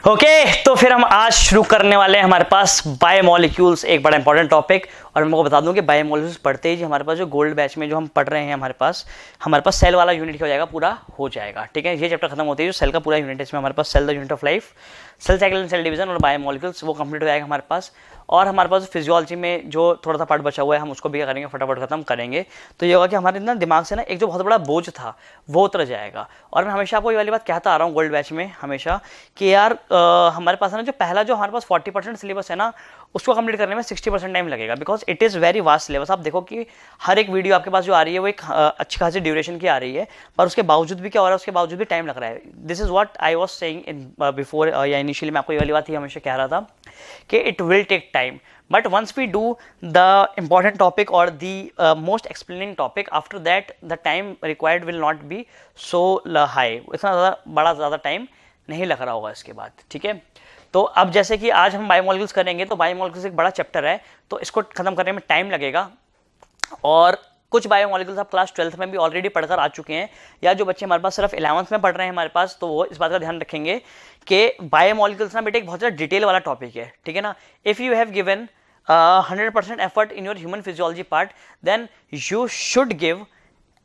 Okay, तो फिर हम आज शुरू करने वाले हैं हमारे पास बायोमोलिक्यूल्स, एक बड़ा इंपॉर्टेंट टॉपिक। और मैं आपको बता दूं कि बायोमोलिक्यूल्स पढ़ते ही हमारे पास जो गोल्ड बैच में जो हम पढ़ रहे हैं हमारे पास सेल वाला यूनिट क्या हो जाएगा, पूरा हो जाएगा। ठीक है, ये चैप्टर खत्म होते ही जो सेल का पूरा यूनिट है, इसमें हमारे पास cell the unit of life, cell cycle and cell division और बायोमोलिक्यूल्स, वो कंप्लीट हो जाएगा हमारे पास। और हमारे पास फिजियोलॉजी में जो थोड़ा सा पार्ट बचा हुआ है हम उसको भी क्या करेंगे, फटाफट खत्म करेंगे। तो ये होगा कि हमारे ना दिमाग से ना एक जो बहुत बड़ा बोझ था वो उतर जाएगा। और मैं हमेशा आपको ये वाली बात कहता आ रहा हूँ गोल्ड बैच में हमेशा कि यार हमारे पास ना जो पहला जो हमारे पास 40% सिलेबस है ना, उसको कंप्लीट करने में 60% टाइम लगेगा, because it is very vast syllabus. आप देखो कि हर एक वीडियो आपके पास जो आ रही है वो एक अच्छी खासी ड्यूरेशन की आ रही है, पर उसके बावजूद भी क्या हो रहा है, उसके बावजूद भी टाइम लग रहा है। This is what I was saying in before, या इनिशियली मैं आपको ये वाली बात ही हमेशा कह रहा था कि it will take time, but once we do the important topic or the most explaining topic, after that the time required will not be so high, इतना ज़्यादा टाइम नहीं लग रहा होगा इसके बाद। ठीक है, तो अब जैसे कि आज हम बायोमोलिक्यूल्स करेंगे, तो बायोमोलिक्यूल्स एक बड़ा चैप्टर है, तो इसको खत्म करने में टाइम लगेगा। और कुछ बायोमोलिक्यूल्स आप क्लास 12th में भी ऑलरेडी पढ़कर आ चुके हैं, या जो बच्चे हमारे पास सिर्फ 11th में पढ़ रहे हैं हमारे पास, तो वो इस बात का ध्यान रखेंगे कि बायोमोलिक्यूल्स ना बेटे एक बहुत ज़्यादा डिटेल वाला टॉपिक है। ठीक है ना, if you have given 100% effort in your human physiology part, then you should give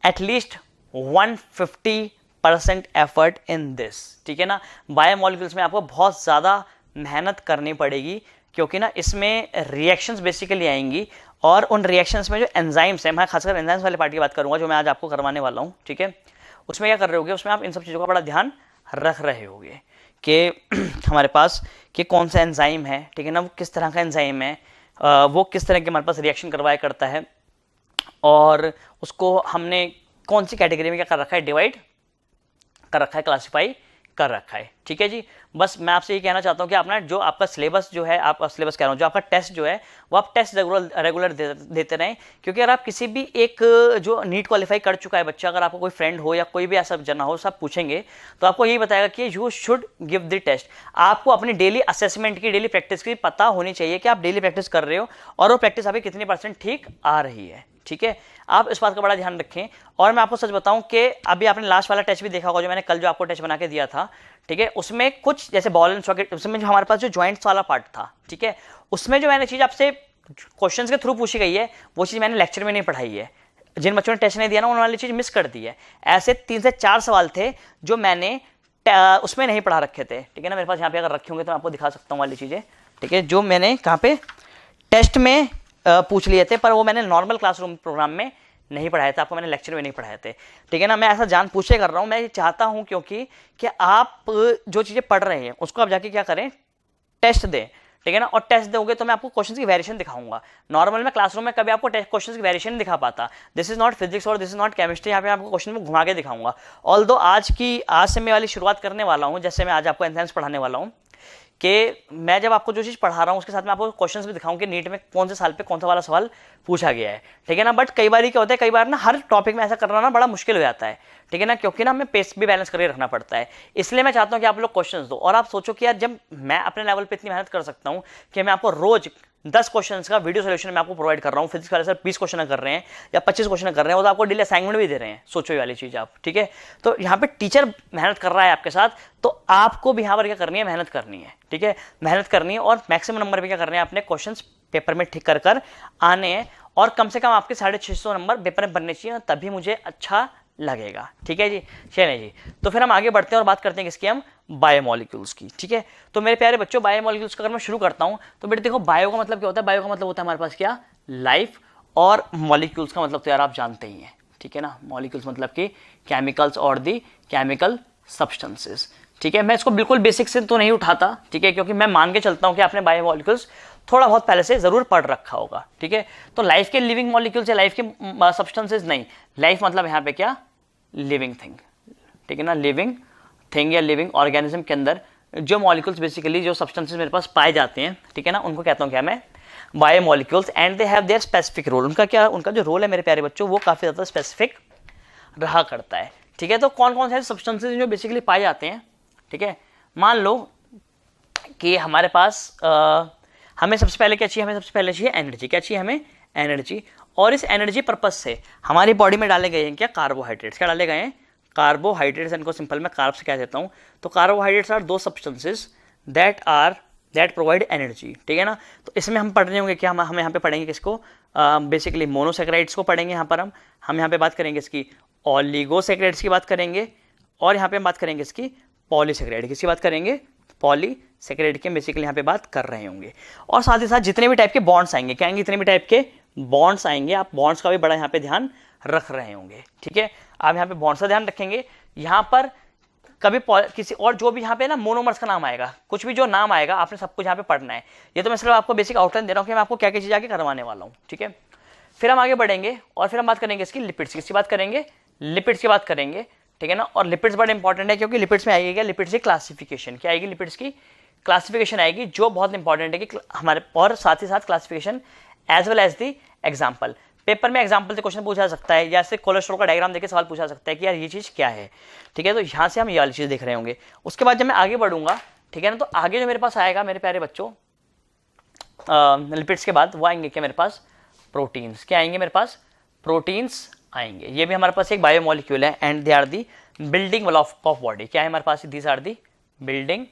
at least 150% effort in this। ठीक है ना, बायोमोलिक्यूल्स में आपको बहुत ज़्यादा मेहनत करनी पड़ेगी, क्योंकि ना इसमें रिएक्शंस बेसिकली आएंगी, और उन रिएक्शंस में जो एंजाइम्स हैं, मैं खासकर एंजाइम्स वाले पार्ट की बात करूंगा जो मैं आज आपको करवाने वाला हूँ। ठीक है, उसमें क्या कर रहे होगे, उसमें आप इन सब चीज़ों का बड़ा ध्यान रख रहे होगे कि हमारे पास कि कौन सा एंजाइम है, ठीक है ना, वो किस तरह का एंजाइम है, वो किस तरह के हमारे पास रिएक्शन करवाया करता है, और उसको हमने कौन सी कैटेगरी में क्या कर रखा है, डिवाइड कर रखा है, क्लासिफाई कर रखा है। ठीक है जी, बस मैं आपसे ये कहना चाहता हूँ कि आपने जो आपका सिलेबस जो है, आप सिलेबस कह रहा हूँ, जो आपका टेस्ट जो है वो आप टेस्ट रेगुलर देते रहें। क्योंकि अगर आप किसी भी एक जो नीट क्वालिफाई कर चुका है बच्चा, अगर आपको कोई फ्रेंड हो या कोई भी ऐसा जना हो, सब पूछेंगे तो आपको यही बताएगा कि you should give the test. आपको अपनी डेली असेसमेंट की, डेली प्रैक्टिस की पता होनी चाहिए कि आप डेली प्रैक्टिस कर रहे हो और वो प्रैक्टिस अभी कितनी % ठीक आ रही है। ठीक है, आप इस बात का बड़ा ध्यान रखें। और मैं आपको सच बताऊं कि अभी आपने लास्ट वाला टेस्ट भी देखा होगा जो मैंने कल जो आपको टेस्ट बना के दिया था। ठीक है, उसमें कुछ जैसे बॉल एंड सॉकेट, उसमें जो हमारे पास जो जॉइंट्स वाला पार्ट था, ठीक है, उसमें जो मैंने चीज़ आपसे क्वेश्चंस के थ्रू पूछी गई है वो चीज़ मैंने लेक्चर में नहीं पढ़ाई है। जिन बच्चों ने टेस्ट नहीं दिया ना, उन्होंने वाली चीज़ मिस कर दी है। ऐसे 3 से 4 सवाल थे जो मैंने उसमें नहीं पढ़ा रखे थे। ठीक है ना, मेरे पास यहाँ पे अगर रखे होंगे तो मैं आपको दिखा सकता हूँ वाली चीज़ें। ठीक है, जो मैंने कहाँ पे टेस्ट में पूछ लिए थे, पर वो मैंने नॉर्मल क्लासरूम प्रोग्राम में नहीं पढ़ाए थे, आपको मैंने लेक्चर में नहीं पढ़ाए थे। ठीक है ना, मैं ऐसा जान पूछ के कर रहा हूँ, मैं ये चाहता हूँ क्योंकि कि आप जो चीज़ें पढ़ रहे हैं उसको आप जाके क्या करें, टेस्ट दें। ठीक है ना, और टेस्ट दोगे तो मैं आपको क्वेश्चन की वेरिएशन दिखाऊंगा। नॉर्मल में क्लासरूम में कभी आपको क्वेश्चन की वेरिएशन नहीं दिखा पाता। दिस इज नॉट फिजिक्स और दिस इज नॉट केमिस्ट्री, यहाँ पे आपको क्वेश्चन में घुमा के दिखाऊंगा। ऑल्दो आज से मैं वाली शुरुआत करने वाला हूँ, जैसे मैं आज आपको एंजाइम्स पढ़ाने वाला हूँ, कि मैं जब आपको जो चीज़ पढ़ा रहा हूँ उसके साथ मैं आपको क्वेश्चंस भी दिखाऊं कि नीट में कौन से साल पे कौन सा वाला सवाल पूछा गया है। ठीक है ना, बट कई बार क्या होता है, कई बार ना हर टॉपिक में ऐसा करना ना बड़ा मुश्किल हो जाता है। ठीक है ना, क्योंकि ना हमें पेस भी बैलेंस करके रखना पड़ता है। इसलिए मैं चाहता हूँ कि आप लोग क्वेश्चंस दो, और आप सोचो कि यार जब मैं अपने लेवल पे इतनी मेहनत कर सकता हूँ कि मैं आपको रोज 10 क्वेश्चंस का वीडियो सोल्यूशन मैं आपको प्रोवाइड कर रहा हूँ। फिजिक्स वाले सर 20 क्वेश्चन कर रहे हैं या 25 क्वेश्चन कर रहे हैं, वो तो आपको डेली असाइनमेंट भी दे रहे हैं। सोचो ये वाली चीज़ आप। ठीक है, तो यहाँ पे टीचर मेहनत कर रहा है आपके साथ, तो आपको भी यहाँ पर क्या करनी है, मेहनत करनी है। ठीक है, मेहनत करनी है, और मैक्सिमम नंबर पे क्या करने हैं, अपने क्वेश्चन पेपर में ठीक कर आने हैं, और कम से कम आपके 650 नंबर पेपर में बनने चाहिए, तभी मुझे अच्छा लगेगा। ठीक है जी, चलिए जी, तो फिर हम आगे बढ़ते हैं और बात करते हैं किसकी, हम बायोमोलिक्यूल्स की। ठीक है, तो मेरे प्यारे बच्चों, बायोमोलिक्यूल्स का अगर मैं शुरू करता हूं तो बेटे देखो, बायो का मतलब क्या होता है, बायो का मतलब होता है हमारे पास क्या, लाइफ, और मॉलिक्यूल्स का मतलब तो यार आप जानते ही हैं। ठीक है ना, मॉलिक्यूल्स मतलब कि केमिकल्स और दी केमिकल सब्सटेंसेस। ठीक है, मैं इसको बिल्कुल बेसिक से तो नहीं उठाता, ठीक है, क्योंकि मैं मान के चलता हूं कि आपने बायोमोलिक्यूल्स थोड़ा बहुत पहले से जरूर पढ़ रखा होगा। ठीक है, तो लाइफ के लिविंग मॉलिक्यूल्स या लाइफ के सब्सटेंसेस नहीं, लाइफ मतलब यहाँ पे क्या, लिविंग थिंग। ठीक है ना, लिविंग थिंग या लिविंग ऑर्गेनिज्म के अंदर जो मॉलिक्यूल्स बेसिकली जो सब्सटेंसेस मेरे पास पाए जाते हैं, ठीक है ना, उनको कहता हूँ क्या मैं, biomolecules. And they have their specific role. उनका जो रोल है मेरे प्यारे बच्चों, वो काफी ज्यादा स्पेसिफिक रहा करता है। ठीक है, तो कौन कौन से सब्सटेंसेस जो बेसिकली पाए जाते हैं। ठीक है, मान लो कि हमारे पास हमें सबसे पहले क्या चाहिए, हमें सबसे पहले चाहिए एनर्जी। क्या चाहिए हमें, एनर्जी। और इस एनर्जी पर्पज से हमारी बॉडी में डाले गए हैं क्या, कार्बोहाइड्रेट्स। क्या डाले गए हैं, कार्बोहाइड्रेट्स। इनको सिंपल में कार्ब्स कह देता हूँ। तो कार्बोहाइड्रेट्स आर दो सब्सटेंसेस दैट प्रोवाइड एनर्जी, ठीक है ना। तो इसमें हम पढ़ रहे होंगे क्या, हम यहाँ पे पढ़ेंगे किसको, बेसिकली मोनोसेक्राइड्स को पढ़ेंगे यहाँ पर हम यहाँ पे बात करेंगे इसकी ओलिगोसेक्राइड्स की बात करेंगे, और यहाँ पे हम बात करेंगे इसकी पॉलीसेक्राइड, किसकी बात करेंगे, पॉलीसेक्राइड की बेसिकली यहाँ पे बात कर रहे होंगे। और साथ ही साथ जितने भी टाइप के बॉन्ड्स आएंगे, क्या आएंगे, जितने भी टाइप के बॉन्ड्स आएंगे, आप बॉन्ड्स का भी बड़ा यहाँ पे ध्यान रख रहे होंगे, ठीक है। आप यहाँ पे बॉन्ड्स का ध्यान रखेंगे। यहाँ पर कभी किसी और जो भी यहाँ पे ना मोनोमर्स का नाम आएगा, कुछ भी जो नाम आएगा आपने सब कुछ यहाँ पे पढ़ना है। ये तो मैं सिर्फ आपको बेसिक आउटलाइन दे रहा हूँ कि मैं आपको क्या क्या चीज़ आगे करवाने वाला हूँ, ठीक है। फिर हम आगे बढ़ेंगे और फिर हम बात करेंगे इसकी लिपिड्स, किसकी बात करेंगे, लिपिड्स की बात करेंगे, ठीक है ना। और लिपिड्स बड़े इंपॉर्टेंट है क्योंकि लिपिड्स में आएगी क्या, लिपिड्स की क्लासिफिकेशन, क्या आएगी, लिपिड्स की क्लासिफिकेशन आएगी, जो बहुत इंपॉर्टेंट है कि हमारे, और साथ ही साथ classification as well as the example. Paper में एग्जाम्पल से क्वेश्चन पूछा सकता है, या से कोलेस्ट्रॉल का डायग्राम देकर सवाल पूछा सकता है कि यार ये चीज़ क्या है, ठीक है। तो यहाँ से हम ये वाली चीज़ देख रहे होंगे। उसके बाद जब मैं आगे बढ़ूंगा, ठीक है ना, तो आगे जो मेरे पास आएगा मेरे प्यारे बच्चों, लिपिड्स के बाद वो आएंगे क्या मेरे पास, प्रोटीन्स। क्या आएंगे मेरे पास, प्रोटीन्स आएंगे। ये भी हमारे पास एक बायोमोलिक्यूल है and they are the building block of body. क्या है हमारे पास, these are the building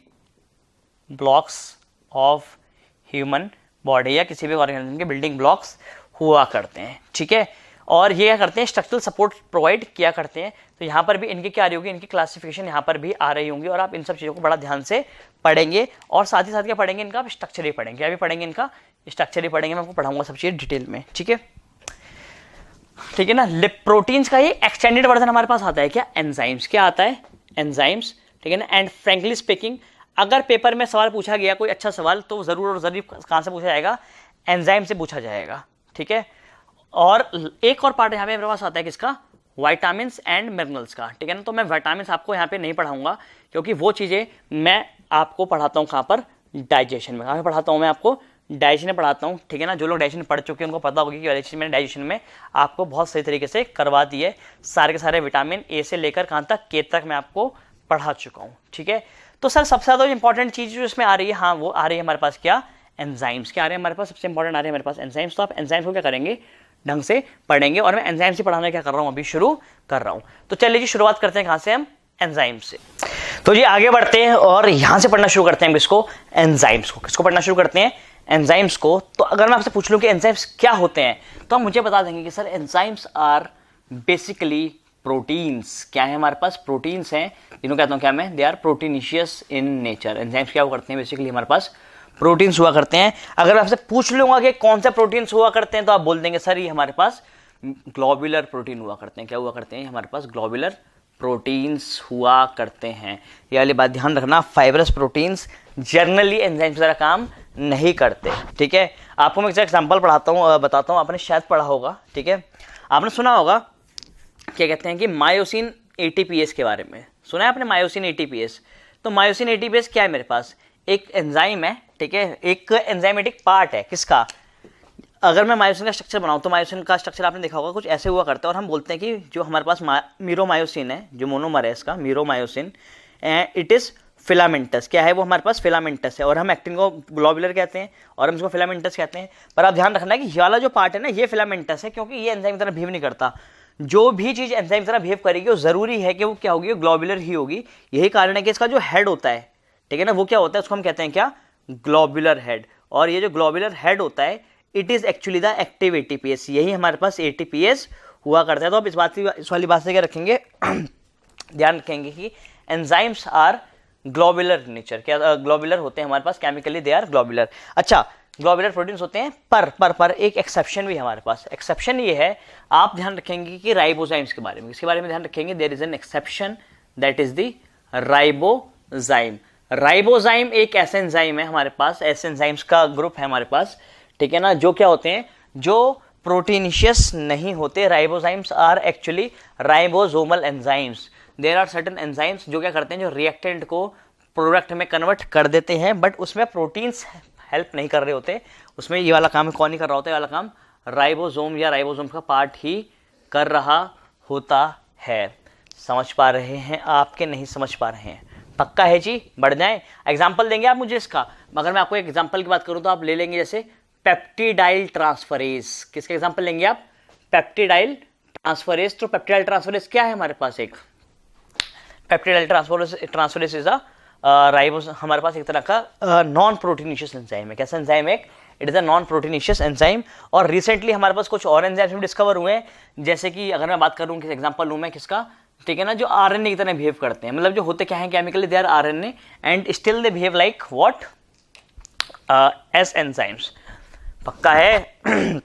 blocks of human body, या किसी भी ऑर्गेनिज्म के बिल्डिंग ब्लॉक्स हुआ करते हैं, ठीक है। और ये क्या करते हैं, स्ट्रक्चरल सपोर्ट प्रोवाइड किया करते हैं। तो यहाँ पर भी इनकी क्या आ रही होगी, इनकी क्लासिफिकेशन यहाँ पर भी आ रही होंगी, और आप इन सब चीज़ों को बड़ा ध्यान से पढ़ेंगे। और साथ ही साथ क्या पढ़ेंगे, इनका स्ट्रक्चर ही पढ़ेंगे, क्या भी पढ़ेंगे, इनका स्ट्रक्चर ही पढ़ेंगे। मैं आपको पढ़ाऊंगा सब चीज़ डिटेल में, ठीक है, ठीक है ना। प्रोटीन्स का ये एक्सटेंडेड वर्जन हमारे पास आता है क्या, एंजाइम्स। क्या आता है, एंजाइम्स, ठीक है ना। एंड फ्रेंकली स्पीकिंग, अगर पेपर में सवाल पूछा गया कोई अच्छा सवाल, तो जरूर और जरूर कहाँ से पूछा जाएगा, एंजाइम से पूछा जाएगा, ठीक है। और एक और पार्ट यहाँ पे मेरे पास आता है किसका, विटामिन्स एंड मिनरल्स का, ठीक है ना। तो मैं विटामिन्स आपको यहाँ पे नहीं पढ़ाऊंगा क्योंकि वो चीज़ें मैं आपको पढ़ाता हूँ कहाँ पर, डाइजेशन में। कहाँ पे पढ़ाता हूँ मैं आपको, डाइजेशन में पढ़ाता हूँ, ठीक है ना। जो लोग डाइजेशन पढ़ चुके हैं उनको पता होगी कि वाली चीज़ मैंने डाइजेशन में आपको बहुत सही तरीके से करवा दी है। सारे के सारे विटामिन ए से लेकर कहाँ तक, के तक मैं आपको पढ़ा चुका हूँ, ठीक है। तो सर सबसे ज़्यादा इंपॉर्टेंट चीज़ जो इसमें आ रही है, हाँ वो आ रही है हमारे पास क्या, एंजाइम्स। क्या आ रहे हैं हमारे पास, सबसे इंपॉर्टेंट आ रहे हैं हमारे पास एंजाइम्स। तो आप एंजाइम्स को क्या करेंगे, ढंग से पढ़ेंगे। और मैं एंजाइम्स से पढ़ाना क्या कर रहा हूँ, अभी शुरू कर रहा हूँ। तो चलिए जी शुरुआत करते हैं कहाँ से, हम एंजाइम्स से। तो जी आगे बढ़ते हैं और यहाँ से पढ़ना शुरू करते हैं किसको, एंजाइम्स को। किसको पढ़ना शुरू करते हैं, एंजाइम्स को। तो अगर मैं आपसे पूछ लूँ कि एंजाइम्स क्या होते हैं, तो आप मुझे बता देंगे कि sir enzymes are basically proteins. क्या है हमारे पास, प्रोटीन्स हैं, जिन्हों कहता हूँ क्या मैं, they are proteinaceous in nature. Enzymes क्या करते हैं, बेसिकली हमारे पास प्रोटीन्स हुआ करते हैं। अगर मैं आपसे पूछ लूंगा कि कौन से प्रोटीन्स हुआ करते हैं, तो आप बोल देंगे सर ये हमारे पास ग्लोबुलर प्रोटीन हुआ करते हैं। क्या हुआ करते हैं, हमारे पास ग्लोबुलर प्रोटीन्स हुआ करते हैं। ये वाली बात ध्यान रखना, फाइब्रस प्रोटीन्स जनरली एंजाइम्स जरा काम नहीं करते, ठीक है। आपको मैं एग्जाम्पल बताता हूँ, आपने शायद पढ़ा होगा, ठीक है। आपने सुना होगा क्या कहते हैं कि मायोसिन एटीपीएस के बारे में सुना है आपने, मायोसिन एटीपीएस। तो मायोसिन एटीपीएस क्या है, मेरे पास एक एंजाइम है, ठीक है, एक एंजाइमेटिक पार्ट है किसका। अगर मैं मायोसिन का स्ट्रक्चर बनाऊं तो मायोसिन का स्ट्रक्चर आपने देखा होगा कुछ ऐसे हुआ करता है। और हम बोलते हैं कि जो हमारे पास मीरोमायोसिन है, जो मोनोमर है इसका मीरोमायोसिन, इट इज़ फिलामेंटस। क्या है वो, हमारे पास फिलामेंटस है। और हम एक्टिन को ग्लोबुलर कहते हैं और हम इसको फिलामेंटस कहते हैं। पर आप ध्यान रखना है कि ये वाला जो पार्ट है ना, ये फिलामेंटस है, क्योंकि ये एंजाइम की तरह बिहेव नहीं करता। जो भी चीज़ एंजाइम की तरह बिहेव करेगी वो ज़रूरी है कि वो क्या होगी, ग्लोबुलर ही होगी। यही कारण है कि इसका जो हेड होता है, ठीक है ना, वो क्या होता है, उसको हम कहते हैं क्या, ग्लोबुलर हेड। और ये जो ग्लोबुलर हेड होता है, it is actually the active ATPase. यही हमारे पास एटीपीएस हुआ करता है। तो आप इस वाली बात से क्या रखेंगे, ध्यान रखेंगे कि एंजाइम्स आर ग्लोबुलर नेचर। क्या ग्लोबुलर होते हैं हमारे पास, केमिकली दे आर ग्लोबुलर। अच्छा, ग्लोबुलर प्रोटीन्स होते हैं, पर एक एक्सेप्शन भी है हमारे पास। एक्सेप्शन ये है, आप ध्यान रखेंगे कि राइबोजाइम्स के बारे में, इसके बारे में ध्यान रखेंगे। There is an exception, that is the ribozyme. Ribozyme एक ऐसे एंजाइम है हमारे पास, ऐसे एंजाइम्स का ग्रुप है हमारे पास, ठीक है ना, जो क्या होते हैं, जो प्रोटीनिशियस नहीं होते। Ribozymes are actually ribosomal enzymes. There are certain enzymes जो क्या करते हैं, जो रिएक्टेंट को प्रोडक्ट में कन्वर्ट कर देते हैं, बट उसमें प्रोटीन्स हेल्प नहीं कर रहे होते। उसमें ये वाला काम कौन नहीं कर रहा होता है, ये वाला काम राइबोसोम या राइबोसोम का पार्ट ही कर रहा होता है। समझ पा रहे हैं आपके, नहीं समझ पा रहे हैं, पक्का है जी। बढ़ जाएं, एग्जाम्पल देंगे आप मुझे इसका। अगर मैं आपको एक एग्जाम्पल की बात करूं तो आप ले लेंगे जैसे पेप्टिडाइल ट्रांसफरेज। किसके एग्जाम्पल लेंगे आप, पेप्टिडाइल ट्रांसफरेज। तो पेप्टिडाइल ट्रांसफरेज क्या है हमारे पास, एक peptidyl transferase is a ribose हमारे पास एक तरह का नॉन प्रोटीनिशियस एंजाइम है। कैसा एंजाइम है? It is a non proteinaceous enzyme. और रिसेंटली हमारे पास कुछ और एंजाइम्स भी डिस्कवर हुए हैं, जैसे कि अगर मैं बात करूं, किस एग्जांपल लूं मैं किसका, ठीक है ना, जो आरएनए की तरह बिहेव करते हैं, मतलब जो होते क्या है chemically, they are RNA and still they behave like what, as enzymes. पक्का है?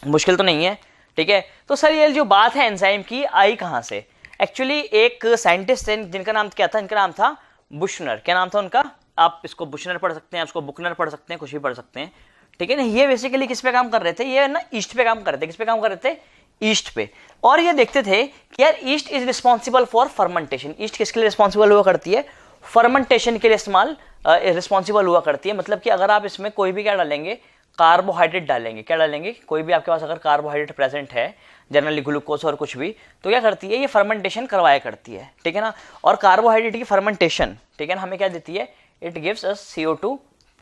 मुश्किल तो नहीं है, ठीक है। तो सर ये जो बात है एंजाइम की आई कहां से? एक्चुअली एक साइंटिस्ट है जिनका नाम क्या था, इनका नाम था बुशनर। क्या नाम था उनका? आप इसको बुशनर पढ़ सकते हैं, आप इसको बुकनर पढ़ सकते हैं, कुछ भी पढ़ सकते हैं, ठीक है ना। ये बेसिकली किस पे काम कर रहे थे? ये ना ईस्ट पे काम कर रहे थे। किस पे काम कर रहे थे? ईस्ट पे। और ये देखते थे कि यार east is responsible for fermentation. East किसके लिए रिस्पॉन्सिबल हुआ करती है? फर्मेंटेशन के लिए इस्तेमाल रिस्पॉन्सिबल हुआ करती है। मतलब कि अगर आप इसमें कोई भी क्या डालेंगे, कार्बोहाइड्रेट डालेंगे, क्या डालेंगे, कोई भी आपके पास अगर कार्बोहाइड्रेट प्रेजेंट है, जनरली ग्लूकोज और कुछ भी, तो क्या करती है, ये फर्मेंटेशन करवाया करती है, ठीक है ना। और कार्बोहाइड्रेट की फर्मेंटेशन, ठीक है ना, हमें क्या देती है? It gives us CO2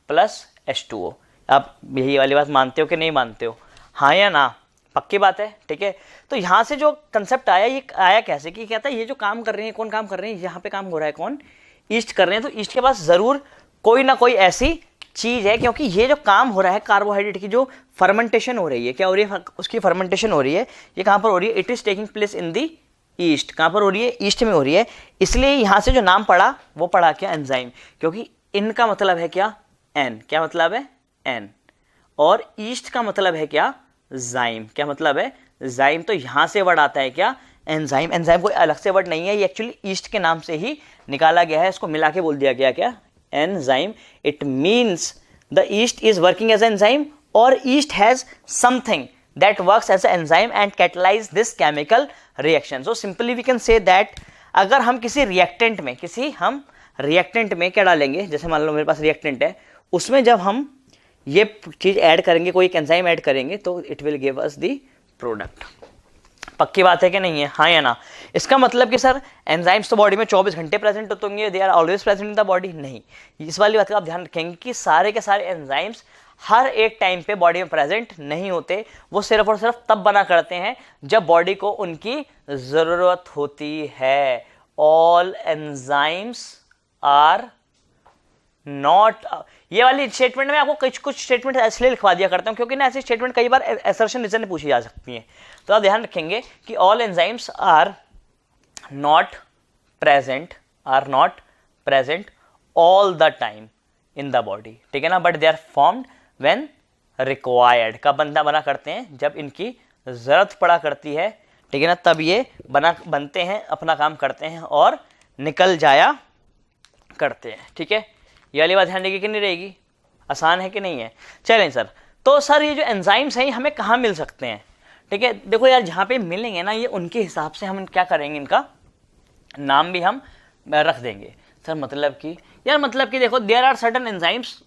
plus H2O। आप यही वाली बात मानते हो कि नहीं मानते हो? हाँ या ना? पक्की बात है, ठीक है। तो यहाँ से जो कंसेप्ट आया, ये आया कैसे कि कहता है ये जो काम कर रहे हैं, कौन काम कर रहे हैं, यहाँ पे काम हो रहा है कौन? ईस्ट कर रहे हैं। तो ईस्ट के पास जरूर कोई ना कोई ऐसी चीज है, क्योंकि ये जो काम हो रहा है कार्बोहाइड्रेट की जो फर्मेंटेशन हो रही है, क्या हो रही है? उसकी फर्मेंटेशन हो रही है। ये कहाँ पर हो रही है? It is taking place in the east. कहाँ पर हो रही है? ईस्ट में हो रही है। इसलिए यहाँ से जो नाम पड़ा वो पड़ा क्या? एंजाइम। क्योंकि इनका मतलब है क्या? एन। क्या मतलब है? एन। और ईस्ट का मतलब है क्या? जाइम। क्या मतलब है? जाइम। तो यहां से वर्ड आता है क्या? एंजाइम। एंजाइम कोई अलग से वर्ड नहीं है, ये एक्चुअली ईस्ट के नाम से ही निकाला गया है। इसको मिला के बोल दिया गया क्या? Enzyme. It means the yeast is working as enzyme, और yeast has something that works as an enzyme and catalyze this chemical reaction. So simply we can say that अगर हम किसी रिएक्टेंट में क्या डालेंगे, जैसे मान लो मेरे पास रिएक्टेंट है, उसमें जब हम ये चीज ऐड करेंगे, कोई एक एंजाइम ऐड करेंगे, तो it will give us the product. पक्की बात है कि नहीं है? हाँ या ना? इसका मतलब कि सर एंजाइम्स तो बॉडी में 24 घंटे प्रेजेंट होते होंगे, they are always present in the body? नहीं। इस वाली बात का आप ध्यान रखेंगे कि सारे के सारे एंजाइम्स हर एक टाइम पे बॉडी में प्रेजेंट नहीं होते। वो सिर्फ और सिर्फ तब बना करते हैं जब बॉडी को उनकी जरूरत होती है। ऑल एंजाइम्स आर नॉट, ये वाली स्टेटमेंट में आपको कुछ स्टेटमेंट इसलिए लिखवा दिया करता हूं क्योंकि ना ऐसी स्टेटमेंट कई बार असर्शन रीजन में पूछी जा सकती हैं। तो आप ध्यान रखेंगे कि all enzymes are not present all the time in the body, ठीक है ना, but they are formed when required. कब बना करते हैं? जब इनकी जरूरत पड़ा करती है, ठीक है ना, तब ये बनते हैं, अपना काम करते हैं और निकल जाया करते हैं, ठीक है। ये वाली बात ध्यान रखिए कि नहीं रहेगी? आसान है कि नहीं है? चलें सर, तो सर ये जो एंजाइम्स हैं हमें कहाँ मिल सकते हैं? ठीक है, देखो यार जहाँ पे मिलेंगे ना, ये उनके हिसाब से हम क्या करेंगे, इनका नाम भी हम रख देंगे। सर मतलब कि देखो देयर आर सर्टेन एंजाइम्स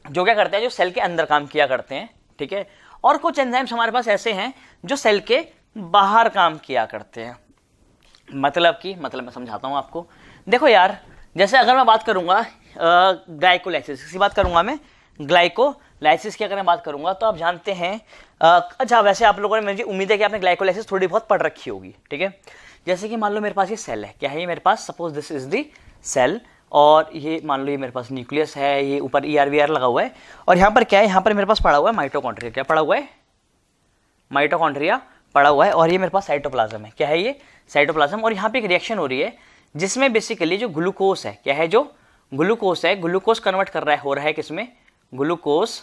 जो क्या करते हैं, जो सेल के अंदर काम किया करते हैं, ठीक है, और कुछ एंजाइम्स हमारे पास ऐसे हैं जो सेल के बाहर काम किया करते हैं। मतलब मैं समझाता हूं आपको। देखो यार, जैसे अगर मैं बात करूंगा ग्लाइकोलाइसिस की बात करूंगा, मैं ग्लाइकोलाइसिस की अगर मैं बात करूंगा, तो आप जानते हैं अच्छा, वैसे आप लोगों ने, मुझे उम्मीद है कि आपने ग्लाइकोलाइसिस थोड़ी बहुत पढ़ रखी होगी, ठीक है। जैसे कि मान लो मेरे पास ये सेल है, क्या है ये मेरे पास? Suppose this is the cell, और ये मान लो ये मेरे पास न्यूक्लियस है, ये ऊपर ER लगा हुआ है, और यहाँ पर क्या है, यहाँ पर मेरे पास पड़ा हुआ है माइटोकॉन्ड्रिया। क्या पड़ा हुआ है? माइटोकॉन्ड्रिया पड़ा हुआ है। और ये मेरे पास साइटोप्लाज्म है। क्या है ये? साइटोप्लाज्म। और यहाँ पे एक रिएक्शन हो रही है जिसमें बेसिकली जो ग्लूकोज है, क्या है, जो ग्लूकोज है, ग्लूकोज कन्वर्ट कर रहा है, हो रहा है किसमें? ग्लूकोज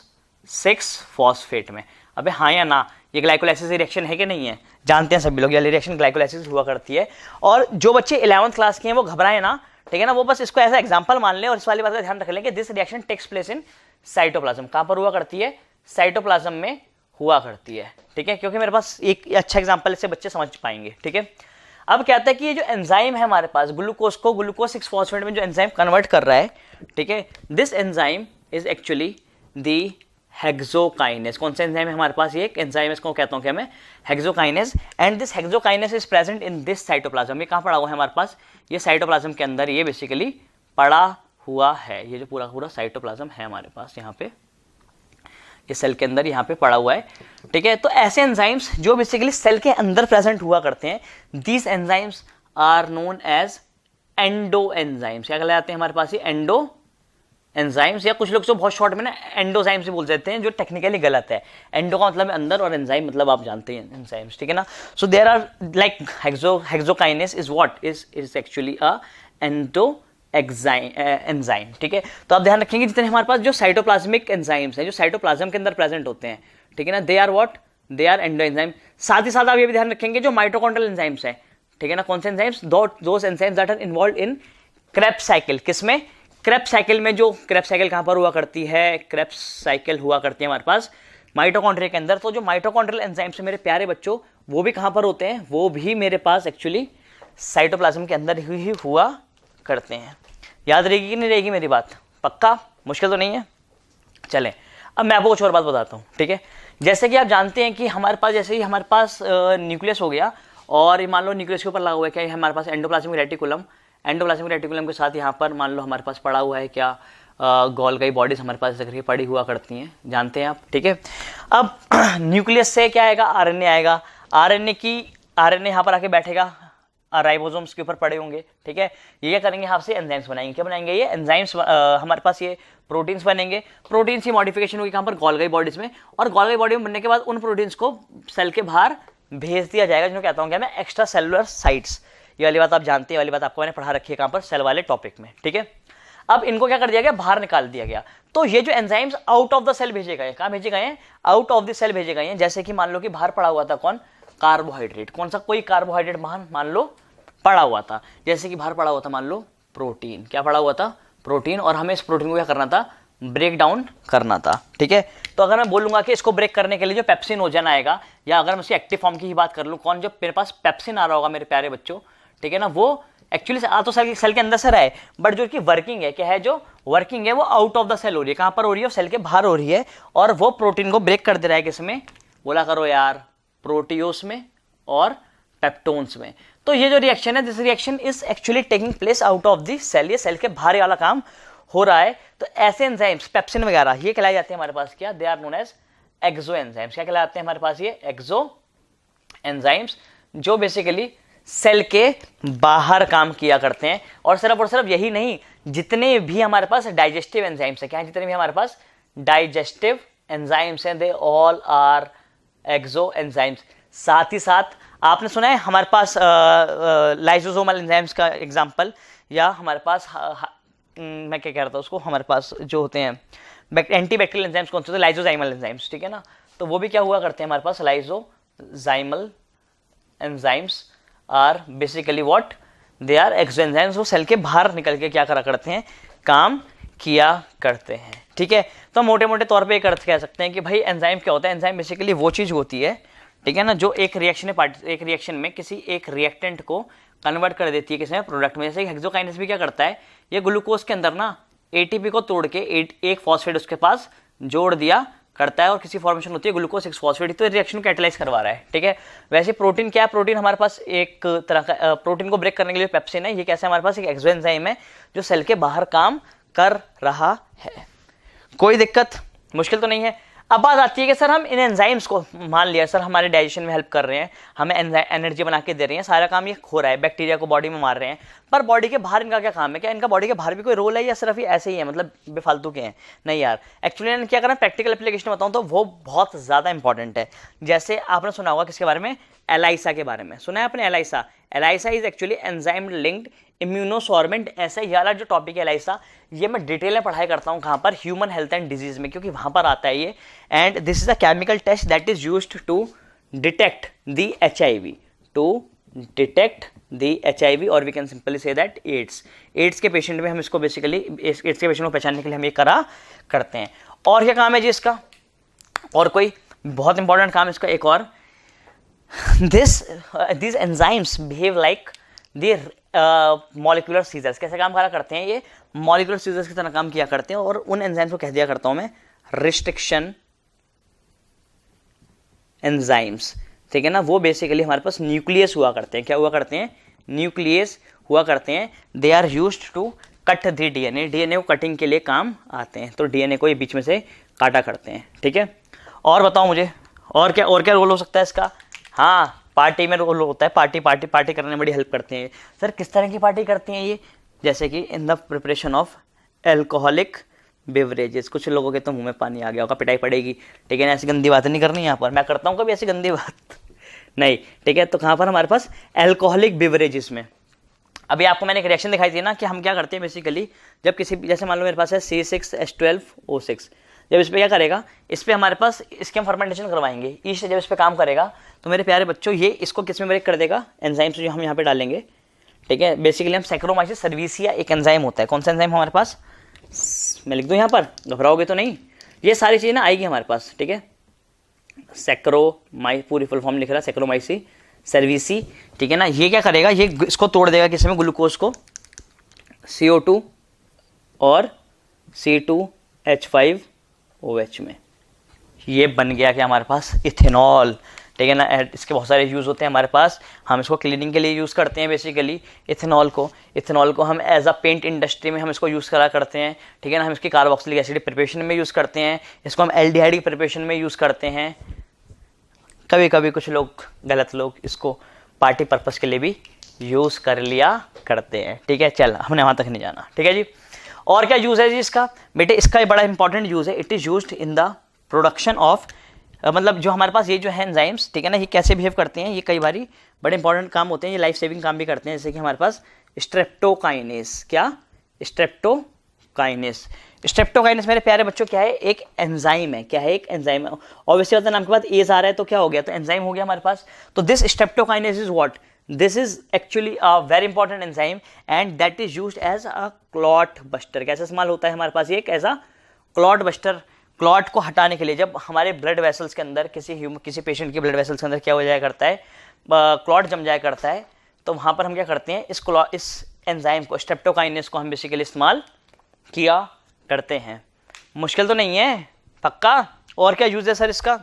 6 फॉस्फेट में। अबे हाँ या ना? ये ग्लाइकोलाइसिस रिएक्शन है कि नहीं है? जानते हैं सभी लोग ये रिएक्शन ग्लाइकोलाइसिस हुआ करती है। और जो बच्चे 11th क्लास के हैं वो घबराए ना, ठीक है ना, वो बस इसको ऐसा एग्जांपल मान लें और इस वाली बात का ध्यान रख लें कि this reaction takes place in cytoplasm. कहां पर हुआ करती है? साइटोप्लाज्म में हुआ करती है, ठीक है, क्योंकि मेरे पास एक अच्छा एग्जांपल इससे बच्चे समझ पाएंगे, ठीक है। अब कहता है कि ये जो एंजाइम है हमारे पास, ग्लूकोज को ग्लूकोज 6 फॉस्फेट में जो एंजाइम कन्वर्ट कर रहा है, ठीक है, this enzyme is actually the hexokinase. कौन सा एंजाइम है हमारे पास? ये एक एंजाइम, इसको कहता हूं क्या मैं? Hexokinase. And this hexokinase is present in this cytoplasm. ये कहां पड़ा हुआ है हमारे पास? ये साइटोप्लाज्म के अंदर ये बेसिकली पड़ा हुआ है। ये जो पूरा साइटोप्लाज्म है हमारे पास, यहाँ पे ये सेल के अंदर यहाँ पे पड़ा हुआ है, ठीक है। तो ऐसे एंजाइम्स जो बेसिकली सेल के अंदर प्रेजेंट हुआ करते हैं, these enzymes are known as endo enzymes. क्या कहलाते हैं हमारे पास ये एंडो एंजाइम्स, या कुछ लोग तो बहुत शॉर्ट में ना एंडोजाइम से बोल देते हैं, जो टेक्निकली गलत है। एंडो का मतलब अंदर और एंजाइम मतलब आप जानते हैं एंजाइम्स, ठीक है ना। So there are like hexokinase is what is actually a endo enzyme, ठीक है। तो आप ध्यान रखेंगे जितने हमारे पास जो साइटोप्लाज्मिक एंजाइम्स हैं, जो साइटोप्लाज्म के अंदर प्रेजेंट होते हैं, ठीक है ना, they are what, they are endo enzyme. साथ ही साथ आप ये भी ध्यान रखेंगे जो माइटोकॉन्ड्रियल एंजाइम्स हैं, ठीक है ना, कौन से enzymes, those enzymes that are involve in Krebs cycle. किसमें, क्रेब्स साइकिल में। जो क्रेब्स साइकिल कहां पर हुआ करती है, क्रेब्स साइकिल हुआ करती है हमारे पास माइटोकॉन्ड्रिया के अंदर। तो जो माइटोकॉन्ड्रियल एंजाइम्स है मेरे प्यारे बच्चों, वो भी कहां पर होते हैं, वो भी मेरे पास एक्चुअली साइटोप्लाज्म के अंदर ही हुआ करते हैं। याद रहेगी कि नहीं रहेगी मेरी बात, पक्का, मुश्किल तो नहीं है। चलें अब मैं आपको कुछ और बात बताता हूँ, ठीक है। जैसे कि आप जानते हैं कि हमारे पास, जैसे ही हमारे पास न्यूक्लियस हो गया, और मान लो न्यूक्लियस के ऊपर लगा हुआ है क्या, हमारे पास एंडोप्लाज्मिक रेटिकुलम, एंडोप्लाज्मिक रेटिकुलम के साथ यहाँ पर मान लो हमारे पास पड़ा हुआ है क्या, गोल्गी बॉडीज हमारे पास करके पड़ी हुआ करती हैं, जानते हैं आप, ठीक है। अब न्यूक्लियस से क्या आएगा, आरएनए आएगा। आरएनए यहाँ पर आके बैठेगा, राइबोसोम्स के ऊपर पड़े होंगे, ठीक है। ये क्या करेंगे, यहाँ से एंजाइम्स बनाएंगे। क्या बनाएंगे, ये एंजाइम्स, हमारे पास ये प्रोटीन्स बनेंगे। प्रोटीन्स की मॉडिफिकेशन होगी कहाँ पर, गोल्गी बॉडीज में, और गोल्गी बॉडी में बनने के बाद उन प्रोटीन्स को सेल के बाहर भेज दिया जाएगा, जो कहता हूँ क्या मैं, एक्स्ट्रा सेलुलर साइट्स। ये वाली बात आप जानते हैं, वाली बात आपको मैंने पढ़ा रखी है कहाँ पर, सेल वाले टॉपिक में, ठीक है। अब इनको क्या कर दिया गया, बाहर निकाल दिया गया। तो ये जो enzymes out of the cell भेजे गए, कहाँ भेजे गए हैं, आउट ऑफ द सेल भेजे गए हैं। जैसे कि मान लो कि बाहर पड़ा हुआ था कौन, कार्बोहाइड्रेट, कौन सा, कोई कार्बोहाइड्रेट मान लो पड़ा हुआ था। जैसे कि बाहर पड़ा हुआ था मान लो प्रोटीन, क्या पड़ा हुआ था, प्रोटीन, और हमें इस प्रोटीन को क्या करना था, ब्रेक डाउन करना था, ठीक है। तो अगर मैं बोलूंगा कि इसको ब्रेक करने के लिए जो पेप्सिनोजन आएगा, या अगर मैं उसकी एक्टिव फॉर्म की ही बात कर लूँ, कौन, जो मेरे पास पेप्सिन आ रहा होगा मेरे प्यारे बच्चों, ठीक है ना, वो एक्चुअली आ तो सेल के अंदर से रहा है, बट जो उसकी वर्किंग है, क्या है, जो वर्किंग है वो आउट ऑफ द सेल हो रही है। कहां पर हो रही है, सेल के बाहर हो रही है, और वो प्रोटीन को ब्रेक कर दे रहा है, किसमें, बोला करो यार, प्रोटियोस में और पेप्टोन्स में। तो ये जो रिएक्शन है, this reaction is actually taking place out of the cell, ये सेल के बाहर वाला काम हो रहा है। तो ऐसे एंजाइम्स, पेप्सिन वगैरह, ये कहलाए जाते हैं हमारे पास क्या, they are known as exo enzymes. क्या कहलाते हैं हमारे पास, ये एक्सो एंजाइम्स, जो बेसिकली सेल के बाहर काम किया करते हैं। और सिर्फ यही नहीं, जितने भी हमारे पास डाइजेस्टिव एंजाइम्स है, क्या है, जितने भी हमारे पास डाइजेस्टिव एंजाइम्स हैं, they all are exo enzymes. साथ ही साथ आपने सुना है हमारे पास लाइसोसोमल एंजाइम्स का एग्जांपल, या हमारे पास मैं क्या कह रहा था उसको, हमारे पास जो होते हैं एंटीबैक्टीरियल एंजाइम्स कौन से होते हैं, लाइसोजाइमल एंजाइम्स, ठीक है ना। तो वो भी क्या हुआ करते हैं हमारे पास, lysosomal enzymes are basically what, they are exo enzymes. वो सेल के बाहर निकल के क्या करा करते हैं, काम किया करते हैं, ठीक है। तो मोटे मोटे तौर पे एक अर्थ कह सकते हैं कि भाई एंजाइम क्या होता है, एंजाइम बेसिकली वो चीज होती है, ठीक है ना, जो एक रिएक्शन में किसी एक रिएक्टेंट को कन्वर्ट कर देती है किसी प्रोडक्ट में। जैसे हेक्सोकाइनेस भी क्या करता है, ये ग्लूकोज के अंदर ना एटीपी को तोड़ के एक फॉस्फेट उसके पास जोड़ दिया करता है, और किसी फॉर्मेशन होती है ग्लूकोज 6 फॉस्फेट, तो रिएक्शन को कैटलाइज करवा रहा है, ठीक है। वैसे प्रोटीन क्या है, प्रोटीन हमारे पास एक तरह का, प्रोटीन को ब्रेक करने के लिए पेप्सिन है, ये कैसे हमारे पास एक एक्सो एंजाइम है जो सेल के बाहर काम कर रहा है। कोई दिक्कत, मुश्किल तो नहीं है। अब बात आती है कि सर हम इन एंजाइम्स को, मान लिया सर हमारे डाइजेशन में हेल्प कर रहे हैं, हमें एनर्जी बना के दे रहे हैं, सारा काम ये हो रहा है, बैक्टीरिया को बॉडी में मार रहे हैं, पर बॉडी के बाहर इनका क्या काम है, क्या इनका बॉडी के बाहर भी कोई रोल है, या सिर्फ ये ऐसे ही है, मतलब बेफालतू के हैं, नहीं यार। एक्चुअली इन्होंने क्या करना, प्रैक्टिकल एप्लीकेशन बताऊं तो वो बहुत ज़्यादा इंपॉर्टेंट है। जैसे आपने सुना होगा किसके बारे में, एलाइसा के बारे में सुना है आपने, ELISA. ELISA is actually enzyme linked immunosorbent. ऐसा ये वाला जो टॉपिक है एलाइसा, ये मैं डिटेल में पढ़ाई करता हूँ कहाँ पर, ह्यूमन हेल्थ एंड डिजीज में, क्योंकि वहाँ पर आता है ये। And this is a chemical test that is used to detect the HIV, to detect the HIV, और we can simply say that AIDS के पेशेंट में हम इसको बेसिकली, एड्स के पेशेंट को पहचानने के लिए हम ये करा करते हैं। और क्या काम है जी इसका, और कोई बहुत इंपॉर्टेंट काम इसका एक और, these enzymes behave like the molecular scissors। कैसे काम करा करते हैं, ये molecular scissors की तरह काम किया करते हैं, और उन एंजाइम्स को कह दिया करता हूं मैं रिस्ट्रिक्शन एंजाइम्स, ठीक है ना। वो बेसिकली हमारे पास न्यूक्लियस हुआ करते हैं, क्या हुआ करते हैं, न्यूक्लियस हुआ करते हैं। They are used to cut the DNA को कटिंग के लिए काम आते हैं, तो DNA को ये बीच में से काटा करते हैं, ठीक है। और बताओ मुझे, और क्या रोल हो सकता है इसका, हाँ पार्टी में रोल होता है, पार्टी पार्टी पार्टी करने में बड़ी हेल्प करते हैं। सर किस तरह की पार्टी करती हैं ये? जैसे कि in the preparation of alcoholic beverages. कुछ लोगों के तो मुंह में पानी आ गया होगा, पिटाई पड़ेगी, ठीक है ना। ऐसी गंदी बात नहीं करनी यहाँ पर, मैं करता हूँ कभी ऐसी गंदी बात नहीं, ठीक है। तो कहाँ पर हमारे पास एल्कोहलिक बेवरेजेस में, अभी आपको मैंने एक रिएक्शन दिखाई थी ना कि हम क्या करते हैं बेसिकली, जब किसी, जैसे मान लो मेरे पास है C6H12O6, जब इस पर क्या करेगा, इस पर हमारे पास इसके हम फर्मेंटेशन करवाएंगे, ईस्ट जब इस पर काम करेगा तो मेरे प्यारे बच्चों ये इसको किस में ब्रेक कर देगा, एंजाइम से जो हम यहाँ पे डालेंगे, ठीक है। बेसिकली हम सैक्रोमाइसिस सर्विसिया एक एंजाइम होता है, कौन सा एंजाइम हमारे पास, मैं लिख दूँ यहाँ पर, घबराओगे तो नहीं, ये सारी चीज़ें ना आएगी हमारे पास, ठीक है। सैक्रोमाई पूरी फुल फॉर्म लिख रहा है, सैक्रोमाइसी सर्विसी, ठीक है ना। ये क्या करेगा, ये इसको तोड़ देगा किस में, ग्लूकोज को CO2 और C2H5OH में, ये बन गया कि हमारे पास इथेनॉल, ठीक है ना। इसके बहुत सारे यूज़ होते हैं हमारे पास, हम इसको क्लीनिंग के लिए यूज़ करते हैं बेसिकली इथेनॉल को हम एज अ पेंट इंडस्ट्री में हम इसको यूज़ करा करते हैं, ठीक है ना। हम इसकी कार्बोक्सिलिक एसिड प्रिपरेशन में यूज़ करते हैं, इसको हम एल्डिहाइड की प्रिपरेशन में यूज़ करते हैं। कभी कभी कुछ लोग, गलत लोग, इसको पार्टी पर्पस के लिए भी यूज़ कर लिया करते हैं, ठीक है। चल हमने वहाँ तक नहीं जाना, ठीक है जी। और क्या यूज़ है जी इसका, बेटे इसका बड़ा इंपॉर्टेंट यूज़ है, it is used in the production of, मतलब जो हमारे पास ये जो है एंजाइम्स, ठीक है ना, ये कैसे बिहेव करते हैं, ये कई बारी बड़े इंपॉर्टेंट काम होते हैं, ये लाइफ सेविंग काम भी करते हैं। जैसे कि हमारे पास स्ट्रेप्टोकाइनेस, क्या, स्ट्रेप्टोकाइनेस मेरे प्यारे बच्चों क्या है, एक एंजाइम है, क्या है, एक एंजाइम है। ऑब्वियसली बात, नाम के बाद एज आ रहा है तो क्या हो गया, तो एंजाइम हो गया हमारे पास। तो this streptokinase is what, this is actually a very important enzyme and that is used as a clot buster. कैसे इस्तेमाल होता है हमारे पास, ये as a clot buster, clot को हटाने के लिए। जब हमारे ब्लड वेसल्स के अंदर किसी पेशेंट के ब्लड वेसल्स के अंदर क्या हो जाया करता है, क्लॉट जम जाया करता है, तो वहाँ पर हम क्या करते हैं, इस एंजाइम को, स्ट्रेप्टोकाइनेस को हम बेसिकली इस्तेमाल किया करते हैं। मुश्किल तो नहीं है, पक्का। और क्या यूज़ है सर इसका,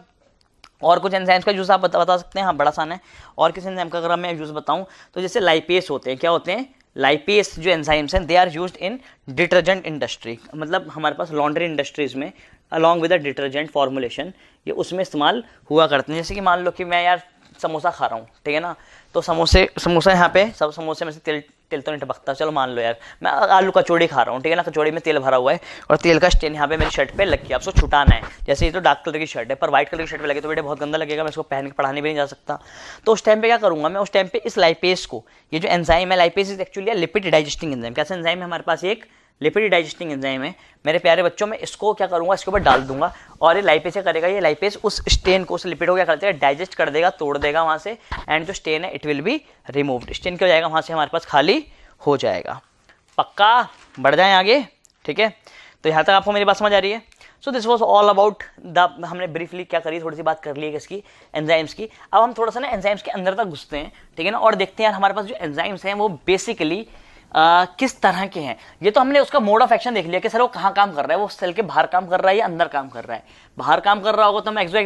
और कुछ एंजाइम्स का यूज़ आप बता सकते हैं, हाँ बड़ा आसान है। और किस एंजाइम का अगर मैं यूज़ बताऊँ तो जैसे लाइपेस होते हैं, क्या होते हैं, लाइपेस जो एंजाइम्स हैं, they are used in detergent industry, मतलब हमारे पास लॉन्ड्री इंडस्ट्रीज में along with the detergent formulation ये उसमें इस्तेमाल हुआ करते हैं। जैसे कि मान लो कि मैं यार समोसा खा रहा हूँ, ठीक है ना, तो समोसा यहाँ पे सब समोसे में से तेल तो नहीं टपकता, चलो मान लो यार मैं आलू कचौड़ी खा रहा हूँ, ठीक है ना, कचौड़ी में तेल भरा हुआ है और तेल का स्टेन यहाँ पे मेरी शर्ट पे लग गया, आपको छुटाना है। जैसे ये तो डार्क कलर की शर्ट है, पर व्हाइट कलर की शर्ट पे लगे तो बेटे बहुत गंदा लगेगा, मैं इसको पहन के पढ़ाने भी नहीं जा सकता। तो उस टाइम पे क्या करूँगा मैं, उस टाइम पे इस लाइपेस को, ये जो एंजाइम है, lipase is actually lipid digesting enzyme. कैसा एंजाइम है हमारे पास, एक लिपिड डाइजेस्टिंग एंजाइम है मेरे प्यारे बच्चों। में इसको क्या करूँगा, इसके ऊपर डाल दूंगा और ये लाइपेस क्या करेगा, ये लाइपेस उस स्टेन को, उस लिपिड को क्या करते हैं, डाइजेस्ट कर देगा, तोड़ देगा वहाँ से, एंड जो स्टेन है it will be removed. Stain क्या हो जाएगा, वहाँ से हमारे पास खाली हो जाएगा। पक्का, बढ़ जाएं आगे, ठीक है। तो यहाँ तक आपको मेरी बात समझ आ रही है। So this was all about the, हमने ब्रीफली क्या करी, थोड़ी सी बात कर ली है किसकी, एंजाइम्स की। अब हम थोड़ा सा ना एंजाइम्स के अंदर तक घुसते हैं, ठीक है ना, और देखते हैं यार हमारे पास जो एंजाइम्स हैं वो बेसिकली किस तरह के हैं। ये तो हमने उसका मोड ऑफ एक्शन देख लिया कि सर वो कहाँ काम कर रहा है, वो सेल के बाहर काम कर रहा है या अंदर काम कर रहा है। बाहर काम कर रहा होगा तो हम एक्सो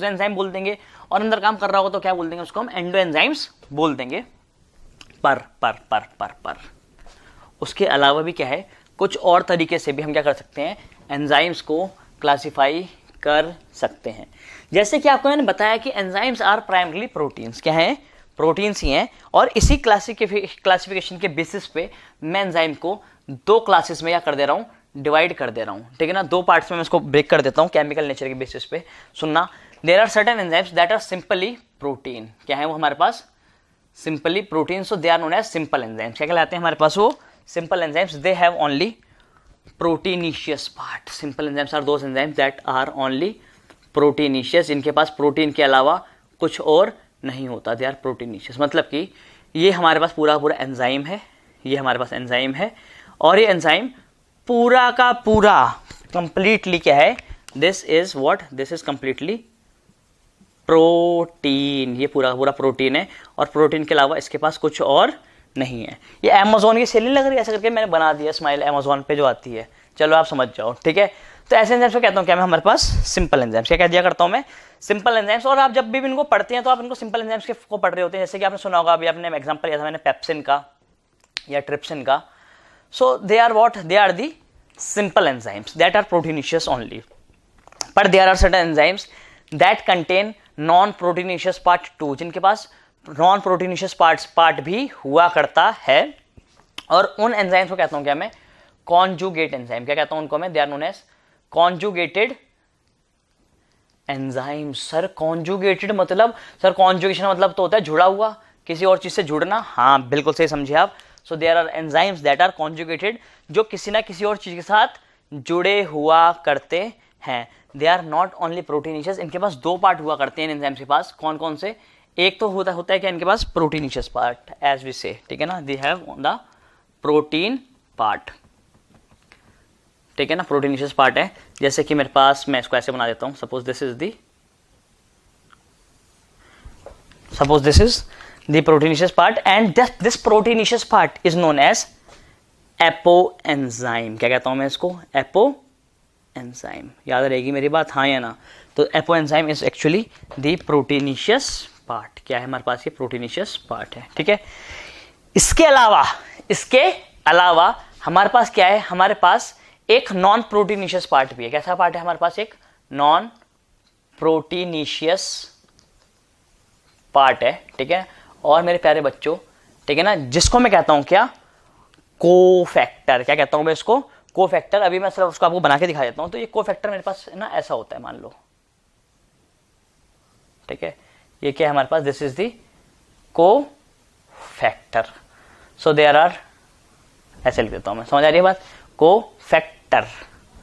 एंजाइम बोल देंगे, और अंदर काम कर रहा होगा तो क्या बोल देंगे, उसको हम एंडो एंजाइम्स बोल देंगे। पर उसके अलावा भी क्या है, कुछ और तरीके से भी हम क्या कर सकते हैं, एंजाइम्स को क्लासिफाई कर सकते हैं। जैसे कि आपको मैंने बताया कि एंजाइम्स आर प्राइमरली प्रोटीन्स, क्या है, प्रोटीन्स ही हैं। और इसी क्लासिफिकेशन के बेसिस पे मैं एंजाइम को दो क्लासेस में क्या कर दे रहा हूँ, डिवाइड कर दे रहा हूँ, ठीक है ना। दो पार्ट्स में मैं इसको ब्रेक कर देता हूँ केमिकल नेचर के बेसिस पे। सुनना, there are certain enzymes that are simply protein, क्या है वो हमारे पास, simply protein, so they are known as simple enzymes. क्या कहलाते हैं हमारे पास वो, simple enzymes. They have only proteinaceous part. Simple enzymes are those enzymes that are only proteinaceous, इनके पास प्रोटीन के अलावा कुछ और नहीं होता, दे आर प्रोटीनिशियस। मतलब कि ये हमारे पास पूरा एंजाइम है, ये हमारे पास एंजाइम है, और ये एंजाइम पूरा का पूरा कंप्लीटली क्या है, this is what, this is completely protein. ये पूरा प्रोटीन है, और प्रोटीन के अलावा इसके पास कुछ और नहीं है। ये अमेज़न की सेल नहीं लग रही, ऐसा करके मैंने बना दिया स्माइल, अमेज़न पे जो आती है, चलो आप समझ जाओ, ठीक है। तो ऐसे एंजाइम्स को कहता हूँ क्या मैं, हमारे पास सिंपल एंजाइम्स। क्या कह दिया करता हूँ मैं, सिंपल एंजाइम्स। और आप जब भी इनको पढ़ते हैं तो आप इनको सिंपल एंजाइम्स को पढ़ रहे होते हैं। जैसे कि आपने सुना होगा, अभी आपने एग्जांपल लिया था मैंने पेप्सिन का या ट्रिप्सिन का। So they are what, they are the simple enzymes that are proteinaceous only, but there are certain enzymes that contain non proteinaceous part 2, जिनके पास नॉन प्रोटीनिशियस पार्ट भी हुआ करता है। और उन एंजाइम्स को कहता हूं क्या मैं, कॉन्जुगेट एंजाइम। क्या कहता हूं उनको मैं, they are known as conjugated enzyme. Sir conjugated मतलब, सर कॉन्जुगेशन मतलब तो होता है जुड़ा हुआ, किसी और चीज से जुड़ना। हाँ बिल्कुल सही समझे आप। So there are enzymes that are conjugated, जो किसी ना किसी और चीज के साथ जुड़े हुआ करते हैं। They are not only proteinaceous, इनके पास 2 पार्ट हुआ करते हैं एंजाइम्स के पास। कौन कौन से, एक तो होता है क्या इनके पास प्रोटीनिशियस पार्ट एज वी से, ठीक है ना, they have the protein part, ठीक है ना, प्रोटीनिशियस पार्ट है। जैसे कि मेरे पास, मैं इसको ऐसे बना देता हूं, suppose this is the proteinaceous part and this proteinaceous part is known as apoenzyme. क्या कहता हूं मैं इसको, एपोएंजाइम। याद रहेगी मेरी बात, हाँ या ना। तो apoenzyme is actually the proteinaceous part. क्या है हमारे पास, ये प्रोटीनिशियस पार्ट है, ठीक है। इसके अलावा हमारे पास क्या है, हमारे पास एक नॉन प्रोटीनिशियस पार्ट भी है। कैसा पार्ट है हमारे पास, एक नॉन प्रोटीनिशियस पार्ट है, ठीक है। और मेरे प्यारे बच्चों, ठीक है ना, जिसको मैं कहता हूं क्या, कोफैक्टर। क्या कहता हूं मैं इसको, कोफैक्टर। अभी मैं सिर्फ उसको आपको बना के दिखा देता हूं। तो ये कोफैक्टर मेरे पास ना ऐसा होता है, मान लो, ठीक है। ये क्या है हमारे पास, this is the cofactor. So there are, ऐसे लिख देता हूं मैं, समझ आ रही है बात, कोफैक्टर,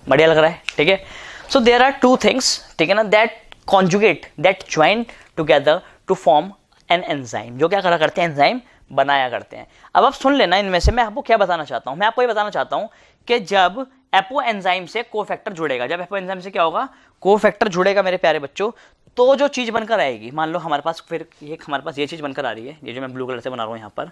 बढ़िया लग रहा है, ठीक है। सो देयर आर 2 थिंग्स, ठीक है ना, that conjugate, that join together to form an enzyme, जो क्या करा करते हैं, एंजाइम बनाया करते हैं। अब आप सुन लेना, इनमें से मैं आपको क्या बताना चाहता हूं। मैं आपको ये बताना चाहता हूं कि जब एपो एंजाइम से कोफैक्टर जुड़ेगा, जब एपो एंजाइम से क्या होगा, कोफैक्टर जुड़ेगा मेरे प्यारे बच्चों, तो जो चीज बनकर आएगी, मान लो हमारे पास फिर हमारे पास ये चीज बनकर आ रही है, ये जो मैं ब्लू कलर से बना रहा हूं यहां पर।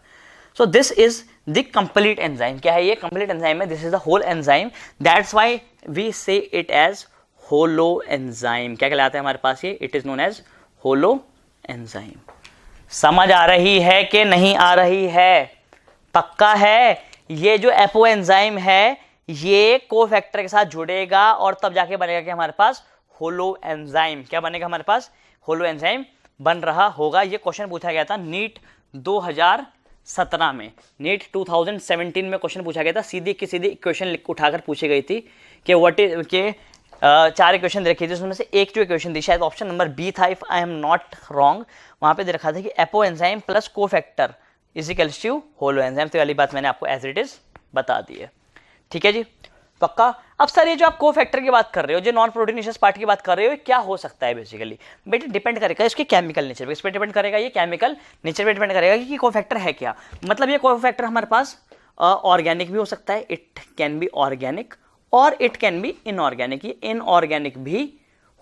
So this is the complete enzyme. क्या है ये, कंप्लीट एंजाइम है, this is the whole enzyme, that's why we say it as holo enzyme. क्या कहलाता है हमारे पास ये, it is known as holo enzyme. समझ आ रही है कि नहीं आ रही है, पक्का है। ये जो एपो एंजाइम है ये कोफैक्टर के साथ जुड़ेगा और तब जाके बनेगा कि हमारे पास होलो एंजाइम। क्या बनेगा हमारे पास, होलो एंजाइम बन रहा होगा। ये क्वेश्चन पूछा गया था नीट 2017 में, नीट 2017 में क्वेश्चन पूछा गया था। सीधी की सीधी इक्वेशन उठाकर पूछी गई थी कि व्हाट इज के 4 इक्वेशन दे रखी थी, उसमें से एक जो इक्वेशन थी, शायद ऑप्शन नंबर बी था, if I am not wrong, वहां पे दे रखा था कि apo enzyme plus cofactor is equals to holo enzyme. तो वाली बात मैंने आपको एज इट इज बता दी है, ठीक है जी, पक्का। अब सर ये जो आप कोफैक्टर की बात कर रहे हो, जो नॉन प्रोटीनिशियस पार्ट की बात कर रहे हो, क्या हो सकता है बेसिकली, बेटे डिपेंड करेगा इसके केमिकल नेचर पे, इस पर डिपेंड करेगा, ये केमिकल नेचर पे डिपेंड करेगा कि कोफैक्टर है क्या। मतलब ये कोफैक्टर हमारे पास ऑर्गेनिक भी हो सकता है, इट कैन बी ऑर्गेनिक, और इट कैन बी इनऑर्गेनिक, ये इनऑर्गेनिक भी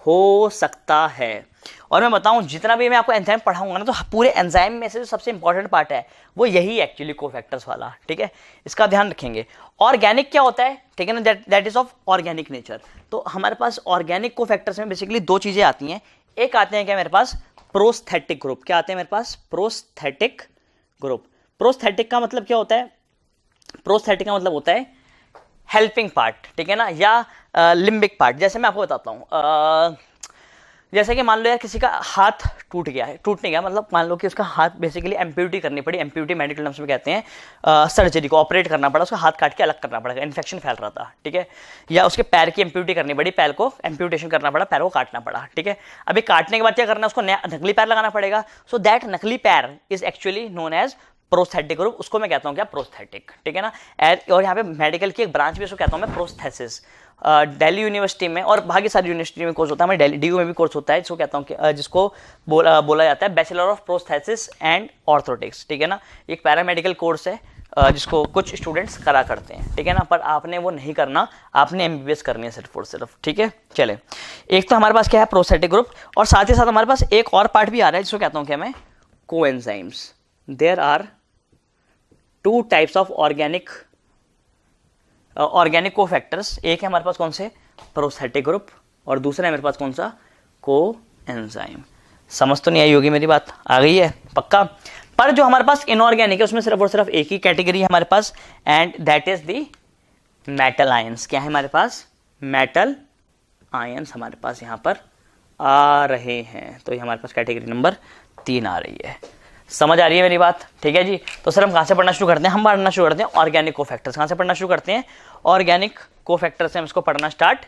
हो सकता है। और मैं बताऊं, जितना भी मैं आपको एंजाइम पढ़ाऊंगा ना, तो पूरे एंजाइम में से जो सबसे इंपॉर्टेंट पार्ट है वो यही एक्चुअली कोफैक्टर्स वाला, ठीक है, इसका ध्यान रखेंगे। ऑर्गेनिक क्या होता है, ठीक है ना, that is of organic nature. तो हमारे पास ऑर्गेनिक कोफैक्टर्स में बेसिकली 2 चीजें आती हैं। एक आते हैं क्या मेरे पास, प्रोस्थेटिक ग्रुप। क्या आते हैं मेरे पास, प्रोस्थेटिक ग्रुप। प्रोस्थेटिक का मतलब क्या होता है, प्रोस्थेटिक का मतलब होता है हेल्पिंग पार्ट, ठीक है ना, या लिम्बिक पार्ट। जैसे मैं आपको बताता हूँ, जैसे कि मान लो यार किसी का हाथ टूट गया है, टूट नहीं गया मतलब, मान लो कि उसका हाथ बेसिकली एम्प्यूटी करनी पड़ी, एम्प्यूटी मेडिकल टर्म्स में कहते हैं, सर्जरी को ऑपरेट करना पड़ा, उसका हाथ काट के अलग करना पड़ेगा, इन्फेक्शन फैल रहा था, ठीक है। या उसके पैर की एम्प्यूटी करनी पड़ी, पैर को एम्प्यूटेशन करना पड़ा, पैर को काटना पड़ा, ठीक है। अभी काटने के बाद क्या करना है, उसको नकली पैर लगाना पड़ेगा। सो दैट नकली पैर is actually known as prosthetic group, उसको मैं कहता हूं क्या, प्रोस्थेटिक, ठीक है ना। और यहाँ पे मेडिकल की एक ब्रांच भी उसको कहता हूं मैं प्रोस्थेसिस। दिल्ली यूनिवर्सिटी में और बाकी सारी यूनिवर्सिटी में कोर्स होता है, हमारे DU में भी कोर्स होता है, जिसको कहता हूँ कि जिसको बोला जाता है bachelor of prosthesis and orthotics, ठीक है ना। एक पैरामेडिकल कोर्स है जिसको कुछ स्टूडेंट्स करा करते हैं, ठीक है ना, पर आपने वो नहीं करना, आपने MBBS करनी है सिर्फ और सिर्फ, ठीक है। चले, एक तो हमारे पास क्या है, प्रोस्थेटिक ग्रुप, और साथ ही साथ हमारे पास एक और पार्ट भी आ रहा है जिसको कहता हूँ क्या मैं, coenzymes. There are 2 types of organic cofactors. एक है हमारे पास कौन से, प्रोस्थेटिक ग्रुप, और दूसरा है मेरे पास कौन सा, कोएंजाइम। समझ तो नहीं आई होगी मेरी बात, आ गई है पक्का। पर जो हमारे पास इनऑर्गेनिक है उसमें सिर्फ और सिर्फ एक ही कैटेगरी है हमारे पास, and that is the metal ions. क्या है हमारे पास, मेटल आयंस हमारे पास यहाँ पर आ रहे हैं, तो ये हमारे पास कैटेगरी नंबर 3 आ रही है। समझ आ रही है मेरी बात? ठीक है जी। तो सर हम कहाँ से पढ़ना शुरू करते हैं? हम पढ़ना शुरू करते हैं ऑर्गेनिक कोफैक्टर्स। कहाँ से पढ़ना शुरू करते हैं? ऑर्गेनिक कोफैक्टर्स से हम इसको पढ़ना स्टार्ट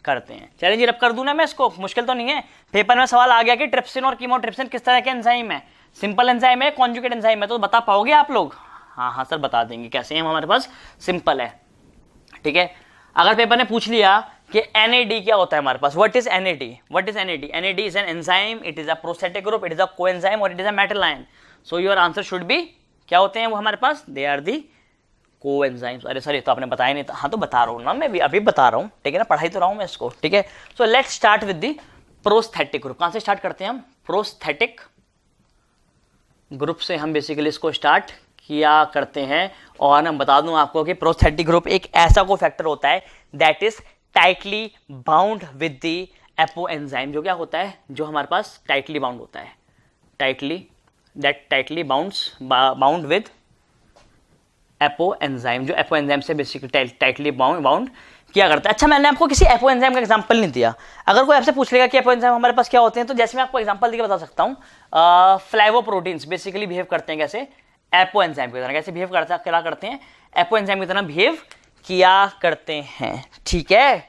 करते हैं। चलिए जी, रब कर दूं ना मैं इसको, मुश्किल तो नहीं है। पेपर में सवाल आ गया कि ट्रिप्सिन और कीमोट्रिप्सिन किस तरह के एंजाइम है, सिंपल एंजाइम है, कॉन्जुगेट एंजाइम है, तो बता पाओगे आप लोग? हाँ हाँ सर बता देंगे कैसे हैं, हमारे पास सिंपल है। ठीक है, अगर पेपर ने पूछ लिया कि NAD क्या होता है हमारे पास, what is NAD? What is NAD? NAD is an enzyme, it is a prosthetic group, it is a coenzyme और it is a metal ion. So your answer should be, क्या होते हैं वो हमारे पास? They are the coenzymes. अरे sir ये तो आपने बताया नहीं था। हाँ तो बता रहा हूँ ना, मैं भी अभी बता रहा हूँ, ठीक है ना, पढ़ाई तो रहा हूँ मैं इसको। ठीक है, so let's start with the prosthetic group. कहां से स्टार्ट करते हैं हम? प्रोस्थेटिक ग्रुप से हम बेसिकली इसको स्टार्ट किया करते हैं। और मैं बता दूं आपको कि प्रोस्थेटिक ग्रुप एक ऐसा कोफैक्टर होता है that is tightly bound with the apo enzyme. जो क्या होता है? जो हमारे पास टाइटली बाउंड होता है, tightly bound with apo enzyme, जो एपो एंजाइम से बेसिकली टाइटली बाउंड किया करता है। अच्छा, मैंने आपको किसी एपो एंजाइम का एग्जांपल नहीं दिया। अगर कोई आपसे पूछ लेगा कि एपो एंजाइम हमारे पास क्या होते हैं, तो जैसे मैं आपको एग्जांपल देके बता सकता हूं, फ्लेवोप्रोटीन्स बेसिकली बिहेव करते हैं कैसे? एपो एंजाइम की तरह। कैसे बिहेव करते हैं? एपो एंजाइम की तरह बिहेव किया करते हैं। ठीक है,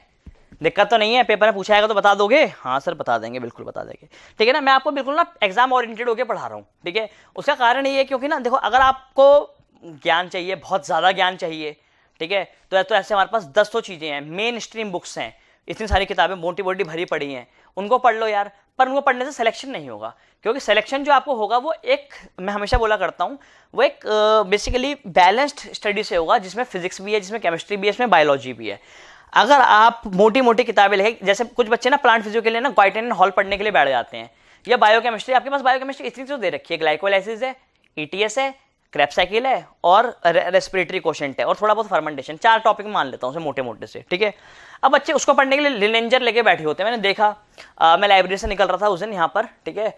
दिक्कत तो नहीं है? पेपर में पूछा आएगा तो बता दोगे? हाँ सर बता देंगे, बिल्कुल बता देंगे। ठीक है ना, मैं आपको बिल्कुल ना एग्जाम ओरिएंटेड होकर पढ़ा रहा हूँ। ठीक है, उसका कारण ये है क्योंकि ना देखो, अगर आपको ज्ञान चाहिए, बहुत ज्यादा ज्ञान चाहिए, ठीक है, तो ऐसे हमारे पास 10 चीजें हैं, मेन स्ट्रीम बुक्स हैं, इतनी सारी किताबें मोटी मोटी भरी पड़ी हैं, उनको पढ़ लो यार। पर उनको पढ़ने से सिलेक्शन नहीं होगा, क्योंकि सिलेक्शन जो आपको होगा वो एक, मैं हमेशा बोला करता हूं, वो एक बेसिकली बैलेंस्ड स्टडी से होगा, जिसमें फिजिक्स भी है, जिसमें केमिस्ट्री भी है, जिसमें बायोलॉजी भी है। अगर आप मोटी मोटी किताबें लिखे, जैसे कुछ बच्चे ना प्लांट फिजियो के लिए ना गाइटेन हॉल पढ़ने के लिए बैठ जाते हैं, या बायोकेमिस्ट्री, आपके पास बायोकेमिस्ट्री इतनी तो दे रखी है, ग्लाइकोलाइसिस है, ETS है, क्रेब्स साइकिल है और रेस्पिरेटरी कोशेंट है और थोड़ा बहुत फर्मेंटेशन। 4 टॉपिक मान लेता हूँ मोटे मोटे से। ठीक है, अब बच्चे उसको पढ़ने के लिए लिनेंजर लेके बैठे होते हैं। मैंने देखा, मैं लाइब्रेरी से निकल रहा था उस दिन यहाँ पर, ठीक है,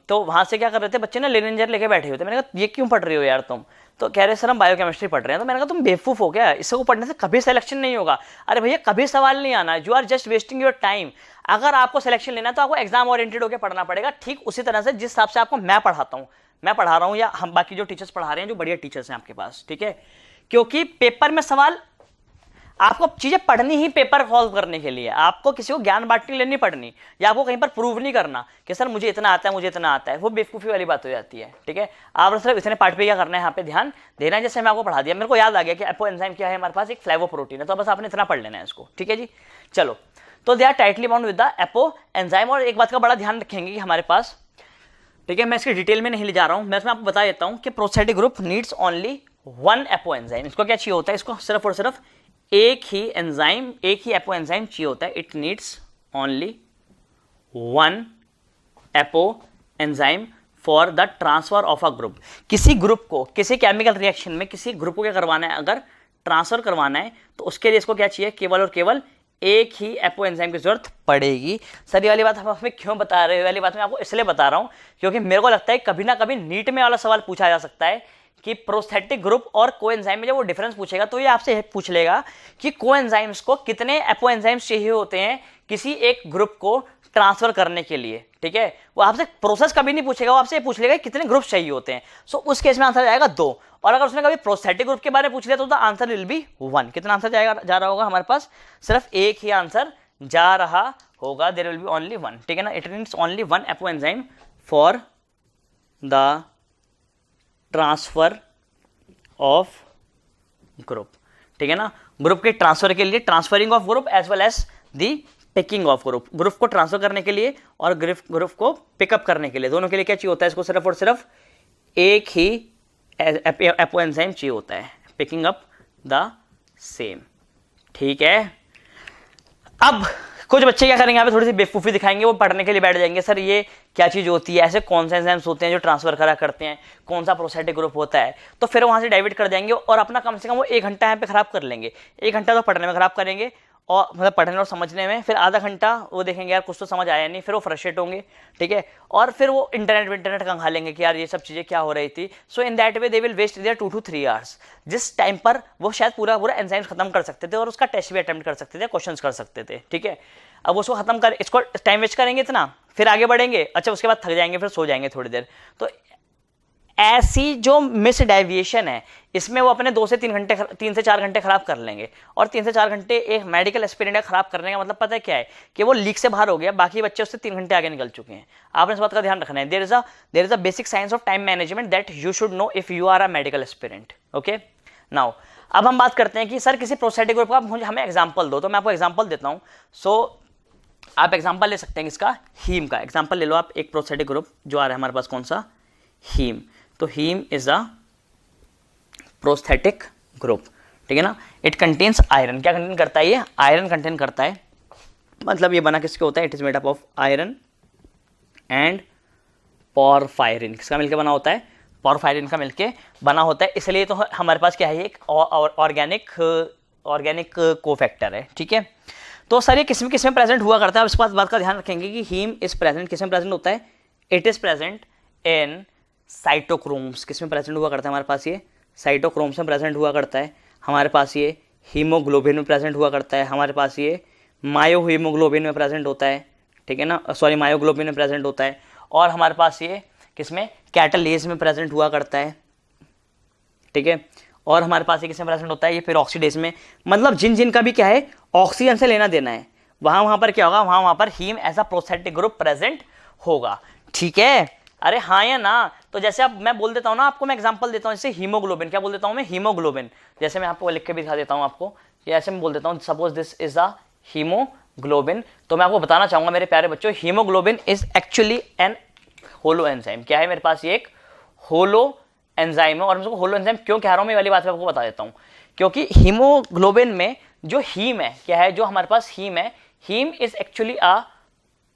तो वहां से क्या कर रहे थे बच्चे ना, लिनेंजर लेके बैठे होते। मैंने कहा ये क्यों पढ़ रही हो यार तुम? तो कह रहे सर हम बायोकेमिस्ट्री पढ़ रहे हैं। तो मैंने कहा तुम बेवकूफ हो क्या? इसको पढ़ने से कभी सिलेक्शन नहीं होगा। अरे भैया कभी सवाल नहीं आना, you are just wasting your time. अगर आपको सिलेक्शन लेना है तो आपको एग्जाम ओरिएंटेड होकर पढ़ना पड़ेगा, ठीक उसी तरह से जिस हिसाब से आपको मैं पढ़ाता हूँ, मैं पढ़ा रहा हूं, या हम बाकी जो टीचर्स पढ़ा रहे हैं, जो बढ़िया टीचर्स हैं आपके पास। ठीक है, क्योंकि पेपर में सवाल, आपको चीजें पढ़नी ही पेपर सॉल्व करने के लिए, आपको किसी को ज्ञान बांटनी लेनी पड़नी, या आपको कहीं पर प्रूव नहीं करना कि सर मुझे इतना आता है, मुझे इतना आता है, वो बेवकूफी वाली बात हो जाती है। ठीक है, आप सिर्फ इतने पार्ट पे क्या करना है, यहाँ पे ध्यान देना है। जैसे मैं आपको पढ़ा दिया, मेरे को याद आ गया कि एपो एंजाइम क्या है हमारे पास, एक फ्लेवोप्रोटीन है, तो बस आपने इतना पढ़ लेना है इसको। ठीक है जी, चलो, तो they are tightly bound with the apo enzyme. और एक बात का बड़ा ध्यान रखेंगे कि हमारे पास, ठीक है, मैं इसके डिटेल में नहीं ले जा रहा हूं, मैं इसमें आपको बता देता हूं कि prosthetic group needs only 1 apo enzyme. इसको क्या चाहिए होता है? इसको सिर्फ और सिर्फ एक ही एंजाइम, एक ही एपो एंजाइम चाहिए होता है। It needs only 1 apo enzyme for the transfer of a group. किसी ग्रुप को, किसी केमिकल रिएक्शन में किसी ग्रुप को क्या करवाना है, अगर ट्रांसफर करवाना है, तो उसके लिए इसको क्या चाहिए? केवल और केवल एक ही एपो एंजाइम की जरूरत पड़ेगी। सर ये वाली बात हम हमें क्यों बता रहे हो? वाली बात मैं आपको इसलिए बता रहा हूं क्योंकि मेरे को लगता है कभी ना कभी नीट में वाला सवाल पूछा जा सकता है कि प्रोस्थेटिक ग्रुप और कोएंजाइम में जब वो डिफरेंस पूछेगा, तो ये आपसे पूछ लेगा कि कोएंजाइम्स को कितने एपो एंजाइम्स चाहिए होते हैं किसी एक ग्रुप को ट्रांसफर करने के लिए। ठीक है, वो आपसे प्रोसेस कभी नहीं पूछेगा, वो आपसे पूछ लेगा कितने ग्रुप चाहिए होते हैं। सो उस केस में आंसर जाएगा 2। और अगर उसने कभी प्रोस्थेटिक ग्रुप के बारे में पूछ लिया तो आंसर विल बी 1। कितना आंसर जाएगा, जा रहा होगा हमारे पास? सिर्फ एक ही आंसर जा रहा होगा, देयर विल बी ओनली 1। ठीक है ना, it needs only 1 apo enzyme for the transfer of group. ठीक है ना, ग्रुप के ट्रांसफर के लिए, transferring of group as well as the picking of group, group को ट्रांसफर करने के लिए और ग्रुप को पिकअप करने के लिए, दोनों के लिए क्या चाहिए होता है? इसको सिर्फ और सिर्फ एक ही एपो एंजाइम चाहिए होता है, पिकिंग अप द सेम। ठीक है, अब कुछ बच्चे क्या करेंगे, यहाँ पे थोड़ी सी बेवकूफी दिखाएंगे, वो पढ़ने के लिए बैठ जाएंगे, सर ये क्या चीज होती है, ऐसे कौन से एंजाइम्स होते हैं जो ट्रांसफर करा करते हैं, कौन सा प्रोस्थेटिक ग्रुप होता है, तो फिर वहां से डाइवर्ट कर जाएंगे और अपना कम से कम वो 1 घंटा यहाँ पे खराब कर लेंगे। 1 घंटा तो पढ़ने में खराब करेंगे और मतलब पढ़ने और समझने में, फिर आधा घंटा वो देखेंगे यार कुछ तो समझ आया नहीं, फिर वो फ्रस्ट्रेट होंगे, ठीक है, और फिर वो इंटरनेट कंघा लेंगे कि यार ये सब चीज़ें क्या हो रही थी। So in that way they will waste their 2 to 3 hours, जिस टाइम पर वो शायद पूरा एंजाइम्स खत्म कर सकते थे और उसका टेस्ट भी अटेम्प्ट कर सकते थे, क्वेश्चंस कर सकते थे, ठीक है। अब उसको खत्म कर, इसको टाइम वेस्ट करेंगे इतना, फिर आगे बढ़ेंगे, अच्छा उसके बाद थक जाएंगे, फिर सो जाएंगे थोड़ी देर। तो ऐसी जो मिस डेविएशन है इसमें वो अपने 2 से 3 से 4 घंटे खराब कर लेंगे, और 3 से 4 घंटे एक मेडिकल एस्पिरेंट खराब करने का मतलब पता है क्या है, कि वो लीग से बाहर हो गया, बाकी बच्चे उससे 3 घंटे आगे निकल चुके हैं। आपने इस बात का ध्यान रखना है। There is a basic science of time management that you should know if you are a medical aspirant. Okay, now अब हम बात करते हैं कि सर किसी प्रोस्टेटिक ग्रुप का मुझे हमें एग्जाम्पल दो, तो मैं आपको एग्जाम्पल देता हूँ। सो आप एग्जाम्पल ले सकते हैं किसका, हीम का एग्जाम्पल ले लो आप। एक प्रोस्टेटिक ग्रुप जो आ रहा है हमारे पास, कौन सा, हीम। तो heme is a prosthetic group, ठीक है ना। इट कंटेन्स आयरन, क्या कंटेन करता है ये, आयरन कंटेन करता है। मतलब ये बना किसके होता है, it is made up of iron and porphyrin, किसका मिलकर बना होता है, पॉरफायरिन का मिलके बना होता है। इसलिए तो हमारे पास क्या है, एक ऑर्गेनिक कोफैक्टर है, ठीक है। तो सर ये किस में प्रेजेंट हुआ करता है, इस बात का ध्यान रखेंगे कि हीम इज प्रेजेंट, किस में प्रेजेंट होता है, it is present in cytochromes, किस में प्रेजेंट हुआ करता है हमारे पास, ये साइटोक्रोम्स में प्रेजेंट हुआ करता है हमारे पास, ये हीमोग्लोबिन में प्रेजेंट हुआ करता है हमारे पास, ये मायोहीमोग्लोबिन में प्रेजेंट होता है, ठीक है ना, सॉरी मायोग्लोबिन में प्रेजेंट होता है, और हमारे पास ये किसमें, कैटालेज में प्रेजेंट हुआ करता है, ठीक है, और हमारे पास ये किसमें प्रेजेंट होता है, ये फिर ऑक्सीडेज में। मतलब जिन का भी क्या है ऑक्सीजन से लेना देना है, वहां पर क्या होगा, वहां पर heme as a prosthetic group present होगा, ठीक है। अरे हाँ या ना, तो जैसे अब मैं बोल देता हूँ ना आपको, मैं एग्जांपल देता हूँ, जैसे हीमोग्लोबिन, क्या बोल देता हूँ मैं, हीमोग्लोबिन। जैसे मैं आपको लिख के भी दिखा देता हूँ आपको, ये ऐसे मैं बोल देता हूँ, suppose this is a haemoglobin. तो मैं आपको बताना चाहूंगा मेरे प्यारे बच्चों, haemoglobin is actually an hollow enzyme. क्या है मेरे पास, ये एक होलो एंजाइम है। और मैं होलो एंजाइम क्यों कह रहा हूँ, मैं वाली बात मैं आपको बता देता हूँ। क्योंकि हीमोग्लोबिन में जो हीम है, क्या है, जो हमारे पास हीम है, heme is actually a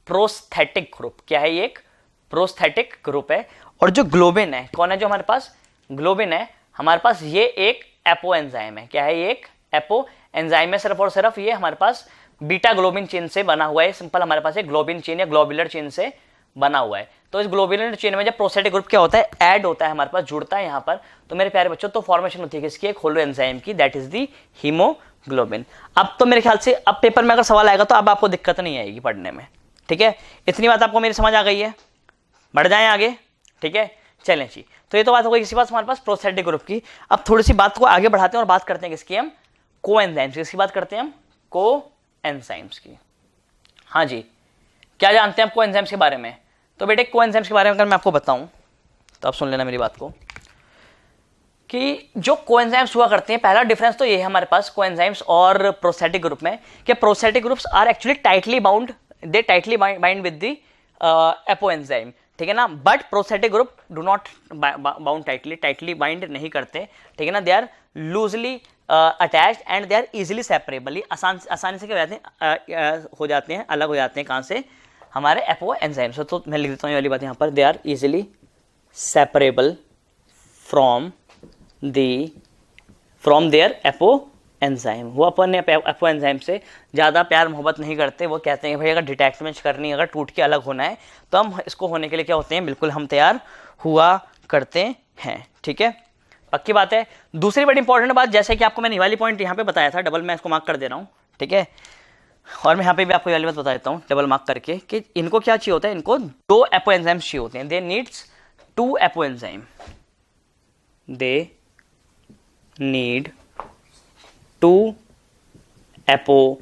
prosthetic group. क्या है, ये एक प्रोस्थेटिक ग्रुप है। और जो ग्लोबिन है, कौन है जो हमारे पास, ग्लोबिन है हमारे पास, ये एक एपो एंजाइम है। क्या है, ये एक एपो एंजाइम है। सिर्फ और सिर्फ ये हमारे पास बीटा ग्लोबिन चेन से बना हुआ है। सिंपल हमारे पास एक ग्लोबिन चेन या ग्लोबुलर चेन से बना हुआ है। तो इस ग्लोबुलर चेन में जब प्रोस्थेटिक ग्रुप क्या होता है, ऐड होता है हमारे पास, जुड़ता है यहाँ पर, तो मेरे प्यारे बच्चों तो फॉर्मेशन होती है किसकी, एक होलो एंजाइम की, दैट इज दी हीमोग्लोबिन। अब तो मेरे ख्याल से अब पेपर में अगर सवाल आएगा तो अब आपको दिक्कत नहीं आएगी पढ़ने में, ठीक है। इतनी बात आपको मेरी समझ आ गई है, बढ़ जाएं आगे, ठीक है। चलें जी, तो ये तो बात हो गई किसी बात हमारे पास प्रोस्थेटिक ग्रुप की। अब थोड़ी सी बात को आगे बढ़ाते हैं और बात करते हैं किसकी, हम कोएंजाइम्स की। किसकी बात करते हैं हम, कोएंजाइम्स की। हाँ जी, क्या जानते हैं आप कोएंजाइम्स के बारे में। तो बेटे कोएंजाइम्स के बारे में अगर मैं आपको बताऊं तो आप सुन लेना मेरी बात को, कि जो कोएंजाइम्स हुआ करते हैं, पहला डिफरेंस तो ये है हमारे पास कोएंजाइम्स और प्रोस्थेटिक ग्रुप में, कि prosthetic groups are actually tightly bound, they tightly bind with the apo enzyme, ठीक है ना। But prosthetic group do not bound tightly bind नहीं करते, ठीक है ना। They are loosely attached and they are easily separable, आसानी से क्या हो जाते हैं, अलग हो जाते हैं कहाँ से, हमारे एपो एंजाइम से। तो मैं लिख देता हूँ ये वाली बात यहाँ पर, they are easily separable from their apo enzyme. वो अपन एपो एंजाइम से ज़्यादा प्यार मोहब्बत नहीं करते। वो कहते हैं भाई अगर डिटैचमेंट करनी, अगर टूट के अलग होना है तो हम इसको होने के लिए क्या होते हैं, बिल्कुल हम तैयार हुआ करते हैं, ठीक है, पक्की बात है। दूसरी बड़ी इंपॉर्टेंट बात, जैसे कि आपको मैंने ये वाली पॉइंट यहाँ पे बताया था, डबल मैं इसको मार्क कर दे रहा हूँ, ठीक है। और मैं यहाँ पे भी आपको ये वाली बात बता देता हूँ डबल मार्क करके, कि इनको क्या चाहिए होता है, इनको 2 एपो एंजाइम चाहिए होते हैं। दे needs 2 apo enzyme, they need 2 apo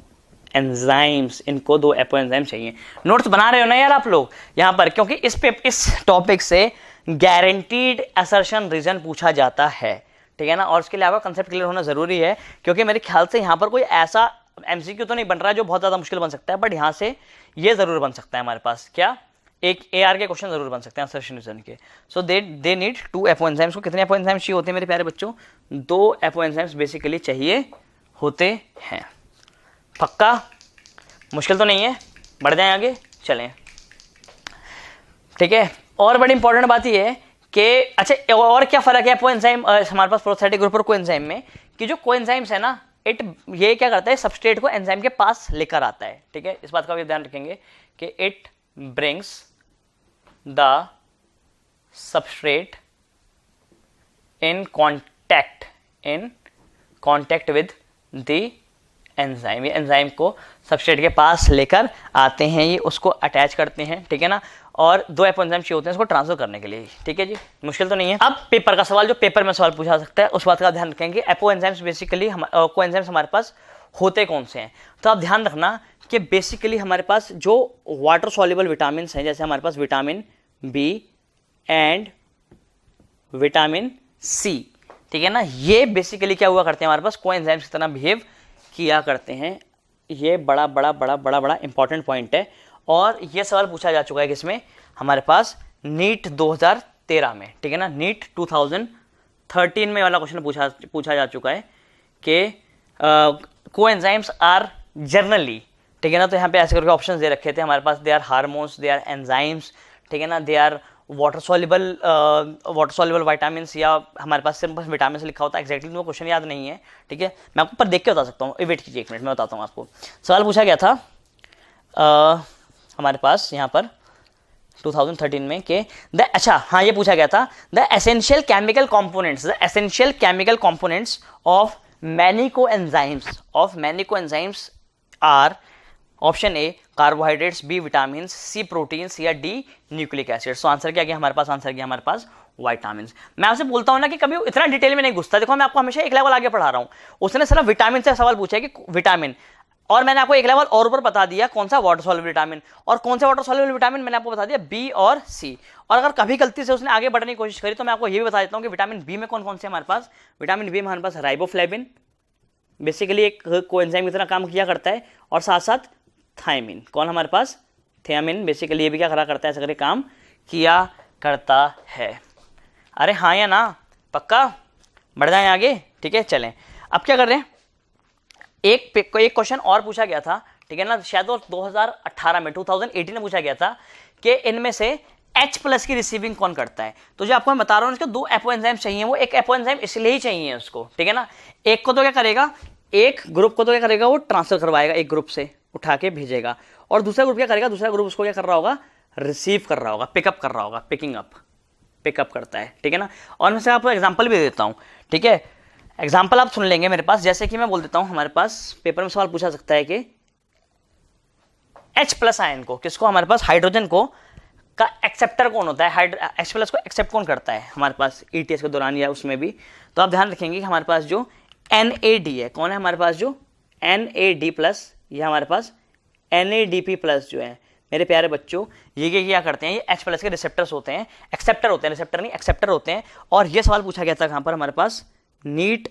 enzymes, इनको 2 एपो एंजाइम चाहिए। नोट्स बना रहे हो ना यार आप लोग यहाँ पर, क्योंकि इस टॉपिक से गारंटीड असर्शन रीजन पूछा जाता है, ठीक है ना। और उसके लिए आपका कंसेप्ट क्लियर होना जरूरी है, क्योंकि मेरे ख्याल से यहाँ पर कोई ऐसा एमसीक्यू तो नहीं बन रहा है जो बहुत ज्यादा मुश्किल बन सकता है, बट यहाँ से ये जरूर बन सकता है हमारे पास, क्या, एक AR के क्वेश्चन जरूर बन सकते हैं असर्शन रीजन के। सो दे नीड 2 एपो एंजाइम्स। को कितने एपो एंजाइम्स चाहिए होते हैं मेरे प्यारे बच्चों, 2 एपो एंजाइम्स बेसिकली चाहिए होते हैं। पक्का, मुश्किल तो नहीं है, बढ़ जाएं आगे, चलें, ठीक है। और बड़ी इंपॉर्टेंट बात ये है कि अच्छा और क्या फर्क है एपो एंजाइम हमारे पास प्रोस्थेटिक ग्रुप और कोएंजाइम में, कि जो कोएंजाइम्स है ना, ये क्या करता है, सबस्ट्रेट को एंजाइम के पास लेकर आता है, ठीक है। इस बात का भी ध्यान रखेंगे कि it brings the substrate in contact with the enzyme. ये एंजाइम को सबस्ट्रेट के पास लेकर आते हैं, ये उसको अटैच करते हैं, ठीक है ना। और 2 एपो एंजाइम चाहिए होते हैं इसको ट्रांसफर करने के लिए, ठीक है जी, मुश्किल तो नहीं है। अब पेपर का सवाल, जो पेपर में सवाल पूछा सकता है, उस बात का ध्यान रखेंगे। एपो एंजाइम्स बेसिकली को एंजाइम्स हमारे पास होते कौन से हैं, तो आप ध्यान रखना कि बेसिकली हमारे पास जो वाटर सॉल्युबल विटामिन हैं, जैसे हमारे पास vitamin B and vitamin C, ठीक है ना, ये बेसिकली क्या हुआ करते हैं, हमारे पास को एंजाइम्स की तरह बिहेव किया करते हैं। ये बड़ा इंपॉर्टेंट पॉइंट है, और ये सवाल पूछा जा चुका है किसमें, हमारे पास नीट 2013 में, ठीक है ना। नीट 2013 में वाला क्वेश्चन पूछा जा चुका है कि कोएंजाइम्स आर जनरली, ठीक है ना। तो यहाँ पे ऐसे करके ऑप्शंस दे रखे थे हमारे पास, they are hormones, they are enzymes, ठीक है ना, they are water soluble vitamins, या हमारे पास सिर्फ विटामिन लिखा होता है। एक्जैक्टली तो क्वेश्चन याद नहीं है, ठीक है, मैं आपको पर देख के बता सकता हूँ। वेट कीजिए 1 मिनट, मैं बताता हूँ आपको। सवाल पूछा गया था हमारे पास यहाँ पर 2013 में कि ये पूछा गया था, the essential chemical components of many coenzymes are option A carbohydrates, B vitamin, C proteins, या डी न्यूक्लिक एसिड्स। तो आंसर क्या गया हमारे पास, आंसर गया हमारे पास विटामिन। मैं आपसे बोलता हूं ना कि कभी इतना डिटेल में नहीं घुसता, देखो मैं आपको हमेशा एक लेवल आगे पढ़ा रहा हूं, उसने सिर्फ विटामिन से सवाल पूछा कि विटामिन, और मैंने आपको एक लेवल और ऊपर बता दिया कौन सा वाटर सॉल्युबल विटामिन, और कौन सा वाटर सॉल्युबल विटामिन मैंने आपको बता दिया बी और सी। और अगर कभी गलती से उसने आगे बढ़ने की कोशिश करी तो मैं आपको ये भी बता देता हूं कि विटामिन बी में कौन कौन से हमारे पास, विटामिन बी में हमारे पास राइबोफ्लेविन, बेसिकली एक कोएंजाइम की तरह काम किया करता है, और साथ साथ थायमिन, कौन हमारे पास, थियामिन, बेसिकली ये भी क्या करा करता है, ऐसा करके काम किया करता है। अरे हाँ या ना, पक्का, बढ़ जाए आगे, ठीक है। चलें, अब क्या कर रहे हैं, एक क्वेश्चन और पूछा गया था, ठीक है ना, शायद वो 2018 में पूछा गया था कि इनमें से H+ की रिसीविंग कौन करता है। तो जो आपको मैं बता रहा हूँ, इसको 2 एपो एंजाइम चाहिए, वो एक एपो एंजाइम इसलिए ही चाहिए उसको, ठीक है ना। एक को तो क्या करेगा, एक ग्रुप को तो क्या करेगा, वो ट्रांसफर करवाएगा, एक ग्रुप से उठा के भेजेगा, और दूसरा ग्रुप क्या करेगा, दूसरा ग्रुप उसको क्या कर रहा होगा, रिसीव कर रहा होगा, पिकअप कर रहा होगा, पिकअप करता है, ठीक है ना। और मैं आपको एग्जांपल भी देता हूं, ठीक है, एग्जांपल आप सुन लेंगे मेरे पास। जैसे कि मैं बोल देता हूं, हमारे पास पेपर में सवाल पूछा सकता है कि H+ आयन को, किसको, हमारे पास हाइड्रोजन को का एक्सेप्टर कौन होता है, H+ को एक्सेप्ट कौन करता है हमारे पास ETS के दौरान या उसमें भी। तो आप ध्यान रखेंगे कि हमारे पास जो NAD है, कौन है हमारे पास, जो NAD+, ये हमारे पास NADP+ जो है मेरे प्यारे बच्चों, ये क्या करते हैं, ये H+ के रिसेप्टर्स होते हैं, एक्सेप्टर होते हैं, रिसेप्टर नहीं एक्सेप्टर होते हैं। और ये सवाल पूछा गया था कहां पर, हमारे पास नीट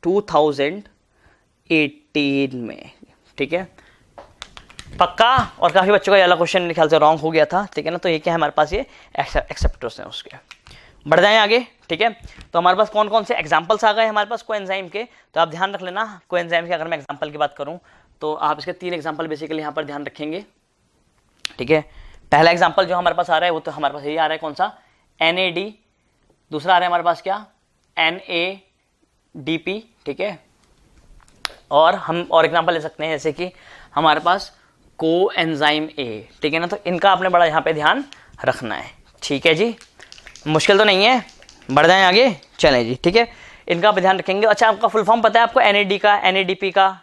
2018 में, ठीक है, पक्का। और काफी बच्चों का ये वाला क्वेश्चन मेरे ख्याल से रॉन्ग हो गया था, ठीक है ना। तो ये क्या है हमारे पास, ये एक्सेप्टर्स हैं उसके। बढ़ जाएं आगे, ठीक है। तो हमारे पास कौन कौन से एग्जाम्पल्स आ गए हमारे पास कोएंजाइम के, तो आप ध्यान रख लेना कोएंजाइम के। अगर मैं एग्जाम्पल की बात करूं तो आप इसके 3 एग्जाम्पल बेसिकली यहाँ पर ध्यान रखेंगे, ठीक है। पहला एग्जाम्पल जो हमारे पास आ रहा है वो तो हमारे पास यही आ रहा है, कौन सा, NAD। दूसरा आ रहा है हमारे पास क्या, NADP, ठीक है। और हम और एग्जाम्पल ले सकते हैं जैसे कि हमारे पास कोएंजाइम A, ठीक है ना। तो इनका आपने बड़ा यहाँ पे ध्यान रखना है, ठीक है जी, मुश्किल तो नहीं है। बढ़ जाएं आगे, चलें जी, ठीक है, इनका आप ध्यान रखेंगे। अच्छा, आपका फुल फॉर्म पता है आपको, NAD का, NADP का,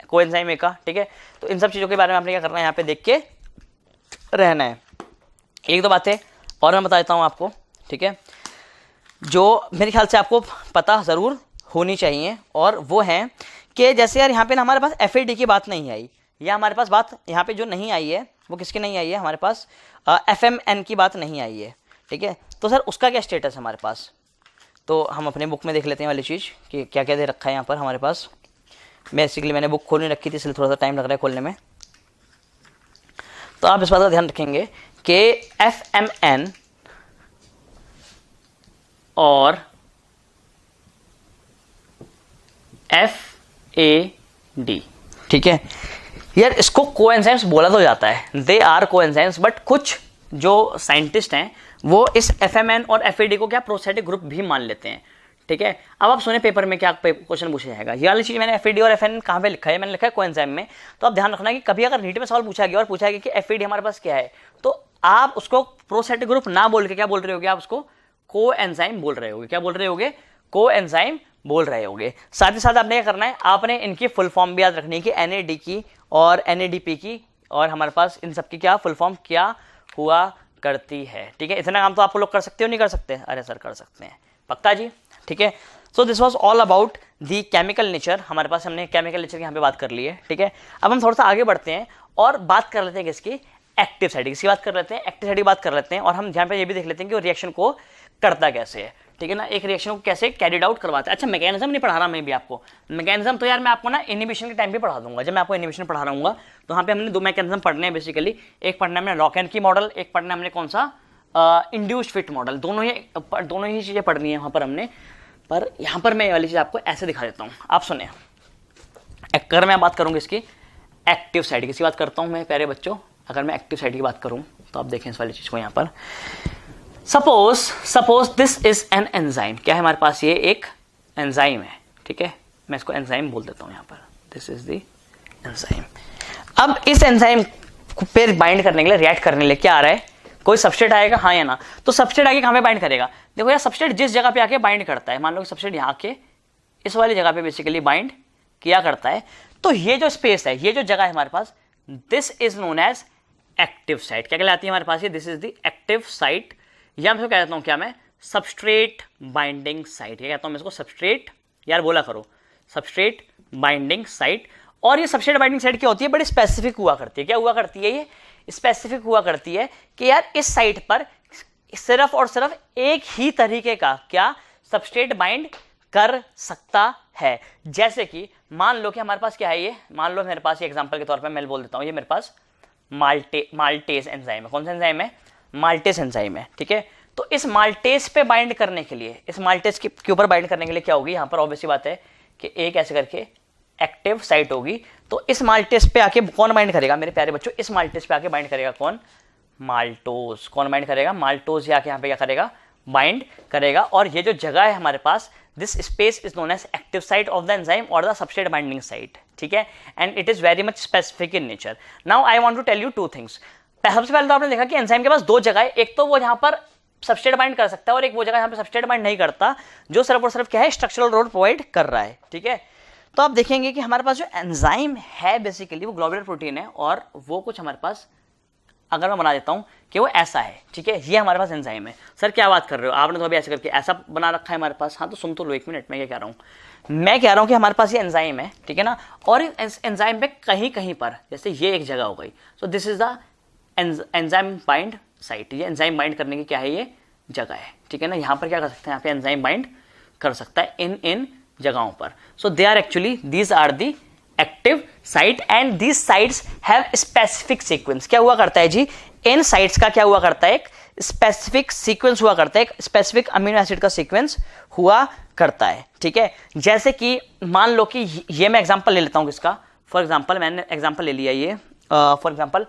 कोएंजाइम A का, ठीक है। तो इन सब चीज़ों के बारे में आपने क्या करना है, यहाँ पे देख के रहना है। एक दो बातें और मैं बता देता हूँ आपको, ठीक है, जो मेरे ख्याल से आपको पता ज़रूर होनी चाहिए, और वो है कि जैसे यार यहाँ पे ना हमारे पास FAD की बात नहीं आई, या हमारे पास बात यहाँ पे जो नहीं आई है वो किसकी नहीं आई है, हमारे पास FMN की बात नहीं आई है, ठीक है। तो सर उसका क्या स्टेटस है हमारे पास, तो हम अपने बुक में देख लेते हैं वाली चीज़ कि क्या क्या दे रखा है यहाँ पर हमारे पास। बेसिकली मैंने बुक खोलने रखी थी इसलिए थोड़ा सा टाइम लग रहा है खोलने में। तो आप इस बात का ध्यान रखेंगे कि FMN और FAD, ठीक है यार, इसको कोएंजाइम्स बोला तो जाता है, दे आर कोएंजाइम्स, बट कुछ जो साइंटिस्ट हैं वो इस FMN और FAD को क्या प्रोस्थेटिक ग्रुप भी मान लेते हैं, ठीक है। अब आप सुने पेपर में क्या क्वेश्चन पूछा जाएगा। ये वाली चीज मैंने एफईडी और एफएन कहाँ पे लिखा है, मैंने लिखा है कोएंजाइम में। तो आप ध्यान रखना कि कभी अगर नीट में सवाल पूछा गया और पूछा गया कि एफईडी हमारे पास क्या है, तो आप उसको प्रोस्टैटिक ग्रुप ना बोल के क्या बोल रहे होगे, आप उसको कोएंजाइम बोल रहे होगे। क्या बोल रहे होगे, कोएंजाइम बोल रहे होगे। साथ ही साथ आपने क्या करना है, आपने इनकी फुल फॉर्म भी याद रखनी है कि एनएडी की और एनएडीपी की, और हमारे पास इन सबकी क्या फुल फॉर्म क्या हुआ करती है। ठीक है, इतना काम तो आप लोग कर सकते हो, नहीं कर सकते? अरे सर कर सकते हैं, पक्का जी। ठीक है, so this was all about the chemical nature. हमारे पास हमने केमिकल नेचर की यहाँ पे बात कर ली है। ठीक है, अब हम थोड़ा सा आगे बढ़ते हैं और बात कर लेते हैं किसकी, एक्टिव साइड की बात कर लेते हैं, एक्टिव साइड की बात कर लेते हैं। और हम यहाँ पे ये भी देख लेते हैं कि वो रिएक्शन को करता कैसे है। ठीक है ना, एक रिएक्शन को कैसे कैरिड आउट करवाता है। अच्छा, मैकेनिज्म नहीं पढ़ा रहा मैं भी आपको, मैकेनिज्म तो यार मैं आपको ना इनिबिशन के टाइम पे पढ़ा दूंगा। जब मैं आपको इनिबिशन पढ़ा रहा हूँ तो वहाँ पे हमने दो मैकेनिज्म पढ़ने हैं बेसिकली। एक पढ़ना हमने लॉक एंड की मॉडल, एक पढ़ना हमने कौन सा, इंड्यूस्ड फिट मॉडल। दोनों ही चीजें पढ़नी है वहाँ पर हमने। पर यहाँ पर मैं ये वाली चीज आपको ऐसे दिखा देता हूँ, आप सुने। अगर मैं बात करूँगी इसकी एक्टिव साइड की बात करता हूँ मैं प्यारे बच्चों, अगर मैं एक्टिव साइड की बात करूँ तो आप देखें इस वाली चीज को यहाँ पर। Suppose this is an enzyme. क्या है हमारे पास, ये एक एंजाइम है। ठीक है, मैं इसको एंजाइम बोल देता हूँ यहाँ पर, दिस इज द एंजाइम। अब इस एंजाइम पे बाइंड करने के लिए, रिएक्ट करने के लिए क्या आ रहा है, कोई सबस्ट्रेट आएगा, हाँ या ना। तो सबस्ट्रेट आके कहाँ पे बाइंड करेगा, देखो यार सबस्ट्रेट जिस जगह पे आके बाइंड करता है, मान लो कि सबस्ट्रेट यहाँ के इस वाली जगह पे बेसिकली बाइंड किया करता है, तो ये जो स्पेस है, ये जो जगह है हमारे पास, this is known as active site. क्या कहलाती है हमारे पास ये, this is the active site, या मैं कहता हूँ क्या, मैं सबस्ट्रेट बाइंडिंग साइट। क्या कहता हूँ मैं इसको, सबस्ट्रेट, यार बोला करो, सबस्ट्रेट बाइंडिंग साइट। और ये सबस्ट्रेट बाइंडिंग साइट क्या होती है, बड़ी स्पेसिफिक हुआ करती है। क्या हुआ करती है, ये स्पेसिफिक हुआ करती है कि यार इस साइट पर सिर्फ और सिर्फ एक ही तरीके का क्या सबस्ट्रेट बाइंड कर सकता है। जैसे कि मान लो कि हमारे पास क्या है, ये मान लो मेरे पास, ये एग्जांपल के तौर पे मैं बोल देता हूँ, ये मेरे पास माल्टेज एंजाइम है। कौन सा एंजाइम है, माल्टेज एंजाइम है। ठीक है, तो इस माल्टेज पे बाइंड करने के लिए, इस माल्टेज के ऊपर बाइंड करने के लिए क्या होगी, यहाँ पर ऑब्वियसली बात है कि एक ऐसे करके एक्टिव साइट होगी। तो इस माल्टेज पे आके कौन बाइंड करेगा मेरे प्यारे बच्चों, इस माल्टेज पे आके बाइंड करेगा कौन, माल्टोज। कौन बाइंड करेगा, माल्टोज। आके यहाँ पे क्या करेगा, बाइंड करेगा। और ये जो जगह है हमारे पास, this space is known as active site of the enzyme और द सबस्ट्रेट बाइंडिंग साइट। ठीक है, and it is very much specific in nature. Now I want to tell you two things. सबसे पहले तो आपने देखा कि एंजाइम के पास दो जगह है, एक तो वो यहाँ पर सबस्ट्रेट बाइंड कर सकता है और एक वो जगह यहाँ पे सबस्ट्रेट बाइंड नहीं करता, जो सिर्फ और सिर्फ क्या है, स्ट्रक्चरल रोल प्रोवाइड कर रहा है। ठीक है, तो आप देखेंगे कि हमारे पास जो एंजाइम है बेसिकली वो ग्लोबुलर प्रोटीन है, और वो कुछ हमारे पास, अगर मैं बना देता हूं कि वो ऐसा है। ठीक है, ये हमारे पास एंजाइम है। सर क्या बात कर रहे हो, आपने तो अभी ऐसे करके ऐसा बना रखा है हमारे पास। हाँ तो सुन तो लो एक मिनट, मैं क्या कह रहा हूँ, मैं कह रहा हूँ कि हमारे पास ये एंजाइम है। ठीक है ना, और इस एंजाइम पे कहीं कहीं पर, जैसे ये एक जगह हो गई, सो this is the enzyme bind site. ये एंजाइम बाइंड करने की क्या है, ये जगह है। ठीक है ना, यहाँ पर क्या कर सकते हैं, यहाँ पे एंजाइम बाइंड कर सकता है इन जगहों पर। So they are actually, these are the active site and these sites have specific sequence. क्या हुआ करता है जी, इन साइट्स का क्या हुआ करता है, एक स्पेसिफिक सीक्वेंस हुआ करता है, एक स्पेसिफिक अमीनो एसिड का सीक्वेंस हुआ करता है। ठीक है, जैसे कि मान लो कि ये मैं एग्जांपल ले लेता हूँ किसका, फॉर एग्जांपल मैंने एग्जांपल ले लिया ये, फॉर एग्जांपल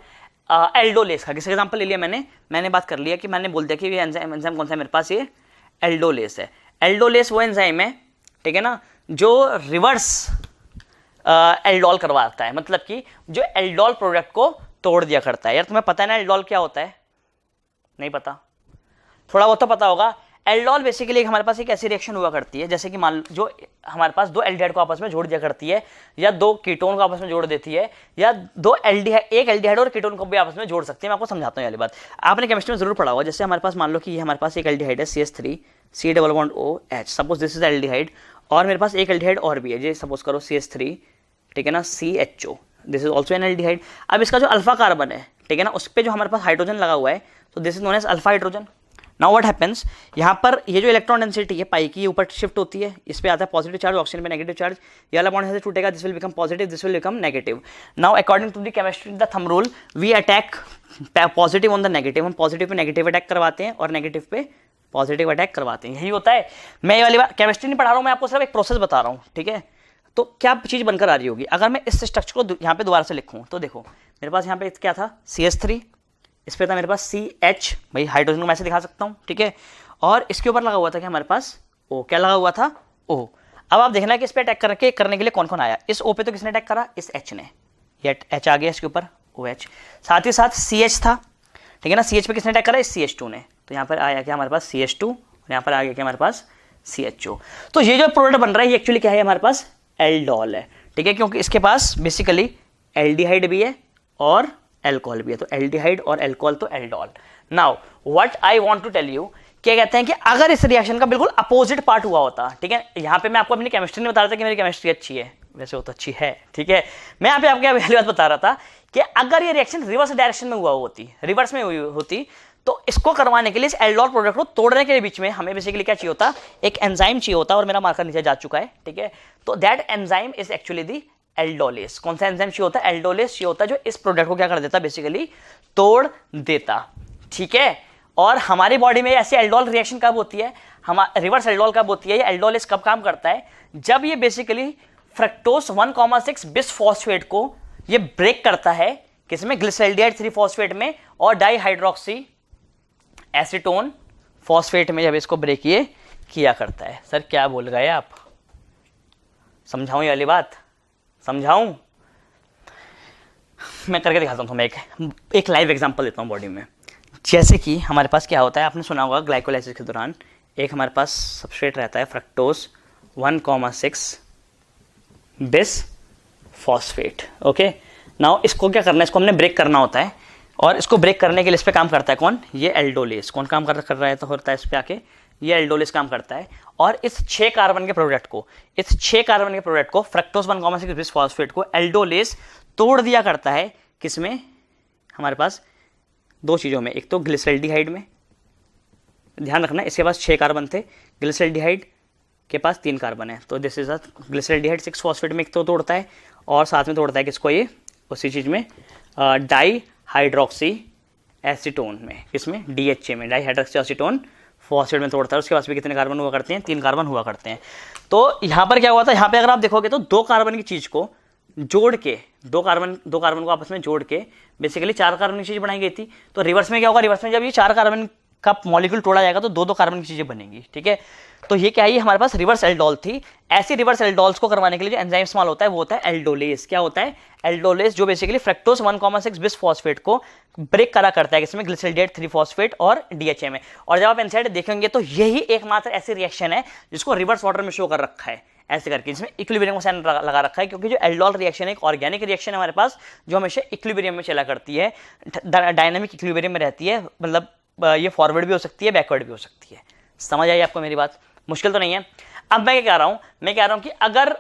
एल्डोलेस का। किस एग्जांपल ले लिया मैंने बात कर लिया कि मैंने बोल दिया कि ये एंजाइम कौन सा है मेरे पास, ये एल्डोलेस है। एल्डोलेस वो एंजाइम है, ठीक है ना, जो रिवर्स एल्डोल करवाता है, मतलब कि जो एल्डोल प्रोडक्ट को तोड़ दिया करता है। यार तुम्हें पता है ना एल्डोल क्या होता है, नहीं पता, थोड़ा बहुत तो पता होगा। एल्डोल बेसिकली हमारे पास एक ऐसी रिएक्शन हुआ करती है, जैसे कि मान जो हमारे पास दो एल्डिहाइड को आपस में जोड़ दिया करती है, या दो कीटोन को आपस में जोड़ देती है, या दो एल्डिहाइड, एक एल्डिहाइड और कीटोन को भी आपस में जोड़ सकती है। मैं आपको समझाता हूँ ये बात, आपने केमिस्ट्री में जरूर पढ़ा होगा। जैसे हमारे पास मान लो कि ये हमारे पास एक एल्डिहाइड है CH3 C double bond OH, suppose this is aldehyde, और मेरे पास एक एल्डिहाइड और भी है, जे सपोज करो CH3, ठीक है ना, CHO, this is also an aldehyde. अब इसका जो अल्फा कार्बन है, ठीक है ना, उस पर जो हमारे पास हाइड्रोजन लगा हुआ है, तो this is known as alpha hydrogen. Now what happens, यहाँ पर ये जो इलेक्ट्रॉन डेंसिटी है पाई की ऊपर शिफ्ट होती है, इस पे आता है पॉजिटिव चार्ज, ऑक्सीजन पे नेगेटिव चार्ज, ये वाला बॉन्ड यहाँ से टूटेगा, this will become positive, this will become negative. Now according to the chemistry the thumb rule, we attack positive on the negative, हम पॉजिटिव पे नेगेटिव अटैक करवाते हैं और नेगेटिव पे पॉजिटिव अटैक करवाते हैं, यही होता है। मैं ये वाली बात केमिस्ट्री नहीं पढ़ा रहा हूँ, मैं आपको सिर्फ एक प्रोसेस बता रहा हूँ, ठीक है। तो क्या चीज बनकर आ रही होगी, अगर मैं इस स्ट्रक्चर को यहाँ पे दोबारा से लिखूँ, तो देखो मेरे पास यहाँ पे क्या था, CH3, इस पे था मेरे पास CH, भाई हाइड्रोजन को मैं ऐसे दिखा सकता हूँ, ठीक है, और इसके ऊपर लगा हुआ था कि हमारे पास ओ, क्या लगा हुआ था, ओ। अब आप देखना कि इस पे अटैक करने के लिए कौन कौन आया। इस ओ पे तो किसने अटैक करा, इस एच ने, ये एच आ गया इसके ऊपर, ओ एच। साथ ही साथ सी एच था, ठीक है ना, सी एच पे किसने अटैक करा, इस सी एच टू ने। तो यहाँ पर आया क्या हमारे पास सी एच टू, और यहाँ पर आ गया क्या हमारे पास सी एच ओ। तो ये जो प्रोडक्ट बन रहा है ये एक्चुअली क्या है, हमारे पास एल्डोल है, ठीक है, क्योंकि इसके पास बेसिकली एल्डिहाइड भी है और एल्कोहल भी है, तो एल्डिहाइड और एल्कोहल तो aldol. Now what I want to tell you, क्या कहते हैं कि अगर इस रिएक्शन का बिल्कुल अपोजिट पार्ट हुआ होता, ठीक है, यहाँ पे मैं आपको अपनी केमिस्ट्री नहीं बता रहा था कि मेरी केमिस्ट्री अच्छी है, वैसे वो तो अच्छी है, ठीक है, मैं यहाँ पे आपको पहली बात बता रहा था कि अगर ये रिएक्शन रिवर्स डायरेक्शन में हुआ होती, रिवर्स में हुई होती, तो इसको करवाने के लिए, इस एल्डोल प्रोडक्ट को तोड़ने के बीच में हमें बेसिकली क्या चाहिए होता, एक एंजाइम चाहिए होता, और मेरा मार्कर नीचे जा चुका है, ठीक है। तो that enzyme is actually the aldolase. कौन सा एंजाइम चाहिए होता है, एल्डोलेस चाहिए होता है, जो इस प्रोडक्ट को क्या कर देता, बेसिकली तोड़ देता, ठीक है। और हमारी बॉडी में ऐसी एल्डोल रिएक्शन कब होती है, रिवर्स एल्डोल कब होती है, ये एल्डोलेस कब काम करता है, जब ये बेसिकली फ्रक्टोज 1,6 बिस फॉस्फेट को ये ब्रेक करता है, किसमें, ग्लिसरॉल्डिहाइड 3 फॉस्फेट में, और डाईहाइड्रोक्सी एसीटोन फॉस्फेट में जब इसको ब्रेक ये किया करता है। सर क्या बोल गए आप, समझाऊं ये वाली बात, समझाऊं, मैं करके दिखाता हूं तुम्हें, एक लाइव एग्जांपल देता हूं बॉडी में। जैसे कि हमारे पास क्या होता है, आपने सुना होगा ग्लाइकोलाइसिस के दौरान एक हमारे पास सबस्ट्रेट रहता है fructose 1,6 bis phosphate, okay. Now इसको क्या करना है, इसको हमने ब्रेक करना होता है, और इसको ब्रेक करने के लिए इस पे काम करता है कौन, ये एल्डोलेस। कौन काम कर रहा है, तो होता है इस पे आके ये एल्डोलेस काम करता है, और इस 6 कार्बन के प्रोडक्ट को फ्रक्टोज 1,6 बिस फॉस्फेट को एल्डोलेस तोड़ दिया करता है, किसमें, हमारे पास 2 चीज़ों में, एक तो ग्लिसरॉल्डिहाइड में, ध्यान रखना इसके पास 6 कार्बन थे, ग्लिसरॉल्डिहाइड के पास 3 कार्बन है, तो दिस इज ग्लिसरॉल्डिहाइड 6 फॉस्फेट में एक तो तोड़ता है, और साथ में तोड़ता है किसको, ये उसी चीज़ में डाईहाइड्रोक्सी एसीटोन में, किसमें, DHA में, डाईहाइड्रोक्सी एसीटोन फॉस्फेट में तोड़ता है। उसके पास भी कितने कार्बन हुआ करते हैं, 3 कार्बन हुआ करते हैं। तो यहाँ पर क्या हुआ था, यहाँ पे अगर आप देखोगे तो 2 कार्बन की चीज़ को जोड़ के, दो कार्बन को आपस में जोड़ के बेसिकली 4 कार्बन की चीज़ बनाई गई थी। तो रिवर्स में क्या होगा, रिवर्स में जब ये 4 कार्बन का मॉलिक्यूल तोड़ा जाएगा तो 2 कार्बन की चीज़ें बनेंगी, ठीक है। तो ये क्या है, हमारे पास रिवर्स एल्डोल थी। ऐसी रिवर्स एल्डोल्स को करवाने के लिए जो एंजाइम इस्तेमाल होता है वो होता है एल्डोलेस। क्या होता है, एल्डोलेस, जो बेसिकली फ्रक्टोज 1,6 बिस फॉस्फेट को ब्रेक करा करता है, इसमें ग्लिसरॉल्डिहाइड 3 फॉस्फेट और DHA में। और जब आप एनसाइड देखेंगे तो यही एकमात्र ऐसी रिएक्शन है जिसको रिवर्स ऑर्डर में शो कर रखा है, ऐसे करके, जिसमें इक्विलिब्रियम का साइन लगा रखा है, क्योंकि जो एल्डोल रिएक्शन है एक ऑर्गेनिक रिएक्शन है हमारे पास, जो हमेशा इक्विलिब्रियम में चला करती है, डायनामिक इक्विलिब्रियम में रहती है, मतलब ये फॉरवर्ड भी हो सकती है, बैकवर्ड भी हो सकती है। समझ आई आपको मेरी बात, मुश्किल तो नहीं है। अब मैं क्या कह रहा हूं कि अगर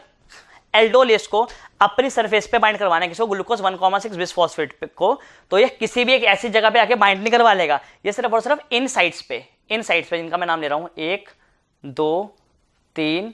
एल्डोलेस को अपनी सरफेस पे बाइंड करवाना है, किसको, ग्लूकोज 1,6 बिस फॉस्फेट को, तो ये किसी भी एक ऐसी जगह पे आके बाइंड नहीं करवा लेगा, ये सिर्फ और सिर्फ इन साइड्स पे जिनका मैं नाम ले रहा हूं, 1, 2, 3,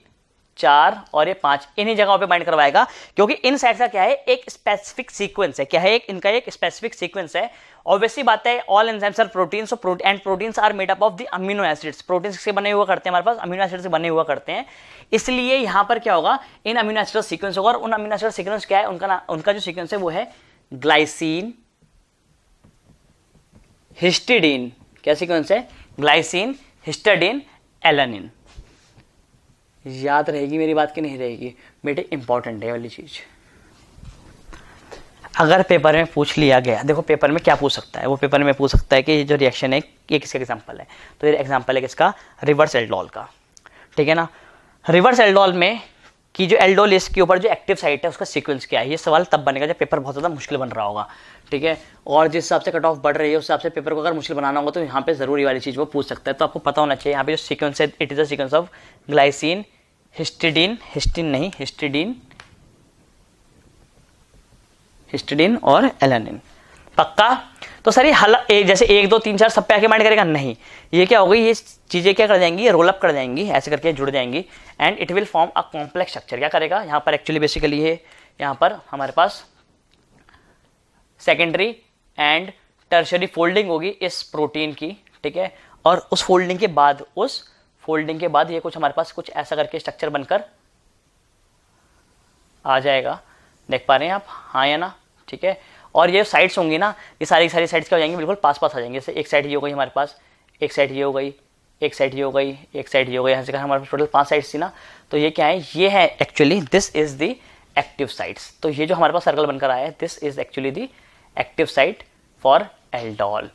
4 और ये 5, इन्हीं जगहों पे बाइंड करवाएगा, क्योंकि इन साइड का क्या है, एक स्पेसिफिक सीक्वेंस है। क्या है, इनका एक स्पेसिफिक सीक्वेंस है। ऑब्वियसली बात है, all enzymes are proteins, and proteins are made up of the amino acids. Proteins से बने हुआ करते हैं, हमारे पास अमीनो एसिड से बने हुआ करते हैं। इसलिए यहां पर क्या होगा, इन अमीनो एसिड सीक्वेंस होगा, और उन अमीनो एसिड सीक्वेंस क्या है, उनका जो सीक्वेंस है वो है ग्लाइसिन, हिस्टिडीन। क्या सीक्वेंस है, ग्लाइसिन, हिस्टिडीन, एलानिन। याद रहेगी मेरी बात की नहीं रहेगी बेटे, इंपॉर्टेंट है वाली चीज। अगर पेपर में पूछ लिया गया, देखो पेपर में क्या पूछ सकता है, वो पेपर में पूछ सकता है कि ये जो रिएक्शन है ये किसका एग्जांपल है, तो ये एग्जांपल है किसका, रिवर्स एल्डोल का, ठीक है ना। रिवर्स एल्डोल में कि जो एल्डोलेस के ऊपर जो एक्टिव साइट है उसका सीक्वेंस क्या है, ये सवाल तब बनेगा जब पेपर बहुत ज़्यादा मुश्किल बन रहा होगा, ठीक है। और जिस हिसाब से कट ऑफ बढ़ रही है उस हिसाब से पेपर को अगर मुश्किल बनाना होगा तो यहाँ पे जरूरी वाली चीज़ वो पूछ सकता है। तो आपको पता होना चाहिए यहाँ पे जो सीक्वेंस है, it is the sequence of glycine, histidine, histidine और एलानिन। पक्का। तो सर ये जैसे 1, 2, 3, 4 सब पे आके बाइंड करेगा, नहीं, ये क्या होगी, ये चीजें क्या कर जाएंगी, रोल अप कर जाएंगी, ऐसे करके जुड़ जाएंगी, and it will form a complex structure. क्या करेगा, यहाँ पर एक्चुअली बेसिकली है, यहाँ पर हमारे पास सेकेंडरी एंड टर्शरी फोल्डिंग होगी इस प्रोटीन की, ठीक है। और उस फोल्डिंग के बाद ये कुछ हमारे पास कुछ ऐसा करके स्ट्रक्चर बनकर आ जाएगा। देख पा रहे हैं आप, हाँ या ना, ठीक है। और ये साइड्स होंगी ना, ये सारी साइड्स क्या हो जाएंगी, बिल्कुल पास आ जाएंगे। जैसे एक साइड ये हो गई हमारे पास, एक साइड ये हो गई, एक साइड ये हो गई, एक साइड ये हो गई, यहाँ से हमारे पास टोटल 5 साइड्स थी ना। तो ये क्या है, ये है actually this is the active sites. तो ये जो हमारे पास सर्कल बनकर आया है, this is actually the active site for aldol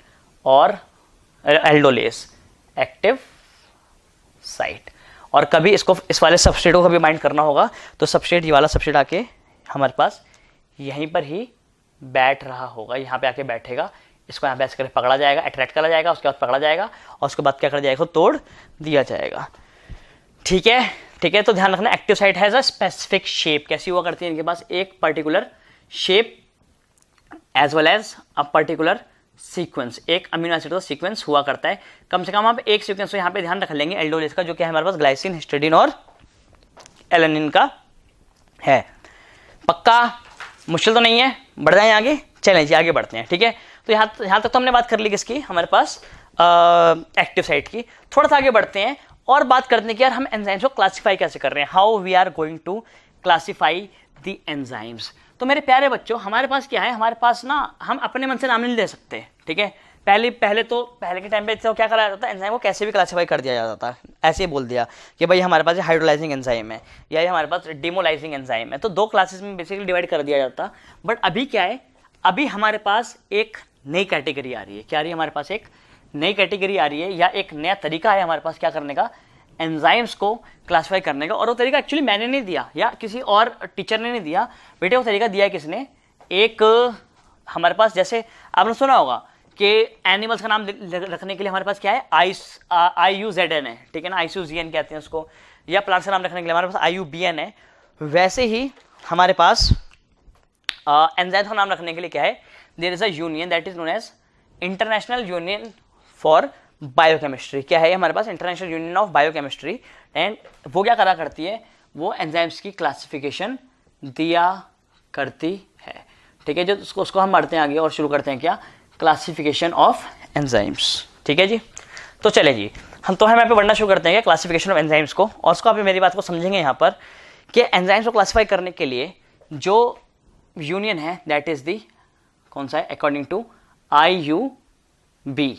और एल्डोलेस, एक्टिव साइट। और कभी इसको इस वाले सबस्ट्रेट को कभी बाइंड करना होगा तो सबस्ट्रेट, ये वाला सबस्ट्रेट आके हमारे पास यहीं पर ही बैठ रहा होगा, यहाँ पे आके बैठेगा, इसको यहाँ पे ऐसे करके पकड़ा जाएगा, अट्रैक्ट करा जाएगा, उसके बाद पकड़ा जाएगा और उसके बाद क्या करा जाएगा, तोड़ दिया जाएगा। ठीक है, ठीक है। तो ध्यान रखना, active site has a specific shape. कैसी हुआ करती है, इनके पास एक particular shape as well as a particular sequence, एक अमीनो एसिड का सीक्वेंस हुआ करता है। कम से कम आप एक सीक्वेंस तो यहाँ पे ध्यान रख लेंगे एल्डोलेस का, जो कि हमारे पास ग्लाइसिन, हिस्टिडीन और एलेनिन का है। पक्का, मुश्किल तो नहीं है। बढ़ जाए आगे, चलें जी आगे बढ़ते हैं। ठीक है, तो यहाँ तक तो हमने बात कर ली किसकी, हमारे पास एक्टिव साइट की। थोड़ा सा आगे बढ़ते हैं और बात करते हैं कि यार हम एंजाइम्स को क्लासिफाई कैसे कर रहे हैं, how we are going to classify the enzymes. तो मेरे प्यारे बच्चों, हमारे पास क्या है, हमारे पास ना हम अपने मन से नाम नहीं दे सकते। ठीक है, पहले के टाइम पे तो क्या करा जाता था, एंजाइम को कैसे भी क्लासिफाई कर दिया जाता था। ऐसे ही बोल दिया कि भाई हमारे पास हाइड्रोलाइजिंग एंजाइम है या ये हमारे पास डिमोलाइजिंग एंजाइम है, तो 2 क्लासेस में बेसिकली डिवाइड कर दिया जाता। बट अभी क्या है, अभी हमारे पास एक नई कैटेगरी आ रही है। क्या आ रही है, हमारे पास एक नई कैटेगरी आ रही है या एक नया तरीका है हमारे पास क्या करने का, एंजाइम्स को क्लासिफाई करने का। और वो तरीका एक्चुअली मैंने नहीं दिया या किसी और टीचर ने नहीं दिया बेटे, वो तरीका दिया है किसने, एक हमारे पास, जैसे आपने सुना होगा कि एनिमल्स का नाम रखने के लिए हमारे पास क्या है, IUZN है। ठीक है ना, IUCN कहते हैं उसको। या प्लांट्स का नाम रखने के लिए हमारे पास IUBN है। वैसे ही हमारे पास एंजाइम्स का नाम रखने के लिए क्या है, there is a union that is known as international union for biochemistry. क्या है हमारे पास, international union of biochemistry. And वो क्या करा करती है, वो एंजाइम्स की क्लासिफिकेशन दिया करती है। ठीक है, जो उसको हम बढ़ते हैं आगे और शुरू करते हैं क्या, क्लासिफिकेशन ऑफ एंजाइम्स। ठीक है जी, तो चले जी, हम यहाँ पे बढ़ना शुरू करते हैं क्लासिफिकेशन ऑफ एंजाइम्स को। और उसको आप मेरी बात को समझेंगे यहाँ पर कि एंजाइम्स को क्लासिफाई करने के लिए जो यूनियन है दैट इज दी कौन सा है, according to IUB,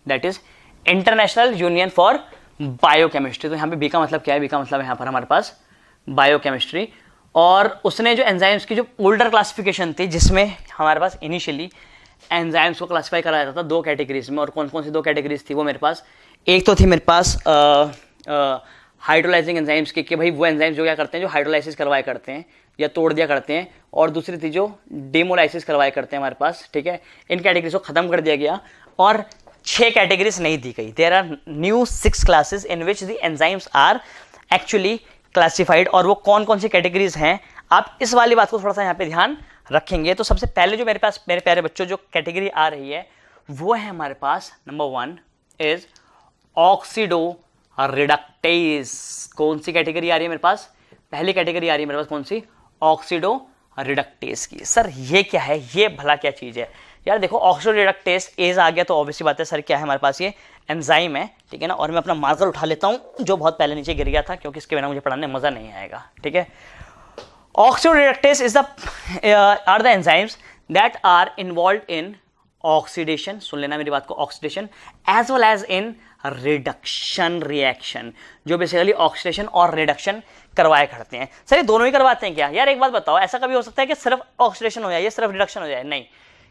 that is international union for biochemistry. तो यहाँ पे बी का मतलब क्या है, बी का मतलब यहाँ पर हमारे पास बायोकेमिस्ट्री। और उसने जो एंजाइम्स की जो ओल्डर क्लासिफिकेशन थी, जिसमें हमारे पास इनिशियली एंजाइम्स को क्लासिफाई करा जाता था 2 कैटेगरीज में। और कौन कौन सी 2 कैटेगरीज थी वो मेरे पास, एक तो थी मेरे पास हाइड्रोलाइजिंग एंजाइम्स की, कि भाई वो एंजाइम्स जो क्या करते हैं, जो हाइड्रोलाइसिस करवाया करते हैं या तोड़ दिया करते हैं। और दूसरी थी जो डेमोलाइसिस करवाया करते हैं हमारे पास। ठीक है, इन कैटेगरीज को खत्म कर दिया गया और 6 कैटेगरीज नहीं दी गई। There are new 6 classes in which the enzymes are actually classified. और वो कौन कौन सी कैटेगरीज हैं, आप इस वाली बात को थोड़ा सा यहाँ पे ध्यान रखेंगे। तो सबसे पहले जो मेरे पास, मेरे प्यारे बच्चों, जो कैटेगरी आ रही है वो है हमारे पास, नंबर 1 इज ऑक्सीडो रिडक्टेज। कौन सी कैटेगरी आ रही है मेरे पास, पहली कैटेगरी आ रही है मेरे पास कौन सी, ऑक्सीडो रिडक्टेज की। सर ये क्या है, ये भला क्या चीज है यार। देखो ऑक्सीडो रिडक्टेज एज आ गया तो ऑब्वियसली बात है सर क्या है हमारे पास, ये एंजाइम है। ठीक है ना, और मैं अपना मार्कर उठा लेता हूं जो बहुत पहले नीचे गिर गया था, क्योंकि इसके बिना मुझे पढ़ाने में मजा नहीं आएगा। ठीक है, oxidoreductase is the are the enzymes that are involve in oxidation, सुन लेना मेरी बात को, oxidation as well as in reduction reaction, जो बेसिकली ऑक्सीडेशन और रिडक्शन करवाया करते हैं। सर ये दोनों ही करवाते हैं क्या यार, एक बात बताओ, ऐसा कभी हो सकता है कि सिर्फ ऑक्सीडेशन हो जाए या सिर्फ रिडक्शन हो जाए? नहीं,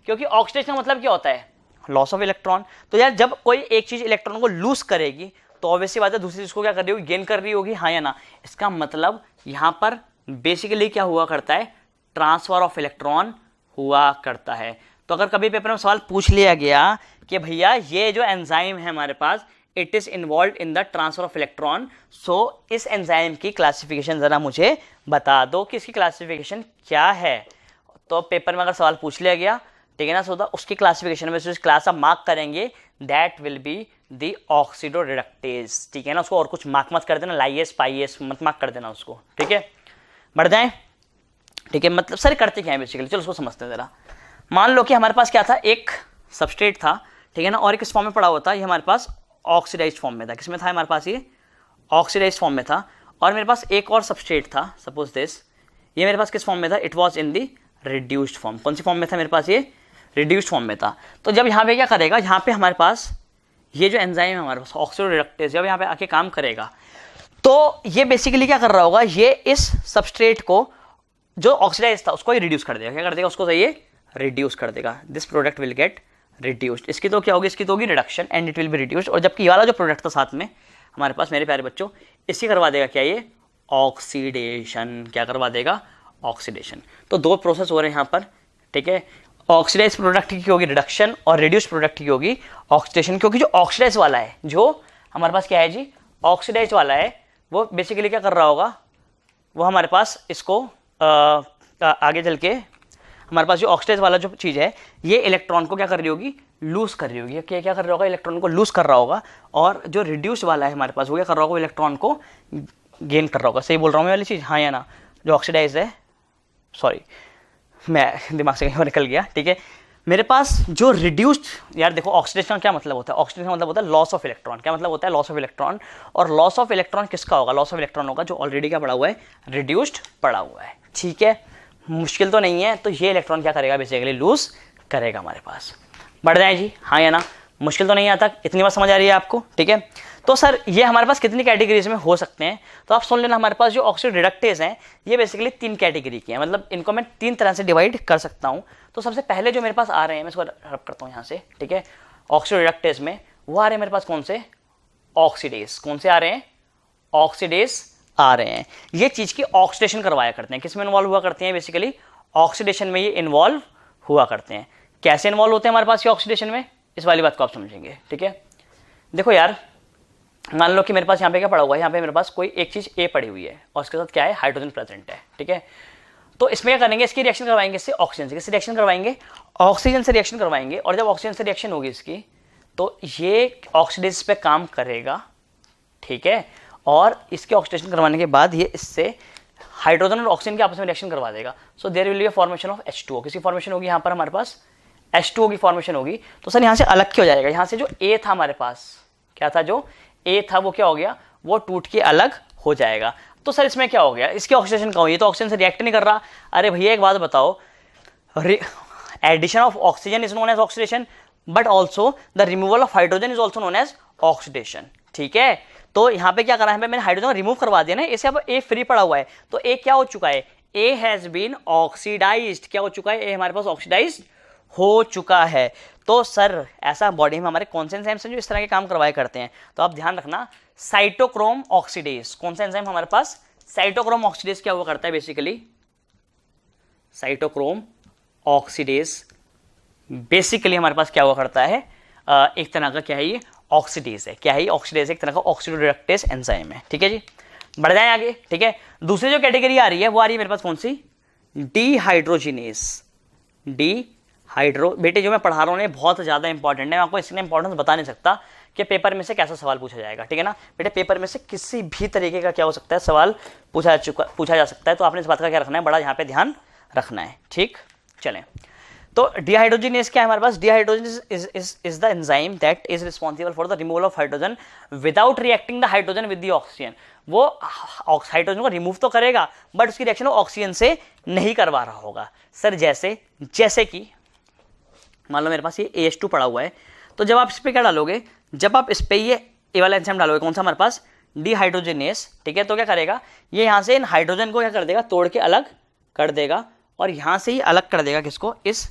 क्योंकि ऑक्सीडेशन का मतलब क्या होता है, लॉस ऑफ इलेक्ट्रॉन। तो यार जब कोई एक चीज इलेक्ट्रॉन को लूज करेगी तो ऑब्वियसली बात है दूसरी चीज को क्या कर रही होगी, गेन कर रही होगी, हाँ या ना। इसका मतलब यहां पर बेसिकली क्या हुआ करता है, ट्रांसफर ऑफ इलेक्ट्रॉन हुआ करता है। तो अगर कभी पेपर में सवाल पूछ लिया गया कि भैया ये जो एंजाइम है हमारे पास, it is involve in the transfer of electron, सो इस एंजाइम की क्लासिफिकेशन जरा मुझे बता दो कि इसकी क्लासिफिकेशन क्या है। तो पेपर में अगर सवाल पूछ लिया गया, ठीक है ना, सो उसकी क्लासिफिकेशन में क्लास आप मार्क करेंगे, that will be the oxido reductase. ठीक है ना, उसको और कुछ मार्क मत कर देना, लाइएस पाइएस मत मार्क कर देना उसको। ठीक है, बढ़ जाए। ठीक है, मतलब सर करते क्या है बेसिकली, चलो उसको समझते हैं जरा। मान लो कि हमारे पास क्या था, एक सबस्ट्रेट था, ठीक है ना, और एक किस फॉर्म में पड़ा हुआ था, ये हमारे पास ऑक्सीडाइज्ड फॉर्म में था। किसमें था हमारे पास, ये ऑक्सीडाइज्ड फॉर्म में था। और मेरे पास एक और सबस्ट्रेट था, सपोज दिस, ये मेरे पास किस फॉर्म में था, it was in the reduced form. कौन सी फॉर्म में था मेरे पास, ये रिड्यूस्ड फॉर्म में था। तो जब यहाँ पे क्या करेगा, यहाँ पे हमारे पास ये जो एंजाइम है हमारे पास ऑक्सीडोरिडक्टेज, जब यहाँ पे आके काम करेगा तो ये बेसिकली क्या कर रहा होगा, ये इस सबस्ट्रेट को जो ऑक्सीडाइज था उसको ये रिड्यूस कर देगा। क्या कर देगा उसको, ये रिड्यूस कर देगा। This product will get reduced. इसकी तो क्या होगी, इसकी तो होगी reduction and it will be reduced. और जबकि ये वाला जो प्रोडक्ट था साथ में हमारे पास मेरे प्यारे बच्चों, इसकी करवा देगा क्या, ये ऑक्सीडेशन। क्या करवा देगा, ऑक्सीडेशन। तो दो प्रोसेस हो रहे हैं यहाँ पर, ठीक है। ऑक्सीडाइज प्रोडक्ट की होगी रिडक्शन और रिड्यूस प्रोडक्ट की होगी ऑक्सीडेशन। क्योंकि जो ऑक्सीडाइज वाला है, जो हमारे पास क्या है जी, ऑक्सीडाइज वाला है, वो बेसिकली क्या कर रहा होगा, वो हमारे पास इसको आगे चल के हमारे पास जो ऑक्सीडाइज वाला जो चीज़ है, ये इलेक्ट्रॉन को क्या कर रही होगी, लूज कर रही होगी। क्या कर रहा होगा, इलेक्ट्रॉन को लूज कर रहा होगा। और जो रिड्यूस वाला है हमारे पास, वो क्या कर रहा होगा, इलेक्ट्रॉन को गेन कर रहा होगा। सही बोल रहा हूँ मैं वाली चीज़, हाँ या ना। जो ऑक्सीडाइज है, सॉरी मैं दिमाग से कहीं और निकल गया, ठीक है। मेरे पास जो रिड्यूस्ड, यार देखो ऑक्सीडेशन का क्या मतलब होता है, ऑक्सीडेशन का मतलब होता है लॉस ऑफ इलेक्ट्रॉन। क्या मतलब होता है, लॉस ऑफ इलेक्ट्रॉन। और लॉस ऑफ इलेक्ट्रॉन किसका होगा, लॉस ऑफ इलेक्ट्रॉन होगा जो ऑलरेडी क्या पड़ा हुआ है, रिड्यूस्ड पड़ा हुआ है, ठीक है। मुश्किल तो नहीं है। तो ये इलेक्ट्रॉन क्या करेगा, बेसिकली लूज करेगा हमारे पास। बढ़ जाए जी, हाँ या ना। मुश्किल तो नहीं आता, इतनी बात समझ आ रही है आपको, ठीक है। तो सर ये हमारे पास कितनी कैटेगरीज में हो सकते हैं, तो आप सुन लेना। हमारे पास जो ऑक्सीडोरिडक्टेज हैं, ये बेसिकली 3 कैटेगरी की हैं। मतलब इनको मैं 3 तरह से डिवाइड कर सकता हूँ। तो सबसे पहले जो मेरे पास आ रहे हैं, मैं इसको रब करता हूँ यहाँ से, ठीक है। ऑक्सीडोरिडक्टेज में वो आ रहे हैं मेरे पास कौन से, ऑक्सीडेज। कौन से आ रहे हैं, ऑक्सीडेज आ रहे हैं। ये चीज की ऑक्सीडेशन करवाया करते हैं। किस में इन्वॉल्व हुआ करते हैं, बेसिकली ऑक्सीडेशन में ये इन्वॉल्व हुआ करते हैं। कैसे इन्वॉल्व होते हैं हमारे पास ये ऑक्सीडेशन में, इस वाली बात को आप समझेंगे, ठीक है। देखो यार, मान लो कि मेरे पास यहाँ पे क्या पड़ा हुआ है, यहाँ पे मेरे पास कोई एक चीज ए पड़ी हुई है और उसके साथ क्या है, हाइड्रोजन प्रेजेंट है, ठीक है। तो इसमें क्या करेंगे, इसकी रिएक्शन करवाएंगे इससे ऑक्सीजन से। किससे रिएक्शन करवाएंगे, ऑक्सीजन से रिएक्शन करवाएंगे। और जब ऑक्सीजन से रिएक्शन होगी इसकी, तो ये ऑक्सीडेज पे काम करेगा, ठीक है। और इसके ऑक्सीडेशन करवाने के बाद ये इससे हाइड्रोजन और ऑक्सीजन के आपस में रिएक्शन करवा देगा। So there will be a formation of H2O। किसी फॉर्मेशन होगी यहाँ पर हमारे पास, H2O की फॉर्मेशन होगी। तो सर यहाँ से अलग क्या हो जाएगा, यहाँ से जो A था हमारे पास, क्या था, जो A था वो क्या हो गया, वो टूट के अलग हो जाएगा। तो सर इसमें क्या हो गया, इसकी ऑक्सीडेशन का हो, ये तो ऑक्सीजन से रिएक्ट नहीं कर रहा। अरे भैया एक बात बताओ, addition of oxygen is known as oxidation, but also the removal of hydrogen is also known as oxidation, ठीक है। तो यहाँ पे क्या करा है, मैंने हाइड्रोजन रिमूव करवा दिया ना, इसे अब A फ्री पड़ा हुआ है। तो A क्या हो चुका है, A हैज बीन ऑक्सीडाइज्ड। क्या हो चुका है, A हमारे पास ऑक्सीडाइज्ड हो चुका है। तो सर ऐसा बॉडी में हमारे कौन से एंजाइम्स हैं जो इस तरह के काम करवाए करते हैं, तो आप ध्यान रखना, साइटोक्रोम ऑक्सीडेज। कौन सा एंजाइम हमारे पास, साइटोक्रोम ऑक्सीडेज क्या हुआ करता है, बेसिकली साइटोक्रोम ऑक्सीडेज बेसिकली हमारे पास क्या हुआ करता है, एक तरह का क्या है, ये ऑक्सीडेज है। क्या है, ऑक्सीडेज एक तरह का ऑक्सीडोरिडक्टेज एंजाइम है, ठीक है जी। बढ़ जाए आगे, ठीक है। दूसरी जो कैटेगरी आ रही है वो आ रही है मेरे पास कौन सी, डीहाइड्रोजिनेज। डीहाइड्रो, बेटे जो मैं पढ़ा रहा हूँ बहुत ज्यादा इंपॉर्टेंट है, मैं आपको इसलिए इंपॉर्टेंस बता नहीं सकता कि पेपर में से कैसा सवाल पूछा जाएगा, ठीक है ना बेटे। पेपर में से किसी भी तरीके का क्या हो सकता है, सवाल पूछा जा सकता है। तो आपने इस बात का क्या रखना है, बड़ा यहाँ पे ध्यान रखना है, ठीक। चलें, तो डीहाइड्रोजिनेज क्या है हमारे पास, dehydrogenase is the enzyme that is responsible for the removal of hydrogen without reacting the hydrogen with the oxygen. वो हाइड्रोजन को रिमूव तो करेगा बट उसकी रिएक्शन ऑक्सीजन से नहीं करवा रहा होगा। सर जैसे कि मान लो मेरे पास ये AH2 पड़ा हुआ है, तो जब आप इस पे क्या डालोगे, जब आप इस पे ये वाला एंजाइम डालोगे, कौन सा हमारे पास, डीहाइड्रोजिनेज, ठीक है। तो क्या करेगा, ये यहाँ से इन हाइड्रोजन को क्या कर देगा, तोड़ के अलग कर देगा और यहाँ से ही अलग कर देगा किसको, इस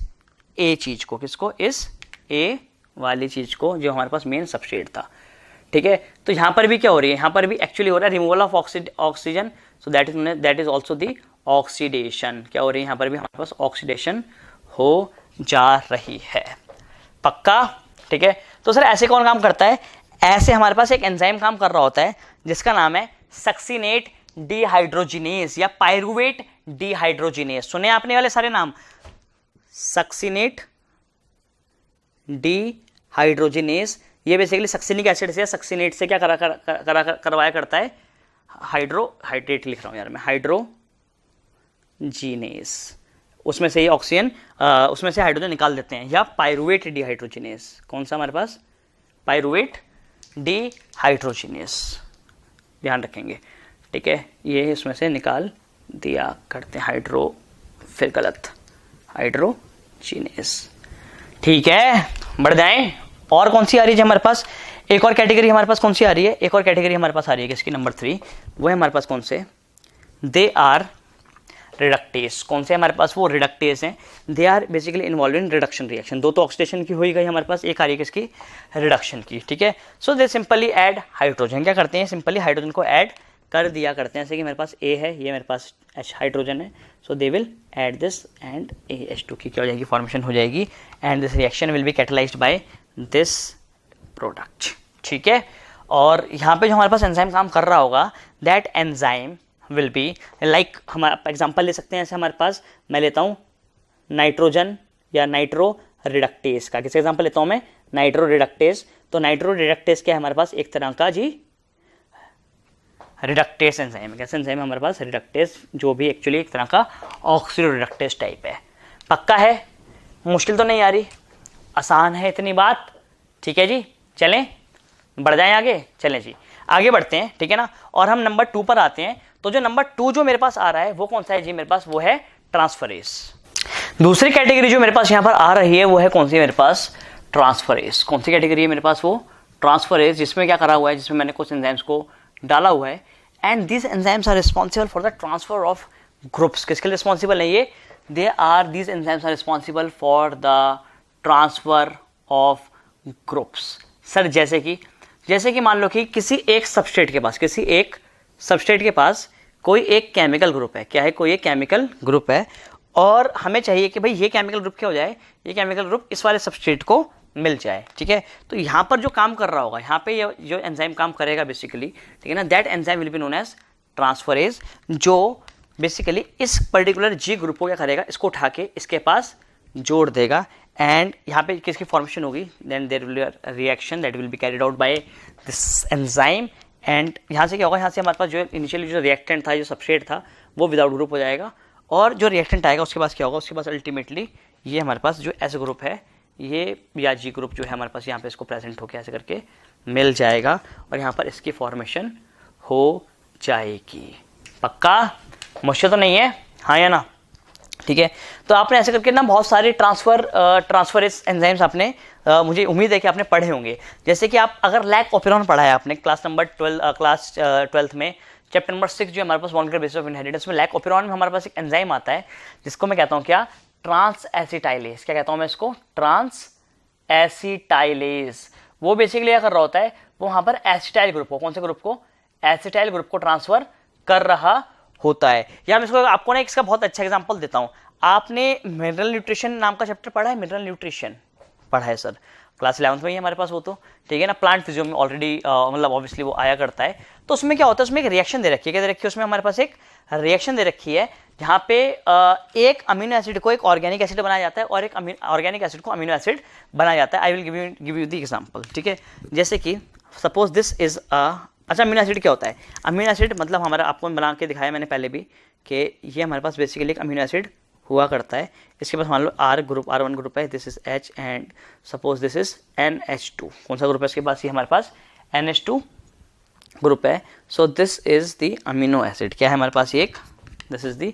A चीज को, किसको, इस A वाली चीज को जो हमारे पास मेन सबस्ट्रेट था, ठीक है। तो यहाँ पर भी क्या हो रही है, यहाँ पर भी एक्चुअली हो रहा है removal of oxygen. So that is also the oxidation. क्या हो रही है, यहाँ पर भी हमारे पास ऑक्सीडेशन हो जा रही है, पक्का, ठीक है। तो सर ऐसे कौन काम करता है, ऐसे हमारे पास एक एंजाइम काम कर रहा होता है जिसका नाम है सक्सिनेट डीहाइड्रोजिनेज या पायरुवेट डीहाइड्रोजिनेज। सुने आपने वाले सारे नाम, सक्सिनेट डीहाइड्रोजिनेज। ये बेसिकली सक्सिनिक एसिड से, सक्सिनेट से क्या करवाया करता है, हाइड्रेट लिख रहा हूं यार मैं, हाइड्रोजीनेज। उसमें से ये ऑक्सीजन, उसमें से हाइड्रोजन निकाल देते हैं, या पायरुवेट डीहाइड्रोजिनेज। कौन सा हमारे पास, पायरुवेट डीहाइड्रोजिनेज, ध्यान रखेंगे, ठीक है। ये इसमें से निकाल दिया करते हैं, फिर गलत, हाइड्रोजीनेज, ठीक है। बढ़ जाएं, और कौन सी आ रही है हमारे पास, एक और कैटेगरी हमारे पास कौन सी आ रही है, एक और कैटेगरी हमारे पास आ रही है किसकी, नंबर 3, वो है हमारे पास कौन से, दे आर रिडक्टेस। कौन से हमारे पास, वो रिडक्टेस हैं, they are basically involve in reduction reaction. दो तो ऑक्सीडेशन की हुई गई हमारे पास, एक आ रही है किसकी, रिडक्शन की, ठीक है। सो दे सिंपली ऐड हाइड्रोजन, क्या करते हैं, सिंपली हाइड्रोजन को ऐड कर दिया करते हैं। जैसे कि मेरे पास ए है, ये मेरे पास H हाइड्रोजन है, so they will add this and AH2 की क्या हो जाएगी, फॉर्मेशन हो जाएगी, and this reaction will be catalysed by this product, ठीक है। और यहाँ पे जो हमारे पास एंजाइम काम कर रहा होगा, that enzyme will be like, हमारा एग्जांपल ले सकते हैं ऐसे, हमारे पास मैं लेता हूँ नाइट्रोजन या नाइट्रो रिडक्टेस का, किस एग्जांपल लेता हूँ मैं, नाइट्रो रिडक्टेस। तो नाइट्रो रिडक्टेस क्या है हमारे पास, एक तरह का जी रिडक्टेस एंजाइम है। कैसे एंजाइम है हमारे पास, रिडक्टेस, जो भी एक्चुअली एक तरह का ऑक्सीडो रिडक्टेस टाइप है। पक्का है, मुश्किल तो नहीं आ रही, आसान है इतनी बात, ठीक है जी। चलें बढ़ जाएं आगे, चलें जी आगे बढ़ते हैं, ठीक है ना। और हम नंबर 2 पर आते हैं। तो जो नंबर 2 जो मेरे पास आ रहा है वो कौन सा है जी, मेरे पास वो है ट्रांसफरेज। दूसरी कैटेगरी जो मेरे पास यहाँ पर आ रही है वो है कौन सी, मेरे पास ट्रांसफरेज। कौन सी कैटेगरी है मेरे पास, वो ट्रांसफरेज, जिसमें क्या करा हुआ है, जिसमें मैंने कुछ एंजाइम्स को डाला हुआ है, and this enzymes are responsible for the transfer of groups. किसके लिए रिस्पॉन्सिबल है ये, they are, these enzymes are responsible for the transfer of groups. Sir जैसे कि मान लो कि किसी एक सबस्ट्रेट के पास कोई एक केमिकल ग्रुप है, क्या है, कोई एक केमिकल ग्रुप है, और हमें चाहिए कि भाई ये केमिकल ग्रुप क्या हो जाए, ये केमिकल ग्रुप इस वाले सबस्ट्रेट को मिल जाए, ठीक है। तो यहाँ पर जो काम कर रहा होगा, यहाँ पे ये जो एंजाइम काम करेगा बेसिकली, ठीक है ना, that enzyme will be known as transferase, जो बेसिकली इस पर्टिकुलर जी ग्रुप को क्या करेगा, इसको उठा के इसके पास जोड़ देगा, एंड यहाँ पे किसकी फॉर्मेशन होगी, then there will be reaction that will be carried out by this enzyme, and यहाँ से क्या होगा, यहाँ से हमारे पास जो इनिशियली जो रिएक्टेंट था, जो सबस्ट्रेट था, वो विदाउट ग्रुप हो जाएगा, और जो रिएक्टेंट आएगा उसके पास क्या होगा, उसके पास अल्टीमेटली ये हमारे पास जो एस ग्रुप है, ये या जी ग्रुप जो है हमारे पास यहाँ पे इसको प्रेजेंट होकर ऐसे करके मिल जाएगा, और यहाँ पर इसकी फॉर्मेशन हो जाएगी। पक्का, मुश्किल तो नहीं है, हाँ या ना, ठीक है। तो आपने ऐसे करके ना बहुत सारे ट्रांसफरेज एंजाइम्स आपने मुझे उम्मीद है कि आपने पढ़े होंगे। जैसे कि आप अगर लैक ओपेरॉन पढ़ा है आपने क्लास 12th में, चैप्टर नंबर 6 जो हमारे पास मॉलिक्यूलर बेसिस ऑफ इनहेरिटेंस में, लैक ओपेरॉन में हमारे पास एक एंजाइम आता है जिसको मैं कहता हूँ क्या, ट्रांस एसिटाइलेज। क्या कहता हूँ मैं इसको, ट्रांस एसिटाइलेज। वो बेसिकली क्या कर रहा होता है, वो वहाँ पर एसिटाइल ग्रुप को, कौन से ग्रुप को, एसिटाइल ग्रुप को ट्रांसफर कर रहा होता है। या मैं इसको आपको ना इसका बहुत अच्छा एग्जांपल देता हूं। आपने मिनरल न्यूट्रिशन नाम का चैप्टर पढ़ा है, मिनरल न्यूट्रिशन पढ़ा है सर, क्लास 11th में ही हमारे पास वो तो, ठीक है ना, प्लांट फिजियो में ऑलरेडी मतलब ऑब्वियसली वो आया करता है। तो उसमें क्या होता है, उसमें एक रिएक्शन दे रखी है, क्या दे रखी है उसमें हमारे पास, एक रिएक्शन दे रखी है जहाँ पे एक अमीनो एसिड को एक ऑर्गेनिक एसिड बनाया जाता है, और एक ऑर्गेनिक एसिड को अमीनो एसिड बनाया जाता है। I will give you the example, ठीक है। जैसे कि सपोज दिस इज अच्छा, अमीनो एसिड क्या होता है, अमीनो एसिड मतलब हमारा, आपको बना के दिखाया मैंने पहले भी, कि ये हमारे पास बेसिकली एक अमीनो एसिड हुआ करता है। इसके पास मान लो R1 ग्रुप है, this is H, and suppose this is NH2। कौन सा ग्रुप है इसके पास, ये हमारे पास NH2 ग्रुप है। सो this is the amino acid, क्या है हमारे पास, एक दिस इज द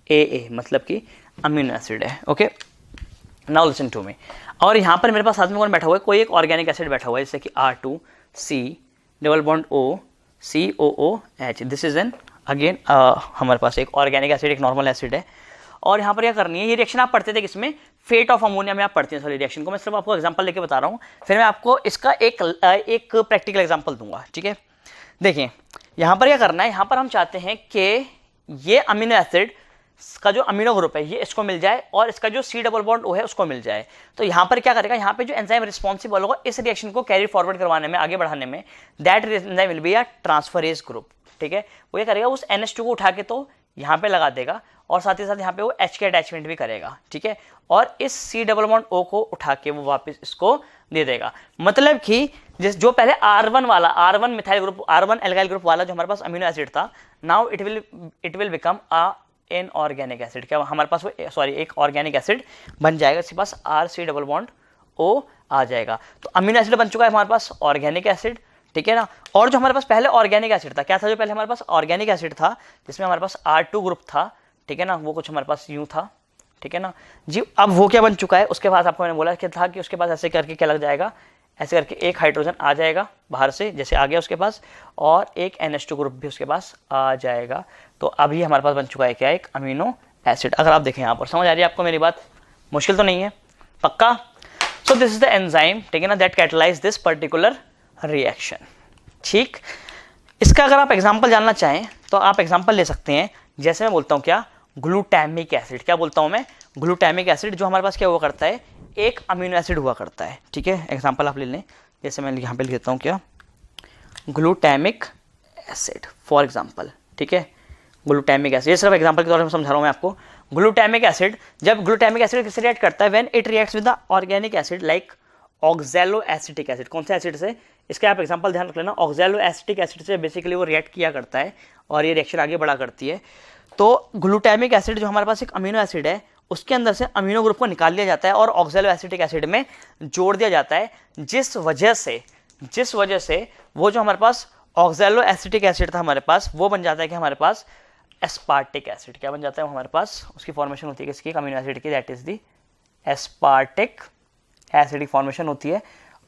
AA, मतलब कि अमीनो एसिड है। Okay, now listen to me. और यहाँ पर मेरे पास साथ में कौन बैठा हुआ है, कोई एक ऑर्गेनिक एसिड बैठा हुआ है, जैसे कि R2C double bond O COOH। This is an again हमारे पास एक ऑर्गेनिक एसिड, एक नॉर्मल एसिड है। और यहाँ पर क्या करनी है, ये रिएक्शन आप पढ़ते थे किसमें, फेट ऑफ अमोनिया में आप पढ़ते हैं। सॉरी, रिएक्शन को मैं सिर्फ आपको एग्जांपल लेके बता रहा हूँ, फिर मैं आपको इसका एक प्रैक्टिकल एग्जांपल दूंगा, ठीक है। देखिए यहाँ पर क्या करना है, यहाँ पर हम चाहते हैं कि ये अमीनो एसिड का जो अमीनो ग्रुप है ये इसको मिल जाए, और इसका जो C डबल बॉन्ड O है उसको मिल जाए। तो यहाँ पर क्या करेगा, यहाँ पे जो एंजाइम रिस्पॉन्सिबल होगा इस रिएक्शन को कैरी फॉरवर्ड करवाने में, आगे बढ़ाने में, that enzyme will be a transferase group, ठीक है। वो ये करेगा, उस NH2 को उठा के तो यहाँ पे लगा देगा, और साथ ही साथ यहाँ पे वो H के अटैचमेंट भी करेगा, ठीक है। और इस C डबल बॉन्ड O को उठा के वो वापस इसको दे देगा। मतलब कि जो पहले R1 methyl group, R1 alkyl group वाला जो हमारे पास अमीनो एसिड था, now it will become an organic acid. क्या हमारे पास वो, सॉरी, एक ऑर्गेनिक एसिड बन जाएगा, इसके पास RC डबल बॉन्ड O आ जाएगा। तो अमीनो एसिड बन चुका है हमारे पास ऑर्गेनिक एसिड, ठीक है ना। और जो हमारे पास पहले ऑर्गेनिक एसिड था, क्या था जो पहले हमारे पास ऑर्गेनिक एसिड था, जिसमें हमारे पास R2 ग्रुप था, ठीक है ना, वो कुछ हमारे पास यूं था, ठीक है ना जी। अब वो क्या बन चुका है, उसके बाद आपको मैंने बोला कि था कि उसके बाद ऐसे करके क्या लग जाएगा, ऐसे करके एक हाइड्रोजन आ जाएगा बाहर से, जैसे आ गया उसके पास, और एक NH2 ग्रुप भी उसके पास आ जाएगा। तो अभी हमारे पास बन चुका है क्या, एक अमीनो एसिड। अगर आप देखें यहाँ पर, समझ आ रही है आपको मेरी बात, मुश्किल तो नहीं है, पक्का। सो दिस इज द एंजाइम, ठीक है ना, that catalyse this particular reaction. ठीक, इसका अगर आप एग्जांपल जानना चाहें तो आप एग्जांपल ले सकते हैं, जैसे मैं बोलता हूँ क्या, ग्लूटामिक एसिड। क्या बोलता हूँ मैं, ग्लूटामिक एसिड, जो हमारे पास क्या हुआ करता है, एक अमीनो एसिड हुआ करता है। ठीक है, एग्जांपल आप ले लें, जैसे मैं यहाँ पे लिख देता हूँ क्या, ग्लूटामिक एसिड फॉर एग्जांपल। ठीक है, ग्लूटामिक एसिड, ये सिर्फ एग्जांपल के तौर पर समझा रहा हूँ मैं आपको। ग्लूटामिक एसिड, जब ग्लूटामिक एसिड किससे रिएक्ट करता है, when it reacts with the organic acid like oxalo acetic acid. कौन से एसिड से, इसके आप एग्जांपल ध्यान रख लेना, ऑक्सैलो एसिटिक एसिड से बेसिकली वो रिएक्ट किया करता है और ये रिएक्शन आगे बढ़ा करती है। तो ग्लूटामिक एसिड जो हमारे पास एक अमीनो एसिड है, उसके अंदर से अमीनो ग्रुप को निकाल लिया जाता है और ऑक्सैलो एसिटिक एसिड में जोड़ दिया जाता है, जिस वजह से वो जो हमारे पास ऑक्सैलो एसिटिक एसिड था हमारे पास, वो बन जाता है कि हमारे पास एस्पार्टिक एसिड। क्या बन जाता है वो हमारे पास, उसकी फॉर्मेशन होती है किसकी, अमीनो एसिड की, that is the aspartic acidic formation होती है।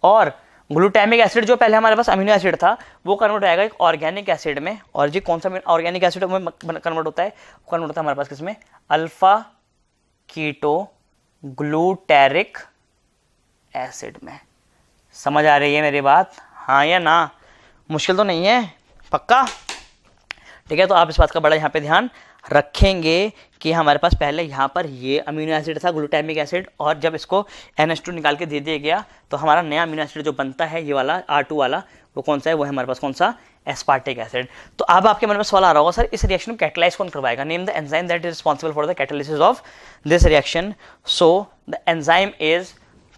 और ग्लूटामिक एसिड जो पहले हमारे पास अमीनो एसिड था, वो कन्वर्ट हो जाएगा एक ऑर्गेनिक एसिड में। और जी कौन सा ऑर्गेनिक एसिड में कन्वर्ट होता है, कन्वर्ट होता है हमारे पास किसमें, अल्फा कीटो ग्लूटेरिक एसिड में। समझ आ रही है मेरी बात, हाँ या ना, मुश्किल तो नहीं है, पक्का। ठीक है, तो आप इस बात का बड़ा यहाँ पे ध्यान रखेंगे कि हमारे पास पहले यहाँ पर ये अमीनो एसिड था ग्लूटामिक एसिड, और जब इसको NH2 निकाल के दे दिया गया तो हमारा नया अमीनो एसिड जो बनता है, ये वाला R2 वाला, वो कौन सा है, वो है हमारे पास कौन सा, एस्पार्टिक एसिड। तो अब आपके मन में सवाल आ रहा होगा, सर इस रिएक्शन को कैटलाइज कौन करवाएगा, name the enzyme that is responsible for the catalysis of this reaction. So the enzyme is,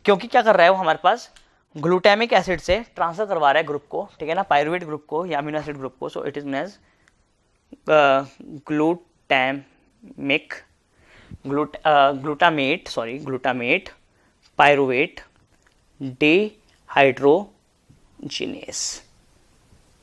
क्योंकि क्या कर रहा है वो हमारे पास ग्लूटामिक एसिड से ट्रांसफर करवा रहा है ग्रुप को, ठीक है ना, पायरुवेट ग्रुप को या अमीनो एसिड ग्रुप को। So it is known as glutamate pyruvate dehydrogenase.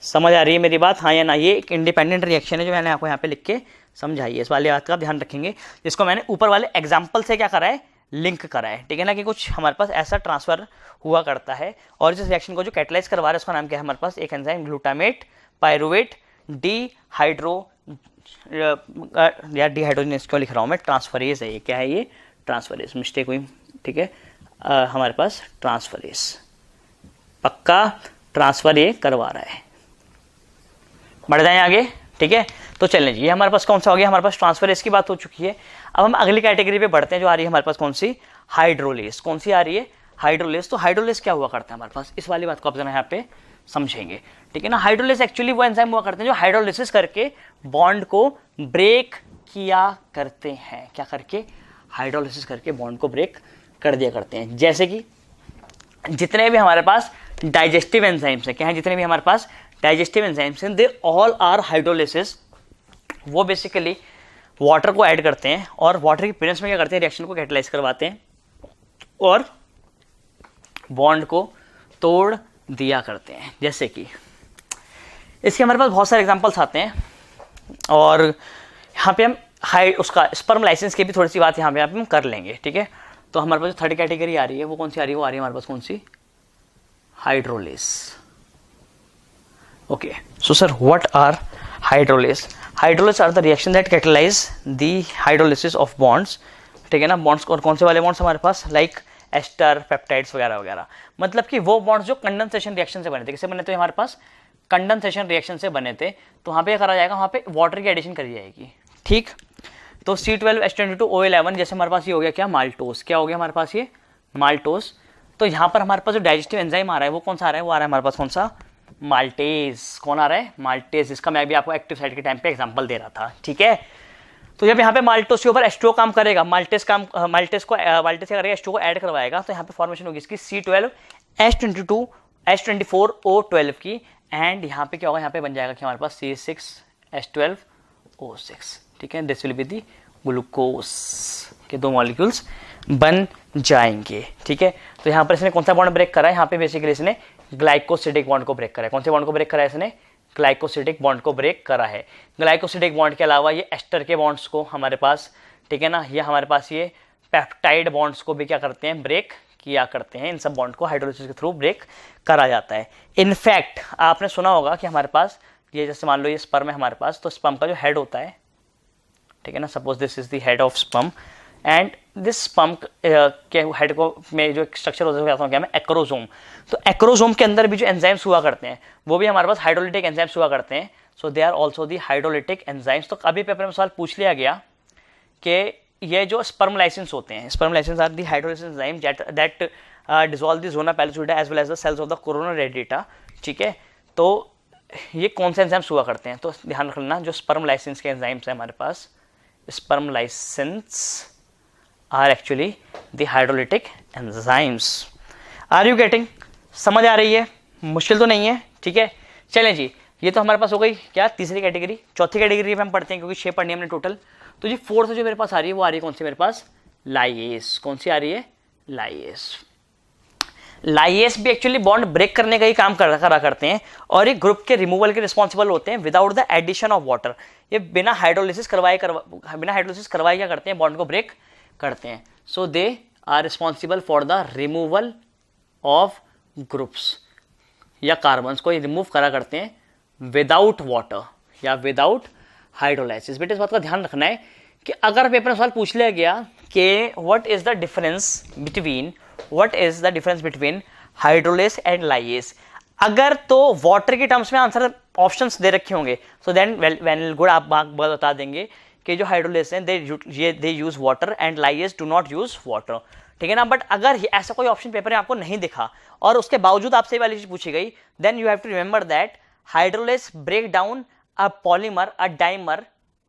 समझ आ रही है मेरी बात, हाँ या ना। ये एक इंडिपेंडेंट रिएक्शन है जो मैंने आपको यहाँ पे लिख के समझाई है, इस वाली बात का ध्यान रखेंगे, जिसको मैंने ऊपर वाले एग्जाम्पल से क्या करा है, लिंक करा है। ठीक है ना, कि कुछ हमारे पास ऐसा ट्रांसफर हुआ करता है और जिस रिएक्शन को जो कैटलाइज करवा रहा है उसका नाम क्या है हमारे पास, एक एंजाइम ग्लूटामेट पायरुवेट डिहाइड्रोजिनेस। क्यों लिख रहा हूँ मैं, ट्रांसफरेज है ये, क्या है ये, ट्रांसफरेज, मिस्टेक हुई। ठीक है, हमारे पास ट्रांसफरेज, पक्का ट्रांसफर ये करवा रहा है। बढ़ जाए आगे, ठीक है। तो चलें जी, ये हमारे पास कौन सा हो गया, हमारे पास ट्रांसफरेज की बात हो चुकी है। अब हम अगली कैटेगरी पे बढ़ते हैं, जो आ रही है हमारे पास कौन सी, हाइड्रोलेस। कौन सी आ रही है, हाइड्रोलेस। तो हाइड्रोलेस क्या हुआ करता है हमारे पास, इस वाली बात को आप जरा यहाँ पे समझेंगे। ठीक है ना, हाइड्रोलेस एक्चुअली वो एंजाइम हुआ करते हैं जो हाइड्रोलिसिस करके बॉन्ड को ब्रेक किया करते हैं। क्या करके, हाइड्रोलिसिस करके बॉन्ड को ब्रेक कर दिया करते हैं। जैसे कि जितने भी हमारे पास डाइजेस्टिव एंजाइम्स हैं, क्या है, जितने भी हमारे पास डाइजेस्टिव एंजाइम्स हैं, दे ऑल आर हाइड्रोलिसिस। वो बेसिकली वाटर को ऐड करते हैं और वाटर की प्रेजेंस में क्या करते हैं, रिएक्शन को कैटलाइज करवाते हैं और बॉन्ड को तोड़ दिया करते हैं। जैसे कि इसके हमारे पास बहुत सारे एग्जांपल्स आते हैं और यहाँ पे हम उसका स्पर्म लाइसेंस की भी थोड़ी सी बात यहाँ पे हम कर लेंगे। ठीक है, तो हमारे पास जो थर्ड कैटेगरी आ रही है वो कौन सी आ रही है, वो आ रही है हमारे पास कौन सी, hydrolase. Okay, so sir what are hydrolase? Hydrolase are the reaction that catalyse the hydrolysis of bonds. ठीक है ना, बॉन्ड्स और कौन से वाले बॉन्ड्स हमारे पास, लाइक एस्टर, पेप्टाइड्स वगैरह वगैरह। मतलब कि वो बॉन्ड्स जो कंडेंसेशन रिएक्शन से बने थे। किससे बने थे हमारे पास, कंडेंसेशन रिएक्शन से बने थे। तो वहाँ पे क्या करा जाएगा, वहाँ पे वाटर की एडिशन करी जाएगी। ठीक, तो C12H22O11, जैसे हमारे पास ये हो गया क्या, माल्टोस। क्या हो गया हमारे पास, ये माल्टोस। तो यहाँ पर हमारे पास जो डाइजेस्टिव एंजाइम आ रहा है वो कौन सा आ रहा है, वो आ रहा है हमारे पास कौन सा, माल्टेज। कौन आ रहा है, माल्टेज। इसका मैं भी आपको एक्टिव साइड के टाइम पे एग्जांपल दे रहा था। ठीक है, तो जब यहाँ पे माल्टोस के ऊपर H2O काम करेगा, माल्टेज क्या करेगा, H2O को ऐड करवाएगा, तो यहाँ पे फॉर्मेशन होगी इसकी C12H24O12 की। एंड यहाँ पे क्या होगा, यहाँ पे बन जाएगा कि हमारे पास C6H12O6। ठीक है, this will be the glucose के दो मॉलिक्यूल्स बन जाएंगे। ठीक है, तो यहाँ पर इसने कौन सा बॉन्ड ब्रेक करा है, यहाँ पे बेसिकली इसने ग्लाइकोसिडिक बॉन्ड को ब्रेक करा है। कौन से बॉन्ड को ब्रेक करा है इसने, ग्लाइकोसिडिक बॉन्ड को ब्रेक करा है। ग्लाइकोसिडिक बॉन्ड के अलावा ये एस्टर के बॉन्ड्स को हमारे पास, ठीक है ना, ये हमारे पास ये पेप्टाइड बॉन्ड्स को भी क्या करते हैं, ब्रेक किया करते हैं, इन सब बॉन्ड को हाइड्रोलिसिस के थ्रू ब्रेक करा जाता है। इनफैक्ट आपने सुना होगा कि हमारे पास ये जैसे मान लो ये स्पर्म है हमारे पास, तो स्पर्म का जो हेड होता है, ठीक है ना, suppose this is the head of sperm and this sperm के हेड को में जो स्ट्रक्चर होता है क्या है एक्रोसोम। तो एक्रोसोम के अंदर भी जो एंजाइम्स हुआ करते हैं वो भी हमारे पास हाइड्रोलिटिक एंजाइम्स हुआ करते हैं। So they are also the hydrolytic enzymes. तो अभी पेपर में सवाल पूछ लिया गया कि ये जो स्पर्म लाइसेंस होते हैं, sperm lysins are the hydrolysis enzyme that dissolve the zona pellucida as well as the cells of the corona radiata. ठीक है, तो ये कौन से एंजाइम्स हुआ करते हैं, तो ध्यान रखना जो स्पर्म लाइसेंस के एंजाइम्स है हमारे पास, sperm lysins are actually the hydrolytic enzymes. Are you getting? समझ आ रही है? मुश्किल तो नहीं है। ठीक है, चलें जी, ये तो हमारे पास हो गई क्या तीसरी कैटेगरी। चौथी कैटेगरी में हम पढ़ते हैं क्योंकि 6 पढ़नी हमने टोटल। तो जी फोर्थ जो मेरे पास आ रही है वो आ रही है कौन सी मेरे पास, लाइएस। कौन सी आ रही है? लाइएस। लाइएस भी एक्चुअली बॉन्ड ब्रेक करने का ही काम करा करते हैं और एक ग्रुप के रिमूवल के रिस्पॉन्सिबल होते हैं without the addition of water. ये बिना हाइड्रोलिसिस करवाए क्या करते हैं, बॉन्ड को ब्रेक करते हैं। So they are responsible for the removal of groups या कार्बन्स को रिमूव करा करते हैं विदाउट वाटर या विदाउट हाइड्रोलाइसिस। बेटे इस बात का ध्यान रखना है कि अगर पेपर में सवाल पूछ लिया गया कि what is the difference between hydrolases and lyases, अगर तो वाटर के टर्म्स में आंसर ऑप्शंस दे रखे होंगे सो देन वेल गुड, आप बता देंगे कि जो हाइड्रोलेस हैं they use water and lyases do not use water. ठीक है ना, बट अगर ऐसा कोई ऑप्शन पेपर में आपको नहीं दिखा और उसके बावजूद आपसे वाली चीज पूछी गई, then you have to remember that hydrolases break down a polymer a dimer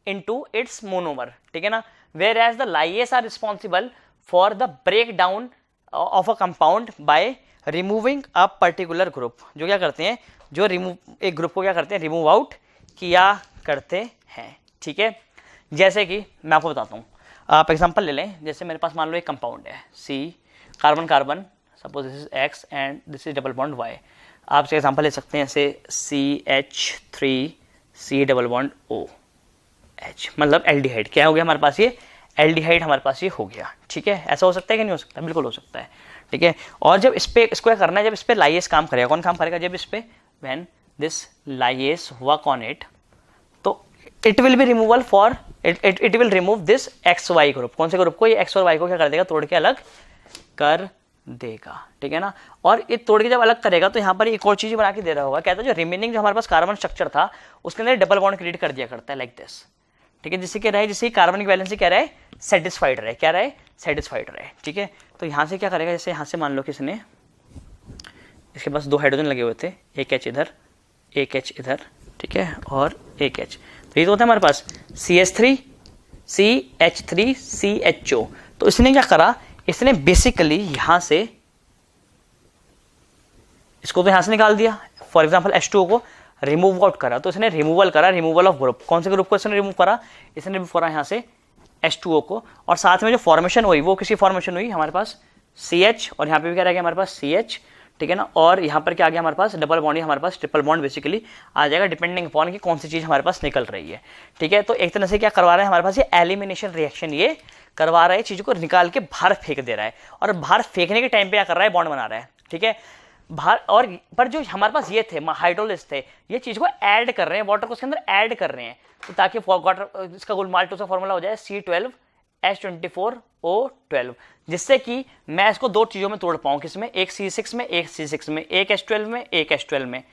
into its monomer. ठीक है ना, whereas the lyases are responsible for the break down of a compound by removing a particular group. जो क्या करते हैं, जो एक group को क्या करते हैं, रिमूव आउट किया करते हैं। ठीक है, जैसे कि मैं आपको बताता हूँ, आप एग्जांपल ले लें। जैसे मेरे पास मान लो एक कंपाउंड है C, carbon carbon, suppose this is X and this is double bond Y। आप इसका एग्जांपल ले सकते हैं जैसे CH3C डबल बॉन्ड OH, मतलब एल्डिहाइड। क्या हो गया हमारे पास, ये एल्डिहाइड हमारे पास ये हो गया। ठीक है, ऐसा हो सकता है कि नहीं हो सकता? बिल्कुल हो सकता है। ठीक है, और जब इसको क्या करना है, जब इस पे लाइएस काम करेगा, कौन काम करेगा, जब इस पे when this lyases work on it, तो it will be removal for it will remove this XY group. कौन से ग्रुप को? ये X और Y को क्या कर देगा, तोड़ के अलग कर देगा। ठीक है ना, और ये तोड़ के जब अलग करेगा तो यहाँ पर एक और चीज बना के दे रहा होगा, कहता है जो रिमेनिंग जो हमारे पास कार्बन स्ट्रक्चर था उसके अंदर डबल बॉन्ड क्रिएट कर दिया करता है लाइक दिस। ठीक है, जिससे क्या रहे, जिससे कार्बन की वैलेंसी क्या रहे, सेटिस्फाइड रहे। क्या रहे? सेटिस्फाइड रहे। ठीक है, तो यहाँ से क्या करेगा, जैसे यहाँ से मान लो किसने, इसके पास 2 हाइड्रोजन लगे हुए थे, एक H इधर एक H इधर, ठीक है, और एक H, तो ये तो होता है हमारे पास CH3 CH3 CHO। तो इसने क्या करा, इसने बेसिकली यहां से इसको तो यहां से निकाल दिया, फॉर एग्जांपल H2O को रिमूव आउट करा, तो इसने रिमूवल करा, रिमूवल ऑफ ग्रुप। कौन से ग्रुप को इसने रिमूव करा, इसने रिमूव करा यहां से H2O को, और साथ में जो फॉर्मेशन हुई वो किसी फॉर्मेशन हुई हमारे पास CH, और यहाँ पे भी क्या रह गया हमारे पास CH। ठीक है ना, और यहाँ पर क्या आ गया हमारे पास, डबल बॉन्ड, हमारे पास ट्रिपल बॉन्ड बेसिकली आ जाएगा डिपेंडिंग अपॉन कि कौन सी चीज हमारे पास निकल रही है। ठीक है, तो एक तरह से क्या करवा रहा है हमारे पास, ये एलिमिनेशन रिएक्शन ये करवा रहा है, चीज को निकाल के बाहर फेंक दे रहा है, और बाहर फेंकने के टाइम पे क्या कर रहा है, बॉन्ड बना रहा है। ठीक है, बाहर, और पर जो हमारे पास ये थे हाइड्रोलिस थे, ये चीज को ऐड कर रहे हैं, वाटर को उसके अंदर ऐड कर रहे हैं, तो ताकि वाटर इसका गुलमाल्टो का फॉर्मूला हो जाए C12H24O12, जिससे कि मैं इसको 2 चीजों में तोड़ पाऊं, किसमें, एक C6 में एक C6 में, एक H12 में एक H12 में,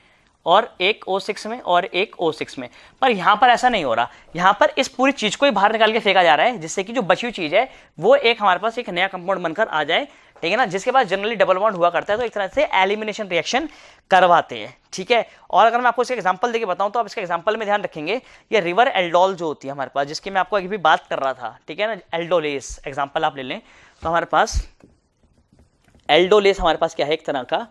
और एक O6 में और एक O6 में। पर यहां पर ऐसा नहीं हो रहा, यहां पर इस पूरी चीज को ही बाहर निकाल के फेंका जा रहा है, जिससे कि जो बची हुई चीज है वो एक हमारे पास एक नया कंपाउंड बनकर आ जाए। ठीक है ना, जिसके पास जनरली डबल बॉन्ड हुआ करता है, तो एक तरह से एलिमिनेशन रिएक्शन करवाते हैं। ठीक है, और अगर मैं आपको इसका एग्जांपल देके बताऊं तो आप इसका एग्जांपल में ध्यान रखेंगे, ये रिवर एल्डोल जो होती है हमारे पास, जिसकी मैं आपको अभी बात कर रहा था। ठीक है ना, एल्डोलेस एग्जांपल आप ले लें, तो हमारे पास एल्डोलेस हमारे पास क्या है, एक तरह का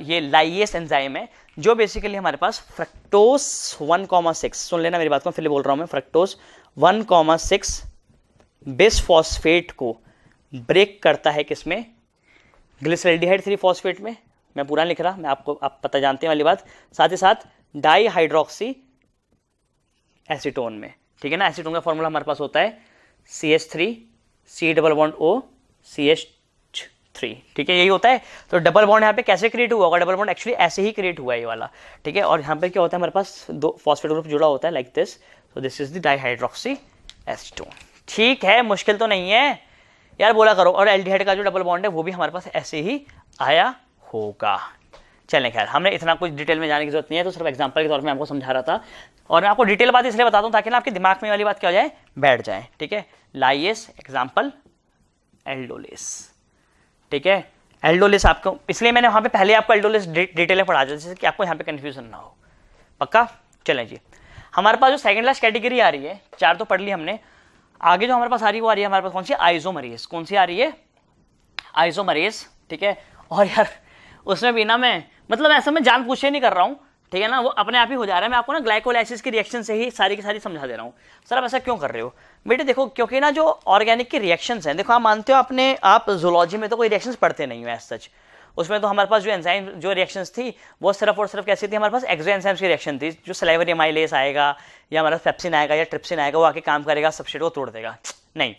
ये लाइएस एंजाइम है, जो बेसिकली हमारे पास फ्रक्टोज 1,6, सुन लेना मेरी बात को, फिर बोल रहा हूं मैं, फ्रक्टोज 1,6 बिसफॉस्फेट को ब्रेक करता है किसमें, ग्लिसरल्डिहाइड 3 फॉस्फेट में। मैं पूरा लिख रहा, मैं आपको आप पता जानते हैं वाली बात, साथ ही साथ डाई हाइड्रोक्सी एसीटोन में। ठीक है ना, एसीटोन का फॉर्मूला हमारे पास होता है CH3 C double bond O CH3 3, ठीक है, यही होता है। तो डबल बॉन्ड यहाँ पे कैसे क्रिएट हुआ होगा, डबल बॉन्ड एक्चुअली ऐसे ही क्रिएट हुआ है ये वाला, ठीक है। और यहाँ पे क्या होता है, हमारे पास 2 फॉस्फेट ग्रुप जुड़ा होता है लाइक दिस, तो this is the dihydroxy acetone, ठीक है, मुश्किल तो नहीं है यार, बोला करो। और एल्डिहाइड का जो डबल बॉन्ड है वो भी हमारे पास ऐसे ही आया होगा। चलें, खैर हमने इतना कुछ डिटेल में जाने की जरूरत नहीं है, तो सिर्फ एग्जांपल के तौर में आपको समझा रहा था। और मैं आपको डिटेल बात इसलिए बताता हूँ ताकि ना आपके दिमाग में वाली बात क्या हो जाए, बैठ जाए, ठीक है। लाइएस एग्जाम्पल एल्डोलेस, ठीक है। एल्डोलेस आपको इसलिए मैंने वहां पे पहले आपको एल्डोलेस डिटेल में पढ़ा, जैसे कि आपको यहाँ पे कंफ्यूजन ना हो, पक्का। चलें जी, हमारे पास जो सेकंड लास्ट कैटेगरी आ रही है, 4 तो पढ़ ली हमने, आगे जो हमारे पास आ रही है वो आ रही है हमारे पास कौन सी, आइसोमरेज। कौन सी आ रही है, आइसोमरेज, ठीक है। और यार उसमें भी ना मैं मतलब ऐसा मैं जान पूछे नहीं कर रहा हूँ, ठीक है ना, वो अपने आप ही हो जा रहा है। मैं आपको ना ग्लाइकोलाइसिस की रिएक्शन से ही सारी की सारी समझा दे रहा हूँ। सर आप ऐसा क्यों कर रहे हो बेटे, देखो क्योंकि ना जो ऑर्गेनिक की रिएक्शंस हैं, देखो आप मानते हो अपने आप जूलॉजी में तो कोई रिएक्शंस पढ़ते नहीं हो एज सच, उसमें तो हमारे पास जो एंजाइम जो रिएक्शंस थी वो सिर्फ और सिर्फ कैसी थी, हमारे पास एक्सो एंजाइम्स की रिएक्शन थी, जो सलाइवरी एमाइलेज आएगा या हमारा पेप्सिन आएगा या ट्रिप्सिन आएगा, वो आके काम करेगा, सबस्ट्रेट को तोड़ देगा, नहीं।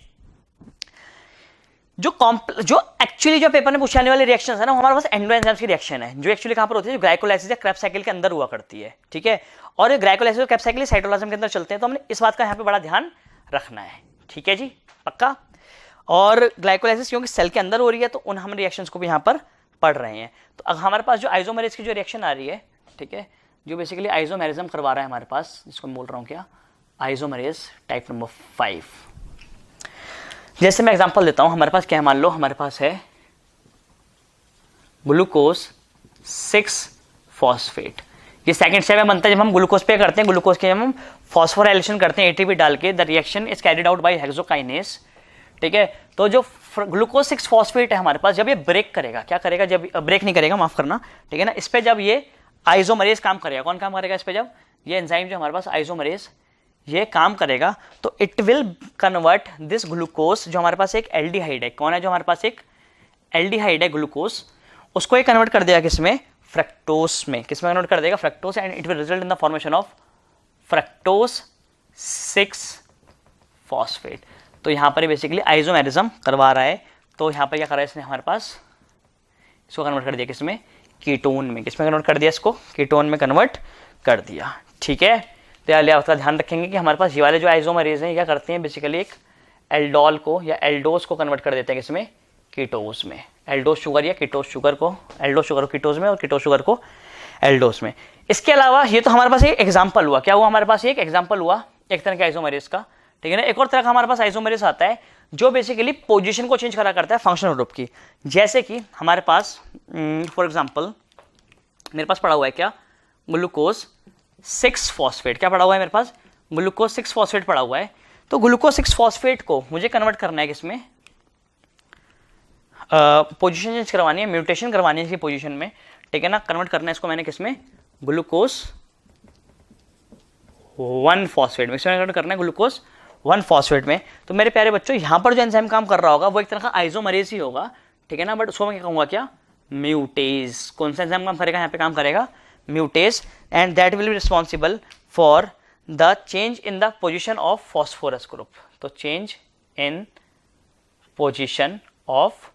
जो एक्चुअली जो पेपर में पूछे जाने वाले रिएक्शंस है ना, हमारे पास एंडो एंजाइम्स की रिएक्शन है, जो एक्चुअली कहां पर होती है, जो ग्लाइकोलाइसिस या क्रेब्स साइकिल के अंदर हुआ करती है, ठीक है। और ये ग्लाइकोलाइसिस और क्रेब्स साइकिल साइटोप्लाज्म के अंदर चलते हैं, तो हमने इस बात का यहाँ पे बड़ा ध्यान रखना है, ठीक है जी, पक्का। और ग्लाइकोलाइसिस क्योंकि सेल के अंदर हो रही है, तो उन हम रिएक्शंस को भी यहाँ पर पढ़ रहे हैं। तो अब हमारे पास जो आइसोमेरेज की जो रिएक्शन आ रही है, ठीक है, जो बेसिकली आइसोमेरिज्म करवा रहा है हमारे पास, जिसको मैं बोल रहा हूँ क्या, आइसोमेरेज टाइप नंबर 5। जैसे मैं एग्जांपल देता हूं, हमारे पास क्या है, मान लो हमारे पास है ग्लूकोज 6 फॉस्फेट। ये सेकंड स्टेप में बनता है जब हम ग्लूकोज पे करते हैं, ग्लूकोज के हम फॉस्फोराइलेशन करते हैं एटीपी डाल के, the reaction is carried out bye hexokinase, ठीक है। तो जो ग्लूकोज 6 फॉस्फेट है हमारे पास, जब ये ब्रेक करेगा, क्या करेगा, जब ब्रेक नहीं करेगा, माफ करना, ठीक है ना, इस पे जब ये आइसोमेरेज काम करेगा, कौन काम करेगा इस पे, जब ये एंजाइम जो हमारे पास आइसोमेरेज ये काम करेगा, तो it will convert this glucose, जो हमारे पास एक एल्डिहाइड है, कौन है जो हमारे पास एक एल्डिहाइड है ग्लूकोज, उसको ये कन्वर्ट कर देगा किसमें, फ्रक्टोज में, किसमें कन्वर्ट कर देगा, fructose, and it will result in the formation of fructose 6 phosphate. तो यहां पर बेसिकली आइसोमेरिज्म करवा रहा है, तो यहां पर क्या कर रहा है इसने, हमारे पास इसको कन्वर्ट कर दिया किसमें, कीटोन में, किसमें कन्वर्ट कर दिया, इसको कीटोन में कन्वर्ट कर दिया, ठीक है। तो यार उसका ध्यान रखेंगे कि हमारे पास ये वाले जो आइसोमेरेज हैं क्या करते हैं, बेसिकली एक एल्डोल को या एल्डोज को कन्वर्ट कर देते हैं किसमें, कीटोज में, एल्डोज शुगर या कीटोज शुगर को, एल्डोज शुगर को कीटोज में और कीटोज शुगर को एल्डोज में। इसके अलावा ये तो हमारे पास एक एग्जाम्पल हुआ, क्या हुआ हमारे पास, एक एग्जाम्पल हुआ एक तरह के आइसोमेरेज का, ठीक है ना। एक और तरह का हमारे पास आइसोमेरेज आता है जो बेसिकली पोजीशन को चेंज करा करता है फंक्शनल ग्रुप की, जैसे कि हमारे पास फॉर एग्जाम्पल मेरे पास पड़ा हुआ है क्या, ग्लूकोज 6 फॉस्फेट, क्या पड़ा हुआ है मेरे पास, ग्लूकोज 6 फॉस्फेट पड़ा हुआ है। तो ग्लूकोज 6 फॉस्फेट को मुझे कन्वर्ट करना है किसमें, पोजीशन चेंज करवानी है, म्यूटेशन करवानी है इसकी पोजीशन में, ठीक है ना, कन्वर्ट करना है इसको मैंने किसमें, ग्लूकोज 1 फॉस्फेट में, इसमें कन्वर्ट करना है ग्लूकोज 1 फॉस्फेट में। तो मेरे प्यारे बच्चों यहाँ पर जो एंजाइम काम कर रहा होगा वो एक तरह का आइसोमेरेज ही होगा, ठीक है ना, बट उसको मैं क्या कहूँगा, क्या, म्यूटेज। कौन सा एंजाइम काम करेगा यहाँ पे, काम करेगा म्यूटेज, and that will be responsible for the change in the position of phosphorus group. तो change in position of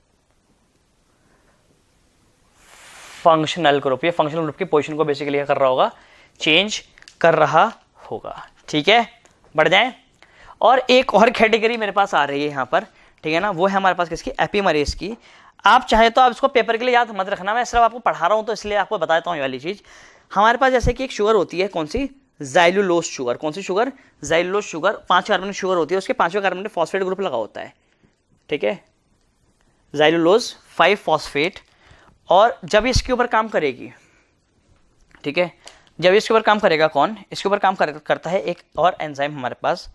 functional group, ये functional group की पोजीशन को बेसिकली क्या कर रहा होगा, चेंज कर रहा होगा, ठीक है, बढ़ जाए। और एक और कैटेगरी मेरे पास आ रही है यहाँ पर, ठीक है ना, वो है हमारे पास किसकी, एपीमरेज की। आप चाहे तो आप इसको पेपर के लिए याद मत रखना, मैं सिर्फ आपको पढ़ा रहा हूँ तो इसलिए आपको बताता हूँ ये वाली चीज़। हमारे पास जैसे कि एक शुगर होती है, कौन सी, ज़ाइलुलोज शुगर, कौन सी शुगर, ज़ाइलुलोज शुगर, 5 कार्बन की शुगर होती है, उसके 5वें कार्बन में फॉस्फेट ग्रुप लगा होता है, ठीक है, ज़ाइलुलोज 5 फॉस्फेट। और जब इसके ऊपर काम करेगी, ठीक है, जब इसके ऊपर काम करेगा कौन, इसके ऊपर काम करता है एक और एंजाइम हमारे पास,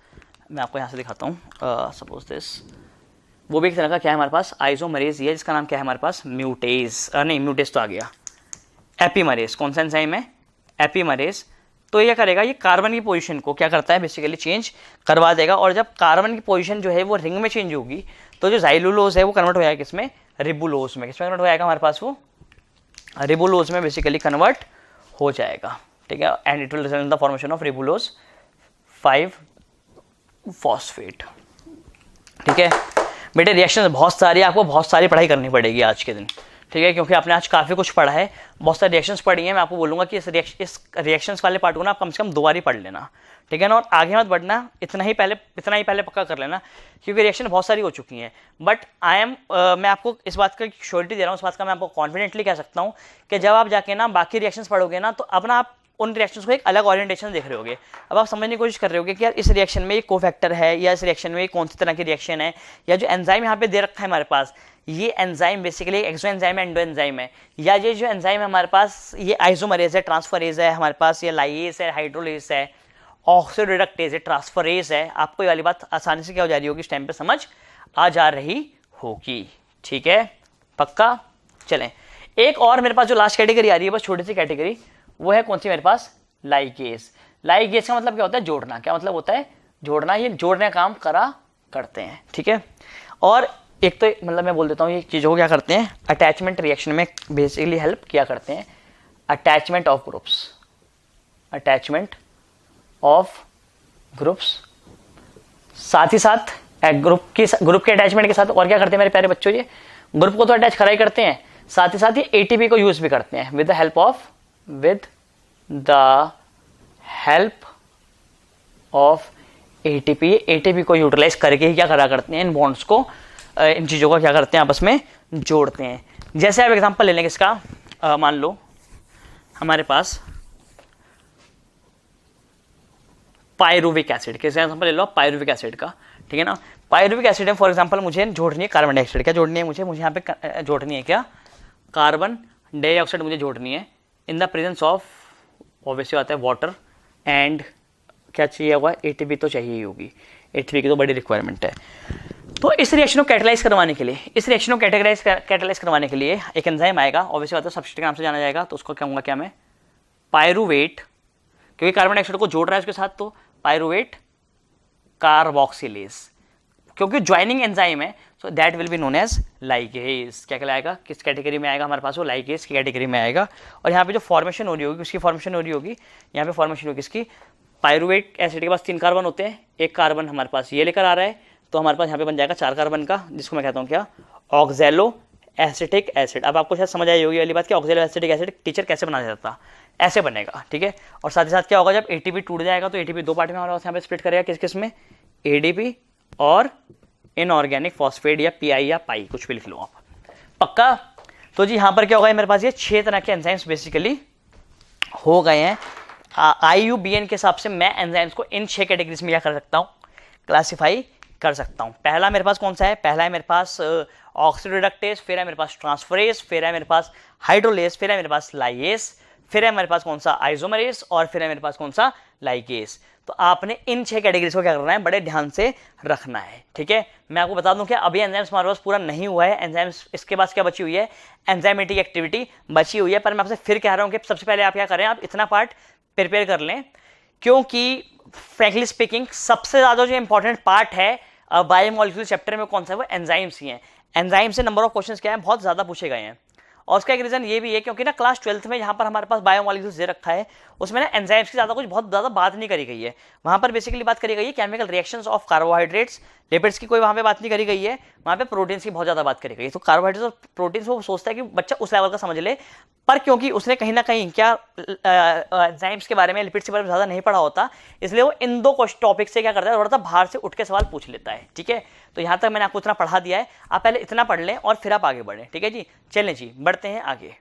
मैं आपको यहाँ से दिखाता हूँ, सपोज दिस, वो भी एक तरह का क्या है हमारे पास, आइसोमेरेज है, जिसका नाम क्या है हमारे पास, म्यूटेज, नहीं म्यूटेज तो आ गया, एपीमरेज। कौन सा एंजाइम है, एपीमरेज। तो ये करेगा, ये कार्बन की पोजीशन को क्या करता है, बेसिकली चेंज करवा देगा। और जब कार्बन की पोजीशन जो है वो रिंग में चेंज होगी, तो जो ज़ाइलुलोज है वो कन्वर्ट हो जाएगा किसमें, रिबुलोज में, किसमें कन्वर्ट हो जाएगा हमारे पास, वो रिबुलोज में बेसिकली कन्वर्ट हो जाएगा, ठीक है, and it will result in the formation of ribulose 5 phosphate, ठीक है। बेटे रिएक्शन बहुत सारी, आपको बहुत सारी पढ़ाई करनी पड़ेगी आज के दिन, ठीक है, क्योंकि आपने आज काफ़ी कुछ पढ़ा है, बहुत सारे रिएक्शंस पढ़ी हैं। मैं आपको बोलूँगा कि इस रिएक्शंस वाले पार्ट को ना आप कम से कम 2 बार ही पढ़ लेना, ठीक है ना, और आगे मत बढ़ना, इतना ही पहले पक्का कर लेना, क्योंकि रिएक्शन बहुत सारी हो चुकी हैं। बट मैं आपको इस बात का श्योरिटी दे रहा हूँ, इस बात का मैं आपको कॉन्फिडेंटली कह सकता हूँ कि जब आप जाके ना बाकी रिएक्शंस पढ़ोगे ना, तो अब ना आप उन रिएक्शंस को एक अलग ओरिएंटेशन देख रहे होगे। अब आप समझने की कोशिश कर रहे होगे कि यार इस रिएक्शन में ये कोफैक्टर है, या इस रिएक्शन में ये कौन सी तरह की रिएक्शन है, या जो एंजाइम यहाँ पे दे रखा है हमारे पास, ये एंजाइम बेसिकली एक्सो एंजाइम है, एंडो एंजाइम है, या ये जो एंजाइम है हमारे पास ये आइसोमरेज है, ट्रांसफरेज है, हमारे पास ये लाइएस है, हाइड्रोलेस है, ऑक्सीडोरेडक्टेज है, ट्रांसफरेज है। आपको ये वाली बात आसानी से क्या हो जा रही होगी, इस टाइम पे समझ आ जा रही होगी, ठीक है, पक्का। चलें, एक और मेरे पास जो लास्ट कैटेगरी आ रही है, बस छोटी सी कैटेगरी, वो है कौन सी मेरे पास, लाइगेज। लाइगेज का मतलब क्या होता है, जोड़ना। क्या मतलब होता है, जोड़ना। ये जोड़ने का काम करते हैं, ठीक है। और एक तो मतलब मैं बोल देता हूँ ये चीज़ों को क्या करते हैं, अटैचमेंट रिएक्शन में बेसिकली हेल्प किया करते हैं। Attachment of groups, attachment of groups, साथ ही साथ ग्रुप के अटैचमेंट के साथ और क्या करते हैं मेरे प्यारे बच्चों, ये ग्रुप को तो अटैच करा ही करते हैं, साथ ही साथ ये एटीपी को यूज भी करते हैं with the help of ATP. ATP को यूटिलाइज करके ही क्या करा करते हैं, इन बॉन्ड्स को, इन चीजों को क्या करते हैं, आपस में जोड़ते हैं। जैसे आप एग्जांपल ले लेंगे इसका, मान लो हमारे पास पायरुविक एसिड, कैसे एग्जांपल ले लो पायरुविक एसिड का, ठीक है ना। पायरुविक एसिड है फॉर एग्जांपल, मुझे जोड़नी है कार्बन डाइऑक्साइड। क्या जोड़नी है मुझे यहाँ पे जोड़नी है क्या, कार्बन डाइऑक्साइड मुझे जोड़नी है in the presence of, obviously आता है वाटर, एंड क्या चाहिए होगा, एटीपी तो चाहिए ही होगी, एटीपी की तो बड़ी रिक्वायरमेंट है। तो इस रिएक्शन को कैटेलाइज करवाने के लिए, इस रिएक्शन को कैटेलाइज करवाने के लिए एक एंजाइम आएगा, ऑब्वियसली बात है सब्सट्रेट के नाम से जाना जाएगा, तो उसको क्या होगा, क्या मैं पायरुवेट, क्योंकि कार्बन डाइऑक्साइड को जोड़ रहा है उसके साथ, तो पायरुवेट कार्बोक्सिलेज, क्योंकि ज्वाइनिंग एंजाइम है, so that will be known as ligase. क्या कहलाएगा, किस कैटेगरी में आएगा हमारे पास, वो लाइगेज की कैटेगरी में आएगा। और यहाँ पे जो फॉर्मेशन हो रही होगी, उसकी फॉर्मेशन हो रही होगी, यहाँ पे फॉर्मेशन होगी इसकी, पायरुवेट एसिड के पास 3 कार्बन होते हैं, एक कार्बन हमारे पास ये लेकर आ रहा है, तो हमारे पास यहाँ पे बन जाएगा 4 कार्बन का, जिसको मैं कहता हूँ क्या, ऑक्जेलो एसिटिक एसिड। अब आपको शायद समझ आई होगी वाली बात कि ऑक्जेलो एसिटिक एसिड टीचर कैसे बनाया जाता, ऐसे बनेगा, ठीक है। और साथ ही साथ क्या होगा, जब एटीपी टूट जाएगा तो एटीपी 2 पार्ट में हमारे पास यहाँ पे स्प्लिट करेगा, किस किस में, एडीपी और इनऑर्गेनिक फॉस्फेट, या पीआई या पाई, कुछ भी लिख लो आप, पक्का। तो जी यहाँ पर क्या होगा, मेरे पास ये 6 तरह के एंजाइम्स बेसिकली हो गए हैं। IUBN के हिसाब से मैं एंजाइम्स को इन 6 कैटेगरीज में क्या कर सकता हूँ, क्लासीफाई कर सकता हूँ। पहला मेरे पास कौन सा है, पहला है मेरे पास ऑक्सीडोरेडक्टेज, फिर है मेरे पास ट्रांसफरेज, फिर है मेरे पास हाइड्रोलेज, फिर है मेरे पास लाइएस, फिर है मेरे पास कौन सा आइसोमरेज, और फिर है मेरे पास कौन सा लाइगेज। तो आपने इन 6 कैटेगरीज को क्या करना है, बड़े ध्यान से रखना है, ठीक है। मैं आपको बता दूं कि अभी एंजाइम्स हमारे पास पूरा नहीं हुआ है, एंजाइम्स इसके पास क्या बची हुई है, एंजाइमेटिक एक्टिविटी बची हुई है। पर मैं आपसे फिर कह रहा हूं कि सबसे पहले आप क्या करें, आप इतना पार्ट प्रिपेयर कर लें, क्योंकि फ्रैंकली स्पीकिंग सबसे ज्यादा जो इंपॉर्टेंट पार्ट है बायोमोलिक्यूल चैप्टर में कौन सा है, वो एंजाइम्स ही हैं। एंजाइम से नंबर ऑफ क्वेश्चंस क्या है, बहुत ज्यादा पूछे गए हैं। और उसका एक रीजन ये भी है क्योंकि ना क्लास 12th में यहाँ पर हमारे पास बायोमोलिक्यूल्स दे रखा है, उसमें ना एंजाइम्स की बहुत ज़्यादा बात नहीं करी गई है। वहाँ पर बेसिकली बात करी गई है chemical reactions of carbohydrates, lipids की कोई वहाँ पे बात नहीं करी गई है, वहाँ पे प्रोटीन्स की बहुत ज़्यादा बात करी गई है। तो कार्बोहाइड्रेट्स और प्रोटीन्स वो सोचता है कि बच्चा उस लेवल का समझ ले, पर क्योंकि उसने कहीं ना कहीं क्या एंजाइम्स के बारे में, लिपिड्स के बारे में ज़्यादा नहीं पढ़ा होता, इसलिए वो इन 2 टॉपिक से क्या करता है, थोड़ा सा बाहर से उठ के सवाल पूछ लेता है, ठीक है। तो यहाँ तक मैंने आपको इतना पढ़ा दिया है, आप पहले इतना पढ़ लें और फिर आप आगे बढ़ें, ठीक है जी। चलें जी, बढ़ते हैं आगे।